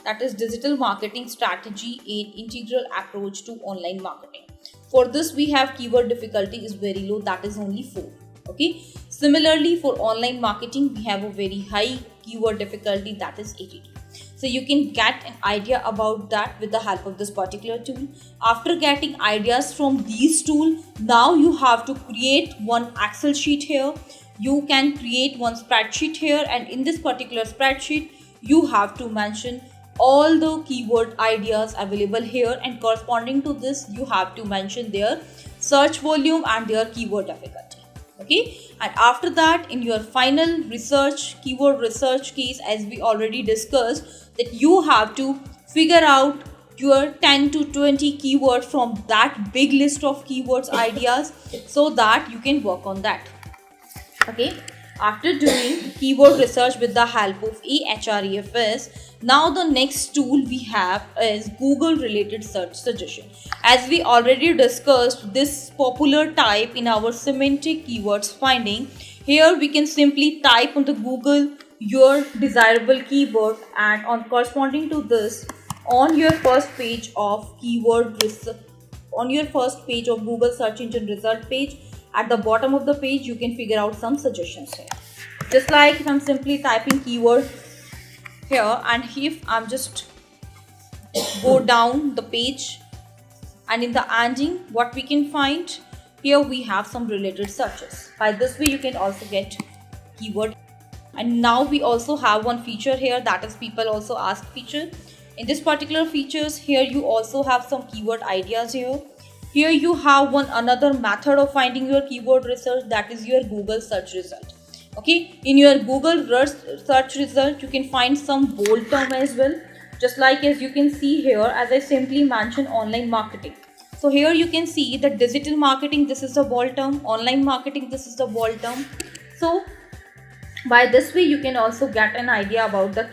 that is digital marketing strategy, an integral approach to online marketing. For this we have keyword difficulty is very low, that is only 4. Okay, similarly for online marketing we have a very high keyword difficulty, that is 82. So you can get an idea about that with the help of this particular tool. After getting ideas from these tools, now you have to create one Excel sheet here. You can create one spreadsheet here, and in this particular spreadsheet you have to mention all the keyword ideas available here, and corresponding to this you have to mention their search volume and their keyword difficulty. Okay, and after that in your final research, keyword research case, as we already discussed, that you have to figure out your 10 to 20 keywords from that big list of keywords ideas, so that you can work on that. Okay, after doing keyword research with the help of Ahrefs, now the next tool we have is Google related search suggestion. As we already discussed this popular type in our semantic keywords finding, here we can simply type on the Google your desirable keyword, and on corresponding to this, on your first page of keyword research, on your first page of Google search engine result page, at the bottom of the page you can figure out some suggestions here. Just like if I'm simply typing keyword here, and if I'm just go down the page, and in the ending what we can find here, we have some related searches. By this way you can also get keyword. And now we also have one feature here, that is people also ask feature. In this particular features here you also have some keyword ideas here. Here you have one another method of finding your keyword research, that is your Google search result. Okay, in your Google search result you can find some bold term as well, just like as you can see here, as I simply mentioned online marketing. So here you can see the digital marketing, this is the bold term, online marketing, this is the bold term. So by this way you can also get an idea about the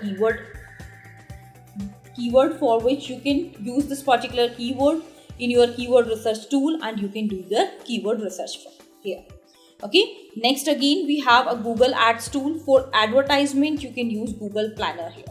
keyword for which you can use this particular keyword in your keyword research tool, and you can do the keyword research from here. Okay, next again we have a Google Ads tool. For advertisement you can use Google Planner here.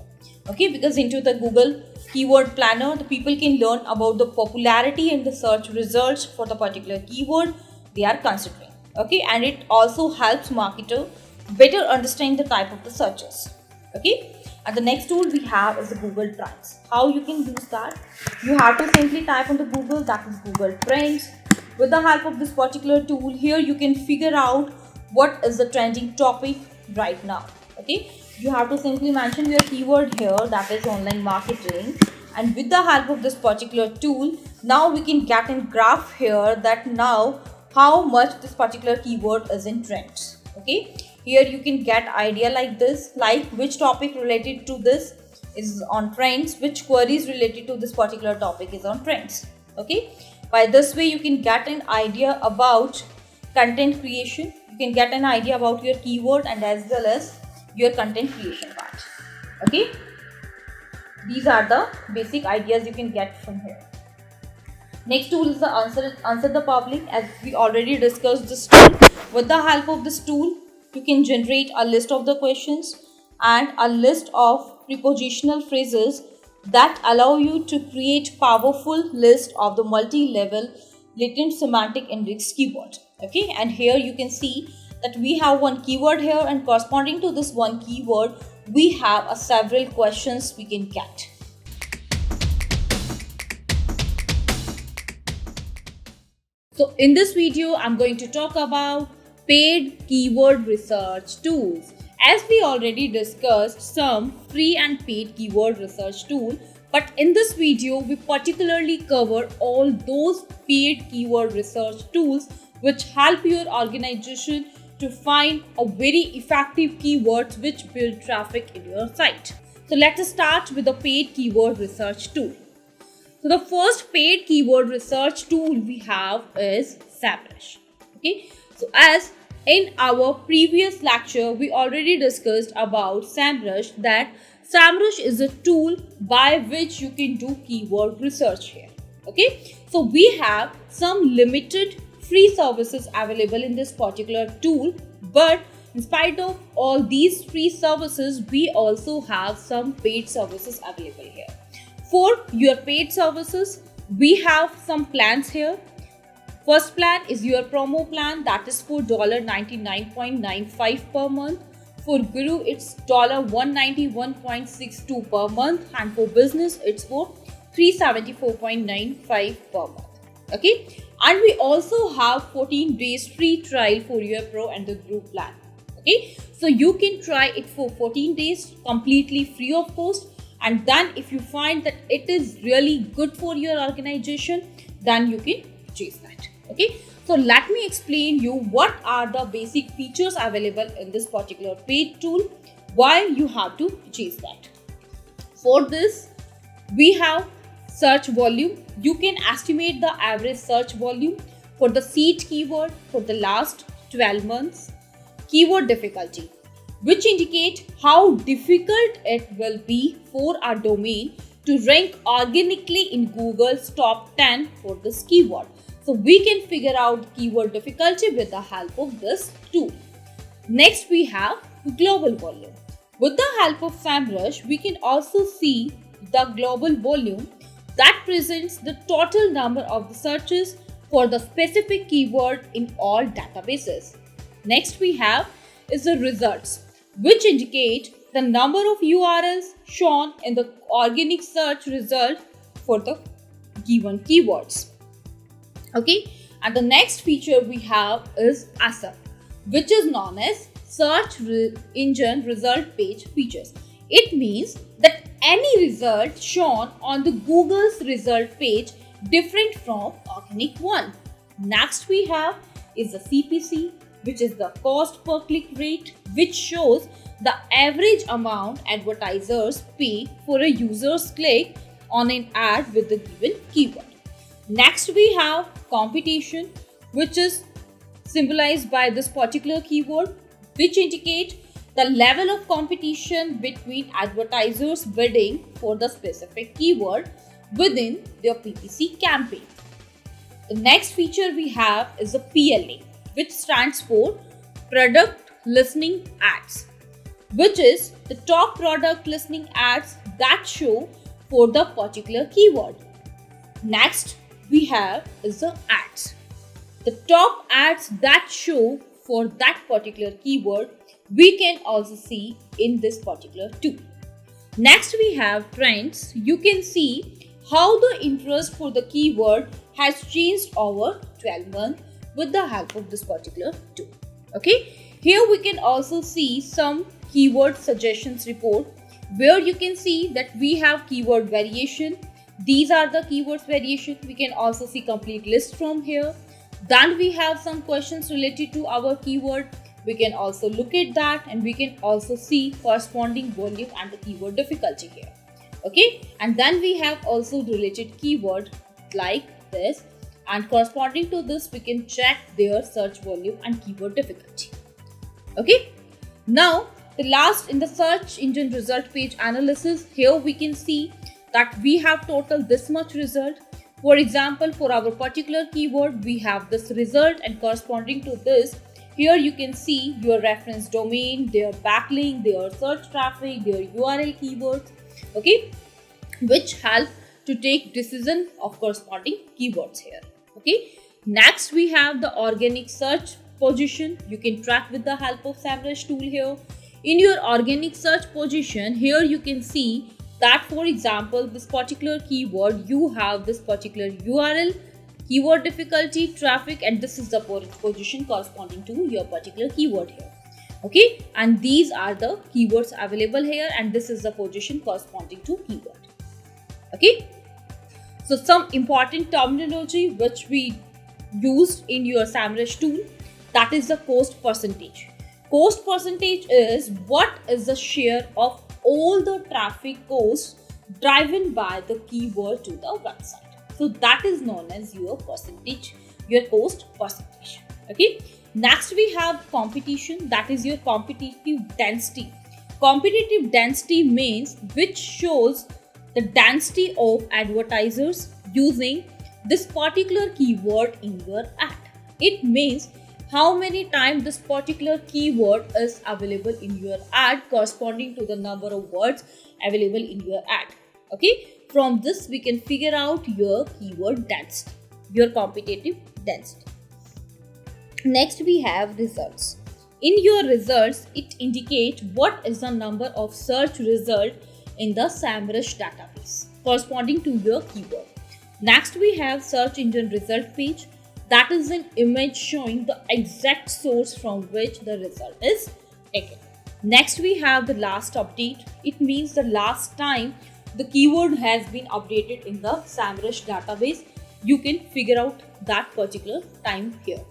Okay, because into the Google keyword planner the people can learn about the popularity and the search results for the particular keyword they are considering. Okay, and it also helps marketer better understand the type of the searches. Okay, and the next tool we have is the Google Trends. How you can use that? You have to simply type on the Google, that is Google Trends. With the help of this particular tool here you can figure out what is the trending topic right now. Okay, you have to simply mention your keyword here, that is online marketing, and with the help of this particular tool now we can get a graph here that now how much this particular keyword is in trends. Okay, here you can get idea like this, like which topic related to this is on trends, which queries related to this particular topic is on trends. Okay, by this way you can get an idea about content creation, you can get an idea about your keyword and as well as your content creation part. Okay, these are the basic ideas you can get from here. Next tool is the answer the public. As we already discussed this tool, with the help of this tool you can generate a list of the questions and a list of prepositional phrases that allow you to create powerful list of the multi-level latent semantic index keyword. Okay, and here you can see that we have one keyword here, and corresponding to this one keyword we have a several questions we can get. So in this video I'm going to talk about paid keyword research tools. As we already discussed some free and paid keyword research tool, but in this video we particularly cover all those paid keyword research tools which help your organization to find a very effective keywords which build traffic in your site. So let us start with the paid keyword research tool. So the first paid keyword research tool we have is SEMrush. Okay, so as in our previous lecture we already discussed about SEMrush, that SEMrush is a tool by which you can do keyword research here. Okay, so we have some limited free services available in this particular tool, but in spite of all these free services we also have some paid services available here. For your paid services we have some plans here. First plan is your promo plan, that is for $99.95 per month. For Guru it's $191.62 per month, and for business it's for $374.95 per month. Okay, and we also have 14 days free trial for your pro and the group plan. Okay, so you can try it for 14 days completely free of cost, and then if you find that it is really good for your organization then you can purchase that. Okay, so let me explain you what are the basic features available in this particular paid tool, why you have to purchase that. For this we have search volume. You can estimate the average search volume for the seed keyword for the last 12 months. Keyword difficulty, which indicate how difficult it will be for a domain to rank organically in Google's top 10 for this keyword. So we can figure out keyword difficulty with the help of this tool. Next we have global volume. With the help of SEMrush we can also see the global volume that presents the total number of the searches for the specific keyword in all databases. Next we have is the results, which indicate the number of URLs shown in the organic search result for the given keywords. Okay, and the next feature we have is ASAP, which is known as Search Engine Result Page Features. It means that any result shown on the Google's result page different from organic one. Next we have is the CPC, which is the cost per click rate, which shows the average amount advertisers pay for a user's click on an ad with the given keyword. Next we have competition, which is symbolized by this particular keyword, which indicate the level of competition between advertisers bidding for the specific keyword within their PPC campaign. The next feature we have is the PLA, which stands for Product Listening Ads, which is the top product listening ads that show for the particular keyword. Next we have is the ads, the top ads that show for that particular keyword we can also see in this particular tool. Next we have trends. You can see how the interest for the keyword has changed over 12 months with the help of this particular tool. Okay, here we can also see some keyword suggestions report, where you can see that we have keyword variation. These are the keywords variation. We can also see complete list from here. Then we have some questions related to our keyword. We can also look at that, and we can also see corresponding volume and the keyword difficulty here. Okay, and then we have also related keyword like this, and corresponding to this we can check their search volume and keyword difficulty. Okay, now the last in the search engine result page analysis, here we can see that we have total this much result. For example, for our particular keyword we have this result, and corresponding to this, here you can see your reference domain, their backlink, their search traffic, their URL keywords, okay, which help to take decision of corresponding keywords here. Okay, next we have the organic search position. You can track with the help of SEMrush tool here. In your organic search position, here you can see that, for example, this particular keyword, you have this particular URL, keyword difficulty, traffic, and this is the position corresponding to your particular keyword here. Okay, and these are the keywords available here, and this is the position corresponding to keyword. Okay, so some important terminology which we used in your SEMrush tool, that is the cost percentage. Cost percentage is what is the share of all the traffic costs driven by the keyword to the website. So that is known as your percentage, your cost percentage. Okay. Next we have competition, that is your competitive density. Competitive density means which shows the density of advertisers using this particular keyword in your ad. It means how many times this particular keyword is available in your ad corresponding to the number of words available in your ad. Okay, from this we can figure out your keyword density, your competitive density. Next we have results. In your results, it indicates what is the number of search result in the SEMrush database corresponding to your keyword. Next we have search engine result page, that is an image showing the exact source from which the result is taken. Next we have the last update. It means the last time the keyword has been updated in the SEMrush database. You can figure out that particular time here.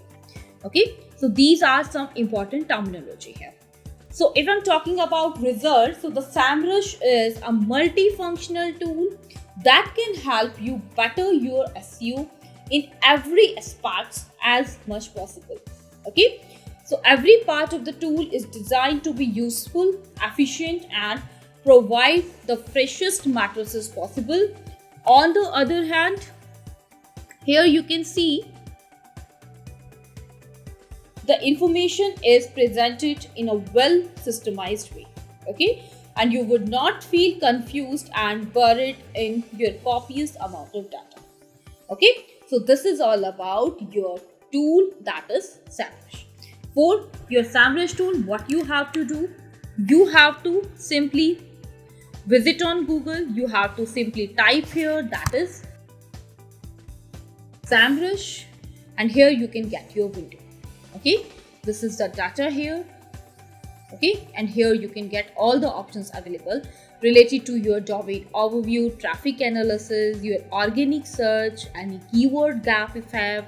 Okay, so these are some important terminology here. So if I'm talking about results, so the SEMrush is a multifunctional tool that can help you better your SEO in every aspect as much possible. Okay, so every part of the tool is designed to be useful, efficient, and provide the freshest matrices possible. On the other hand, here you can see the information is presented in a well systemized way. Okay, and you would not feel confused and buried in your copious amount of data. Okay, So this is all about your tool, that is SEMrush. For your SEMrush tool, what you have to do, you have to simply visit on Google. You have to simply type here, that is SEMrush, and here you can get your window. Okay, this is the data here. Okay, and here you can get all the options available related to your domain overview, traffic analysis, your organic search, any keyword gap if you have,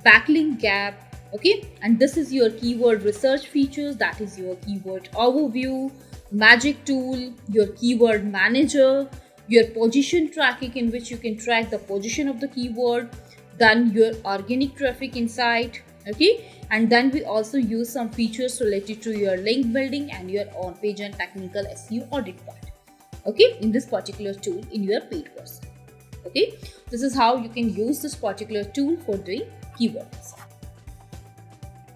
backlink gap. Okay, and this is your keyword research features, that is your keyword overview, magic tool, your keyword manager, your position tracking in which you can track the position of the keyword, then your organic traffic insight. Okay, and then we also use some features related to your link building and your on page and technical SEO audit part. Okay, in this particular tool in your paid course. Okay, this is how you can use this particular tool for doing keywords.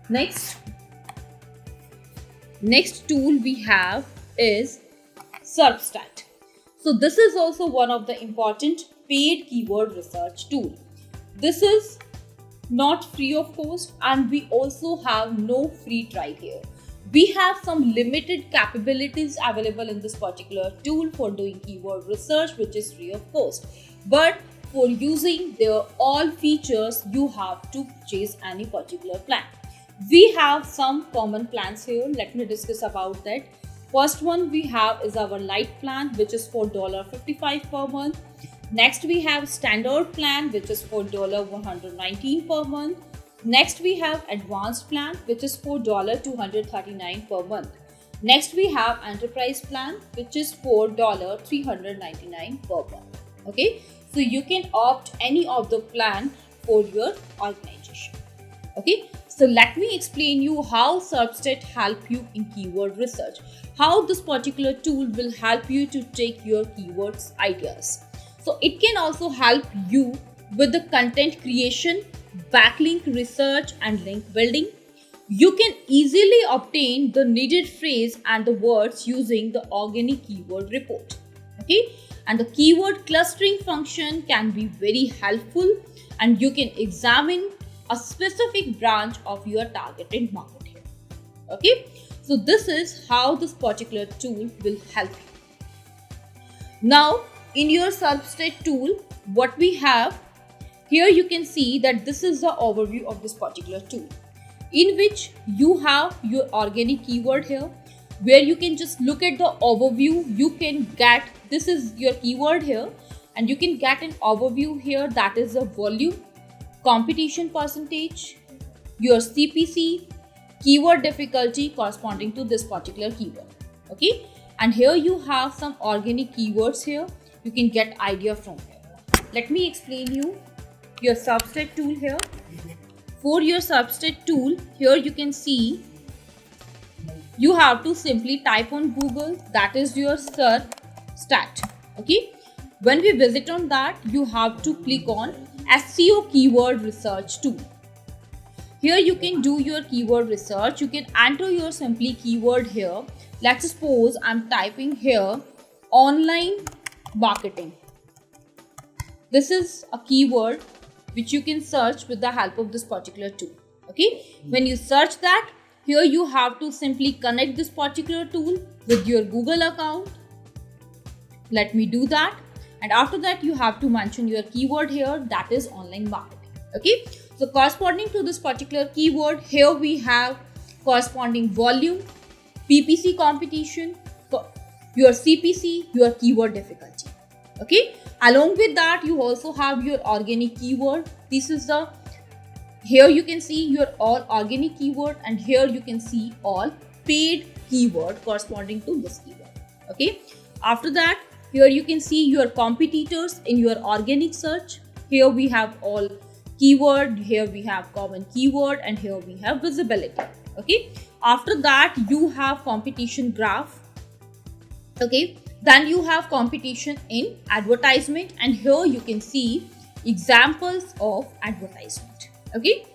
Next tool we have is SERPstat. So this is also one of the important paid keyword research tool. This is not free of cost, and we also have no free trial here. We have some limited capabilities available in this particular tool for doing keyword research, which is free of cost. But for using their all features, you have to purchase any particular plan. We have some common plans here. Let me discuss about that. First one we have is our light plan, which is for $55 per month. Next we have standard plan, which is for $119 per month. Next we have advanced plan, which is for $239 per month. Next we have enterprise plan, which is for $399 per month. Okay, so you can opt any of the plan for your organization. Okay, so let me explain you how SERPstat help you in keyword research. How this particular tool will help you to take your keywords ideas. So it can also help you with the content creation, backlink research and link building. You can easily obtain the needed phrase and the words using the organic keyword report. Okay, and the keyword clustering function can be very helpful, and you can examine a specific branch of your targeted market here. Okay, so this is how this particular tool will help you. Now in your SERPstat tool, what we have here, you can see that this is the overview of this particular tool, in which you have your organic keyword here, where you can just look at the overview. You can get, this is your keyword here, and you can get an overview here, that is the volume, competition percentage, your CPC, keyword difficulty corresponding to this particular keyword. Okay, and here you have some organic keywords here. You can get idea from here. Let me explain you your SERPstat tool here. For your SERPstat tool, here you can see you have to simply type on Google, that is your SERPstat. Okay, when we visit on that, you have to click on SEO keyword research tool. Here you can do your keyword research. You can enter your simply keyword here. Let's suppose I'm typing here online marketing. This is a keyword which you can search with the help of this particular tool. Okay, when you search that, here you have to simply connect this particular tool with your Google account. Let me do that, and after that you have to mention your keyword here, that is online marketing. Okay, so corresponding to this particular keyword, here we have corresponding volume, PPC competition, your CPC, your keyword difficulty. Okay, along with that you also have your organic keyword. This is the, here you can see your all organic keyword, and here you can see all paid keyword corresponding to this keyword. Okay, after that here you can see your competitors in your organic search. Here we have all keyword, here we have common keyword, and here we have visibility. Okay, after that you have competition graph. Okay, then you have competition in advertisement, and here you can see examples of advertisement. Okay,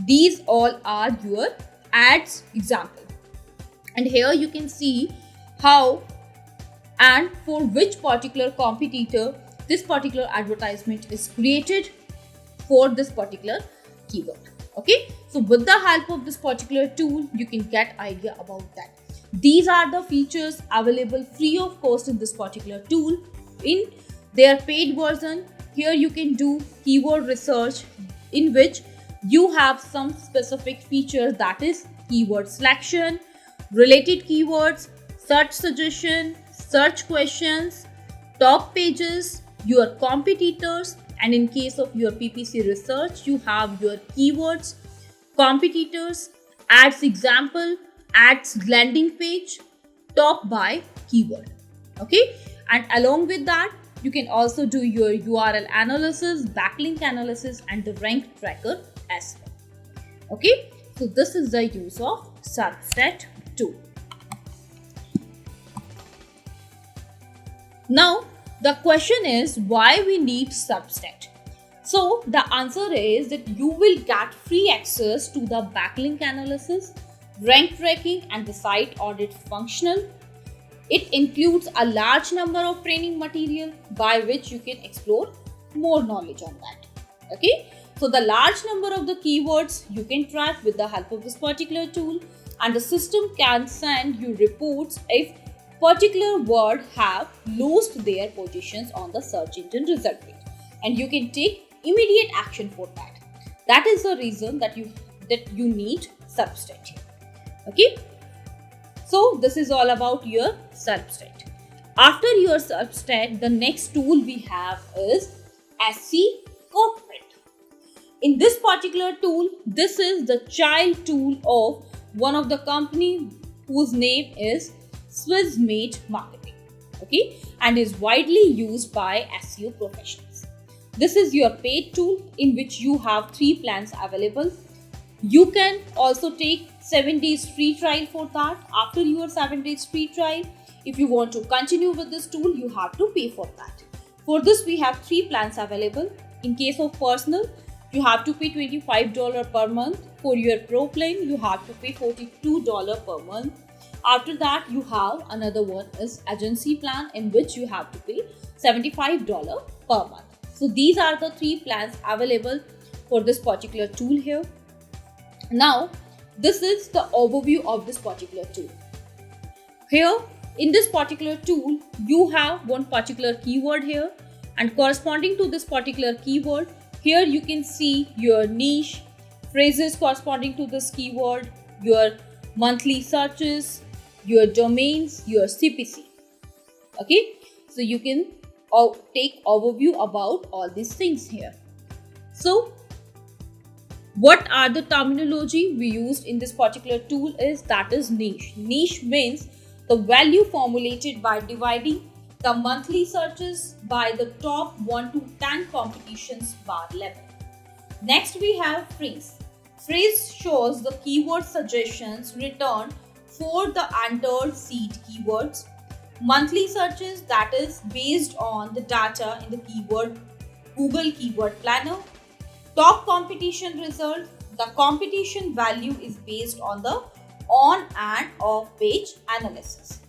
these all are your ads example, and here you can see how and for which particular competitor this particular advertisement is created, for this particular keyword. Okay, so with the help of this particular tool, you can get idea about that. These are the features available free of cost in this particular tool. In their paid version, here you can do keyword research, in which you have some specific features, that is keyword selection, related keywords, search suggestion, search questions, top pages, your competitors, and in case of your PPC research, you have your keywords, competitors, ads example, ads landing page, top by keyword. Okay, and along with that, you can also do your URL analysis, backlink analysis, and the rank tracker as well. Okay, so this is the use of Substat tool. Now, the question is why we need Substat. So the answer is that you will get free access to the backlink analysis, rank tracking, and the site audit functional. It includes a large number of training material by which you can explore more knowledge on that. Okay, so the large number of the keywords you can track with the help of this particular tool, and the system can send you reports if particular word have lost their positions on the search engine result page, and you can take immediate action for that. That is the reason that you need Substat here. Okay, so this is all about your Substat. After your Substat, the next tool we have is SC Corporate. In this particular tool, this is the child tool of one of the company whose name is Swissmade Marketing. Okay, and is widely used by SEO professionals. This is your paid tool in which you have 3 plans available. You can also take 7 days free trial for that. After your 7 days free trial, if you want to continue with this tool, you have to pay for that. For this, we have 3 plans available. In case of personal, you have to pay $25 per month. For your pro plan, you have to pay $42 per month. After that, you have another one is agency plan, in which you have to pay $75 per month. So these are the 3 plans available for this particular tool here. Now, this is the overview of this particular tool. Here, in this particular tool, you have one particular keyword here, and corresponding to this particular keyword, here you can see your niche, phrases corresponding to this keyword, your monthly searches, your domains, your CPC. Okay, so you can take overview about all these things here. So what are the terminology we used in this particular tool is, that is niche. Niche means the value formulated by dividing the monthly searches by the top 1 to 10 competitions bar level. Next we have phrase. Phrase shows the keyword suggestions returned for the entered seed keywords. Monthly searches, that is based on the data in the keyword Google Keyword Planner. Top competition result, the competition value is based on the on and off page analysis.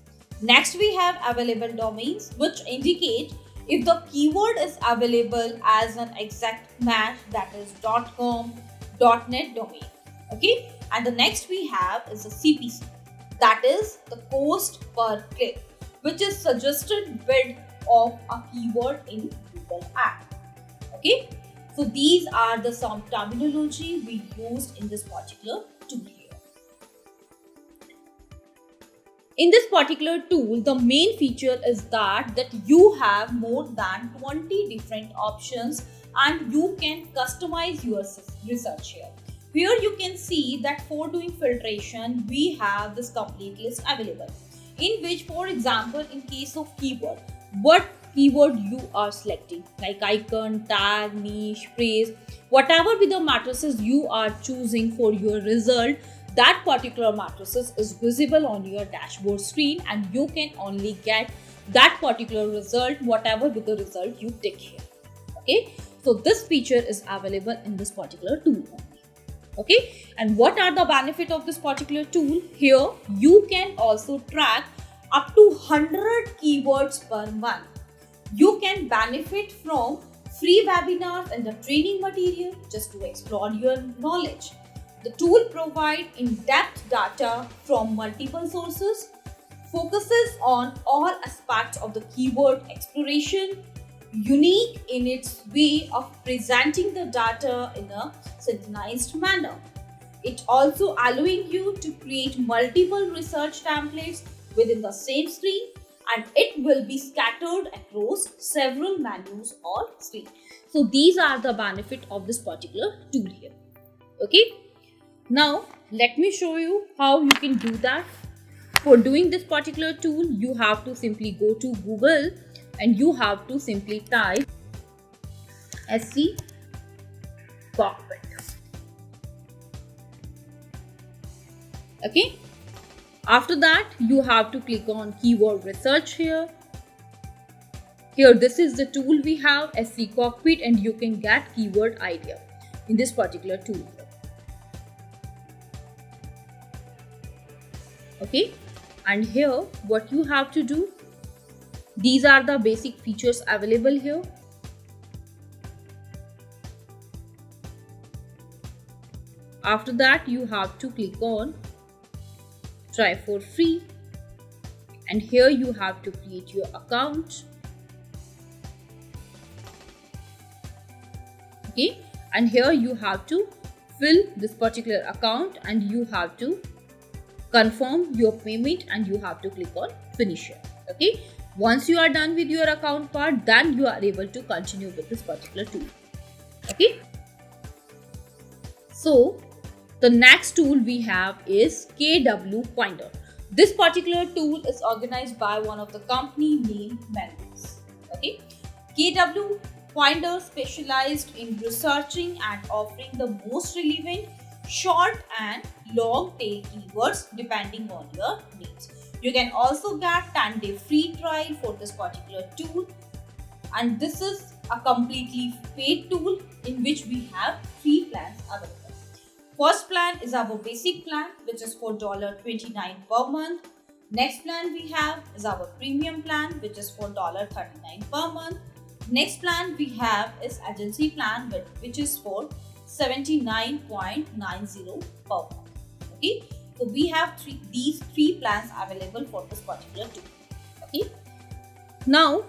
Next we have available domains, which indicate if the keyword is available as an exact match, that is .com, .net domain. Okay, and the next we have is the CPC, that is the cost per click, which is suggested bid of a keyword in Google Ad. Okay, so these are the some terminology we used in this particular tool here. In this particular tool, the main feature is that you have more than 20 different options and you can customize your research here. Here you can see that for doing filtration, we have this complete list available, in which, for example, in case of keyword, what keyword you are selecting, like icon, tag, niche, phrase, whatever be the matrices you are choosing for your result, that particular matrices is visible on your dashboard screen and you can only get that particular result, whatever be the result you take here. Okay, so this feature is available in this particular tool only. Okay, and what are the benefit of this particular tool? Here you can also track up to 100 keywords per month. You can benefit from free webinars and the training material just to explore your knowledge. The tool provides in-depth data from multiple sources, focuses on all aspects of the keyword exploration, unique in its way of presenting the data in a synchronized manner. It also allowing you to create multiple research templates within the same screen, and it will be scattered across several menus or screens. So these are the benefit of this particular tool here. Okay. Now let me show you how you can do that. For doing this particular tool, you have to simply go to Google and you have to simply type SE Cockpit. Okay. After that, you have to click on keyword research here. Here, this is the tool we have, SE Cockpit, and you can get keyword idea in this particular tool here. Okay. And here, what you have to do, these are the basic features available here. After that, you have to click on try for free, and here you have to create your account. Okay, and here you have to fill this particular account and you have to confirm your payment and you have to click on finish here. Okay, once you are done with your account part, then you are able to continue with this particular tool. Okay, so the next tool we have is KW Finder. This particular tool is organized by one of the company named Mendes. Okay, KW Finder specialized in researching and offering the most relevant short and long tail keywords depending on your needs. You can also get 10-day free trial for this particular tool, and this is a completely paid tool in which we have 3 plans available. First plan is our basic plan, which is for $29 per month. Next plan we have is our premium plan, which is for $39 per month. Next plan we have is agency plan, which is for $79.90 per month. Okay, so we have these three plans available for this particular tool. Okay, now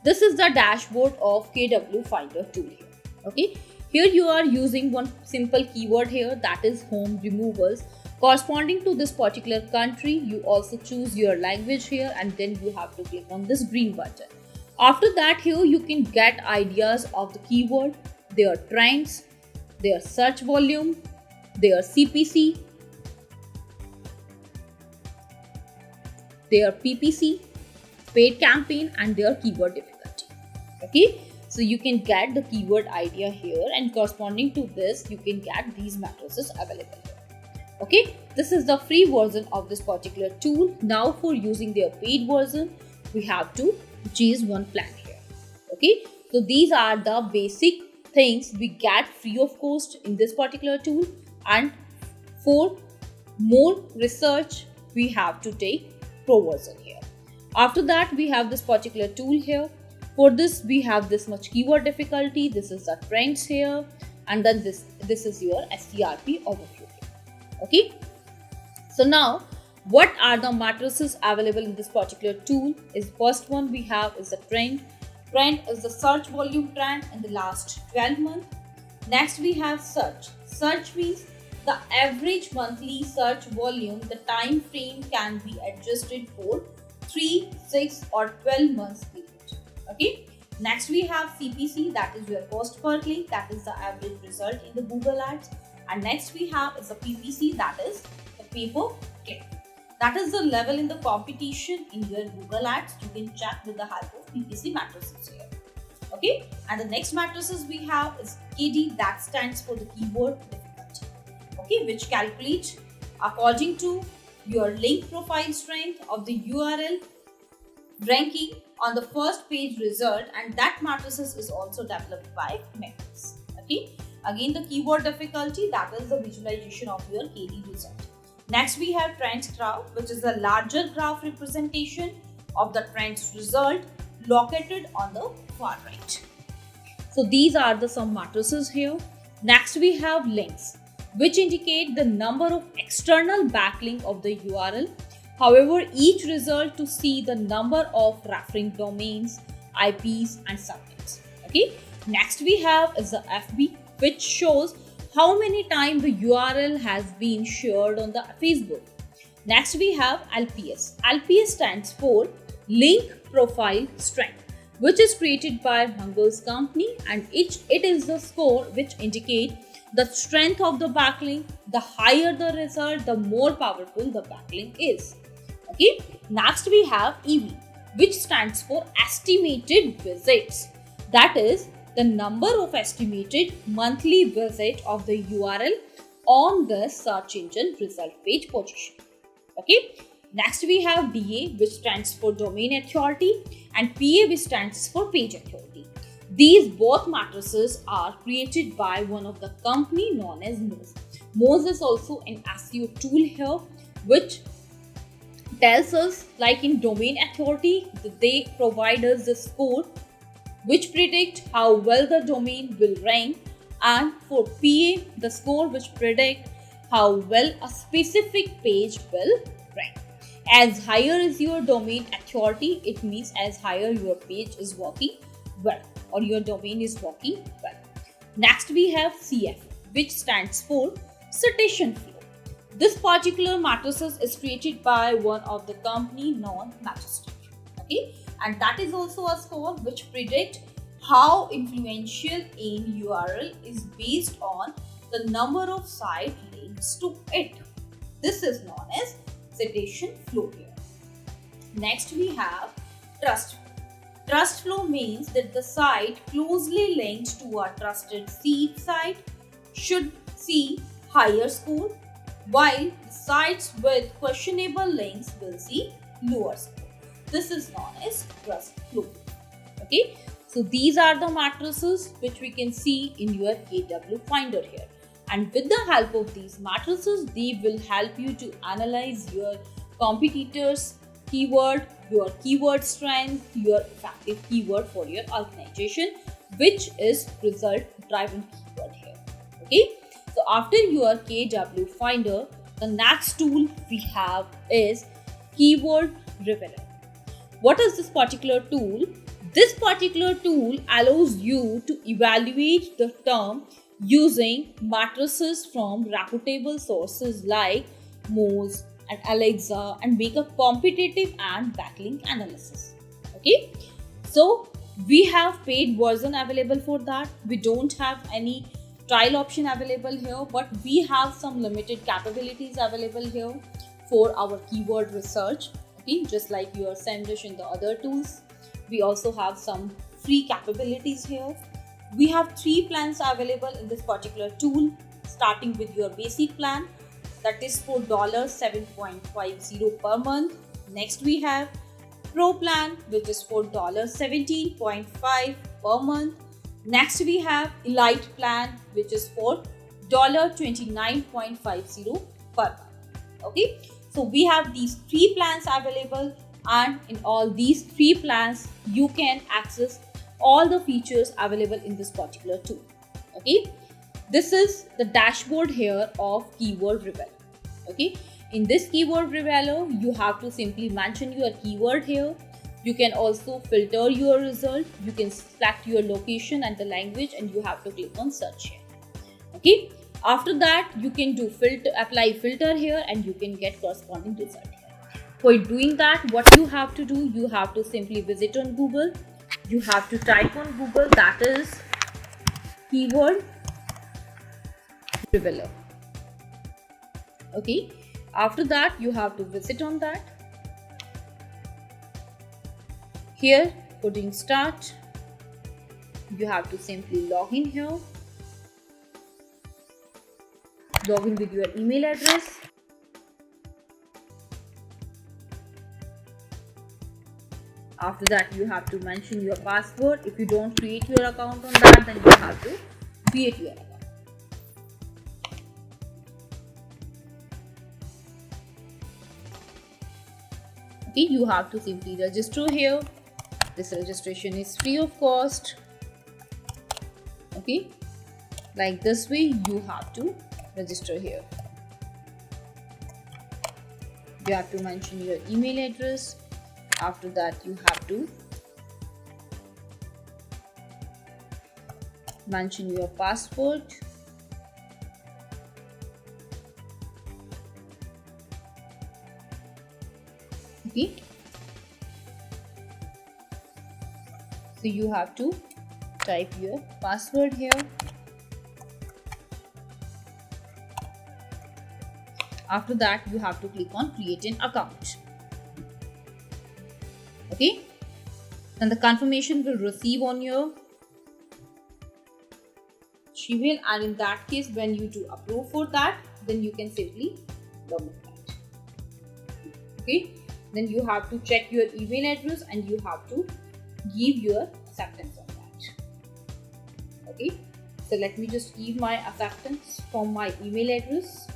this is the dashboard of KW Finder tool here. Okay, here you are using one simple keyword here, that is home removals. Corresponding to this particular country, you also choose your language here, and then you have to click on this green button. After that, here you can get ideas of the keyword, their trends, their search volume, their CPC, their PPC, paid campaign, and their keyword difficulty. Okay, so you can get the keyword idea here, and corresponding to this, you can get these matrices available here. Okay, this is the free version of this particular tool. Now for using their paid version, we have to choose one plan here. Okay, so these are the basic things we get free of cost in this particular tool, and for more research we have to take pro version here. After that, we have this particular tool here. For this, we have this much keyword difficulty. This is the trends here, and then this is your STRP overview here. Okay, so now what are the matrices available in this particular tool is first one we have is the trend. Trend is the search volume trend in the last 12 months. Next we have search. Search means the average monthly search volume. The time frame can be adjusted for 3, 6 or 12 months period. Okay. Next we have CPC, that is your cost per click, that is the average result in the Google Ads. And next we have is the PPC, that is the pay per click. That is the level in the competition in your Google Ads. You can check with the help of PPC matrices here. Okay, and the next matrices we have is KD, that stands for the keyword difficulty. Okay, which calculates according to your link profile strength of the URL ranking on the first page result, and that matrices is also developed by Mendes. Okay, again the keyword difficulty, that is the visualization of your KD result. Next we have trends graph, which is a larger graph representation of the trends result located on the far right. So these are the some matrices here. Next we have links, which indicate the number of external backlink of the URL. However, each result to see the number of referring domains, IPs and subnets. Okay. Next we have is the FB, which shows how many times the URL has been shared on the Facebook. Next we have LPS. LPS stands for Link Profile Strength, which is created by Mangal's company, and it is the score which indicate the strength of the backlink. The higher the result, the more powerful the backlink is. Okay. Next we have EV, which stands for estimated visits. That is the number of estimated monthly visit of the URL on the search engine result page position. Okay. Next we have DA, which stands for domain authority, and PA, which stands for page authority. These both matrices are created by one of the company known as Moz. Moz is also an SEO tool here, which tells us, like in domain authority, they provide us the score which predict how well the domain will rank, and for PA, the score which predict how well a specific page will rank. As higher is your domain authority, it means as higher your page is working well or your domain is working well. Next we have CF, which stands for citation flow. This particular matrices is created by one of the company known Majestic. Okay, and that is also a score which predict how influential in URL is based on the number of site links to it. This is known as citation flow here. Next we have trust flow. Trust flow means that the site closely linked to a trusted seed site should see higher score, while the sites with questionable links will see lower score. This is known as trust flow. Okay, so these are the matrices which we can see in your KW Finder here. And with the help of these matrices, they will help you to analyze your competitors' keyword, your keyword strength, your effective keyword for your organization, which is result driven keyword here. Okay, so after your KW Finder, the next tool we have is Keyword Revealer. What is this particular tool? This particular tool allows you to evaluate the term using matrices from reputable sources like Moz and Alexa and make a competitive and backlink analysis. Okay, so we have paid version available for that. We don't have any trial option available here, but we have some limited capabilities available here for our keyword research. Okay, just like your SEMrush and the other tools, we also have some free capabilities here. We have 3 plans available in this particular tool, starting with your basic plan, that is for $7.50 per month. Next we have Pro plan, which is for $17.5 per month. Next we have Elite plan, which is for $29.50 per month. Okay, so we have these 3 plans available, and in all these 3 plans you can access all the features available in this particular tool. Okay, this is the dashboard here of Keyword Revealer. Okay, in this Keyword Revealer you have to simply mention your keyword here. You can also filter your result. You can select your location and the language, and you have to click on search here. Okay, after that you can do apply filter here, and you can get corresponding result here. For doing that, what you have to do, you have to simply visit on Google. You have to type on Google, that is Keyword Revealer. Okay, after that you have to visit on that. Here for doing start, you have to simply log in here. Log in with your email address. After that you have to mention your password. If you don't create your account on that, then you have to create your account. Okay, you have to simply register here. This registration is free of cost. Okay, like this way you have to register here. You have to mention your email address. After that you have to mention your password. Okay, so you have to type your password here. After that you have to click on create an account. Okay, then the confirmation will receive on your Gmail, and in that case when you do approve for that, then you can simply log in that. Okay, then you have to check your email address and you have to give your acceptance on that. Okay, so let me just give my acceptance from my email address.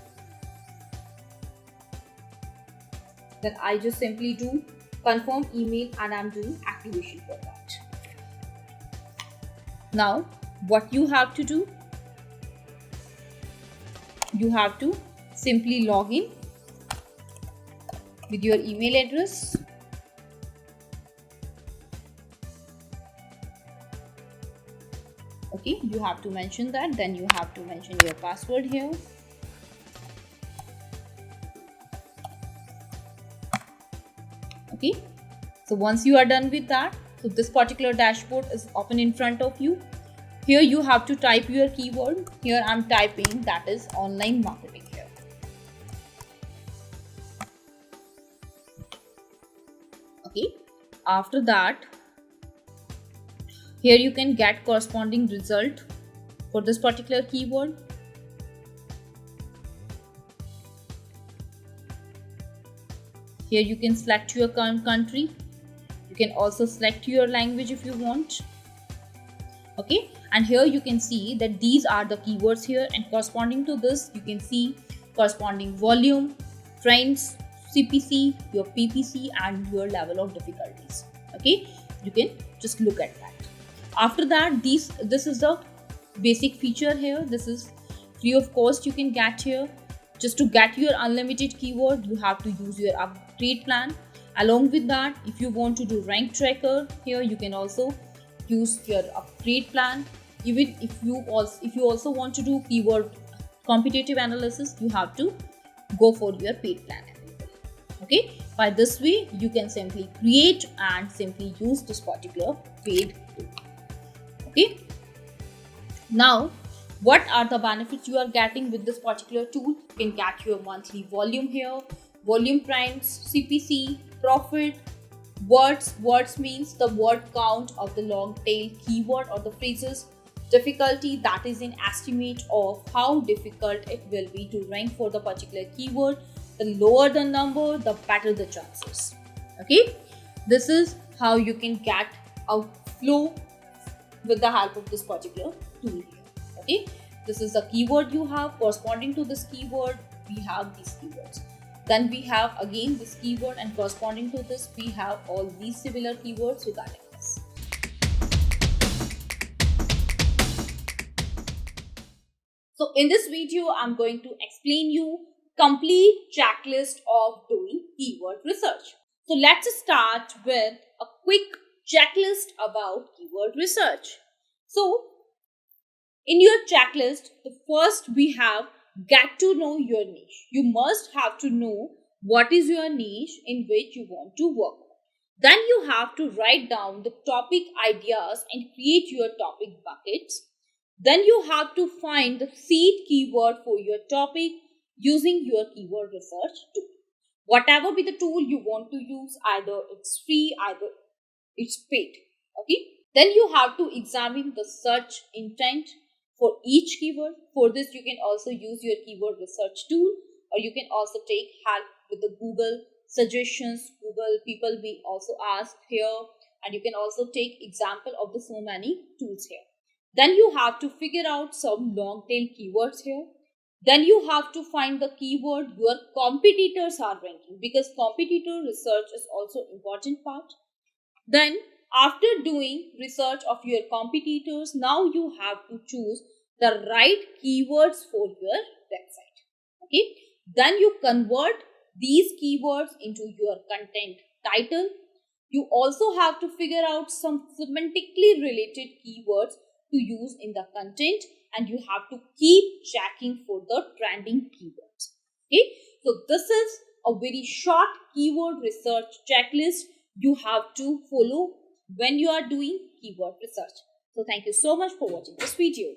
Then I just simply do confirm email and I'm doing activation for that. Now what you have to do, you have to simply log in with your email address. Okay, you have to mention that, then you have to mention your password here. Okay, so once you are done with that, so this particular dashboard is open in front of you. Here you have to type your keyword. Here I'm typing that is online marketing here. Okay, after that here you can get corresponding result for this particular keyword. Here you can select your country. You can also select your language if you want. Okay, and here you can see that these are the keywords here, and corresponding to this you can see corresponding volume, trends, CPC, your PPC and your level of difficulties. Okay, you can just look at that. After that, this is the basic feature here. This is free of cost you can get here. Just to get your unlimited keyword, you have to use your upgrade plan. Along with that, if you want to do rank tracker here, you can also use your upgrade plan. Even if you also want to do keyword competitive analysis, you have to go for your paid plan. Okay, by this way you can simply create and simply use this particular paid tool. Okay, now what are the benefits you are getting with this particular tool? You can get your monthly volume here, volume trends, CPC, profit, words. Words means the word count of the long tail keyword or the phrases. Difficulty, that is an estimate of how difficult it will be to rank for the particular keyword. The lower the number, the better the chances. Okay, this is how you can get a flow with the help of this particular tool here. Okay, this is the keyword you have. Corresponding to this keyword, we have these keywords. Then we have again this keyword, and corresponding to this, we have all these similar keywords regarding this. So in this video, I'm going to explain you complete checklist of doing keyword research. So let's start with a quick checklist about keyword research. So in your checklist, the first we have get to know your niche. You must have to know what is your niche in which you want to work. Then you have to write down the topic ideas and create your topic buckets. Then you have to find the seed keyword for your topic using your keyword research tool. Whatever be the tool you want to use, either it's free, either it's paid. Okay. Then you have to examine the search intent for each keyword. For this, you can also use your keyword research tool, or you can also take help with the Google suggestions, Google people we also asked here, and you can also take example of the so many tools here. Then you have to figure out some long tail keywords here. Then you have to find the keyword your competitors are ranking, because competitor research is also important part. Then after doing research of your competitors, now you have to choose the right keywords for your website. Okay, then you convert these keywords into your content title. You also have to figure out some semantically related keywords to use in the content, and you have to keep checking for the trending keywords. Okay, so this is a very short keyword research checklist you have to follow when you are doing keyword research. So thank you so much for watching this video.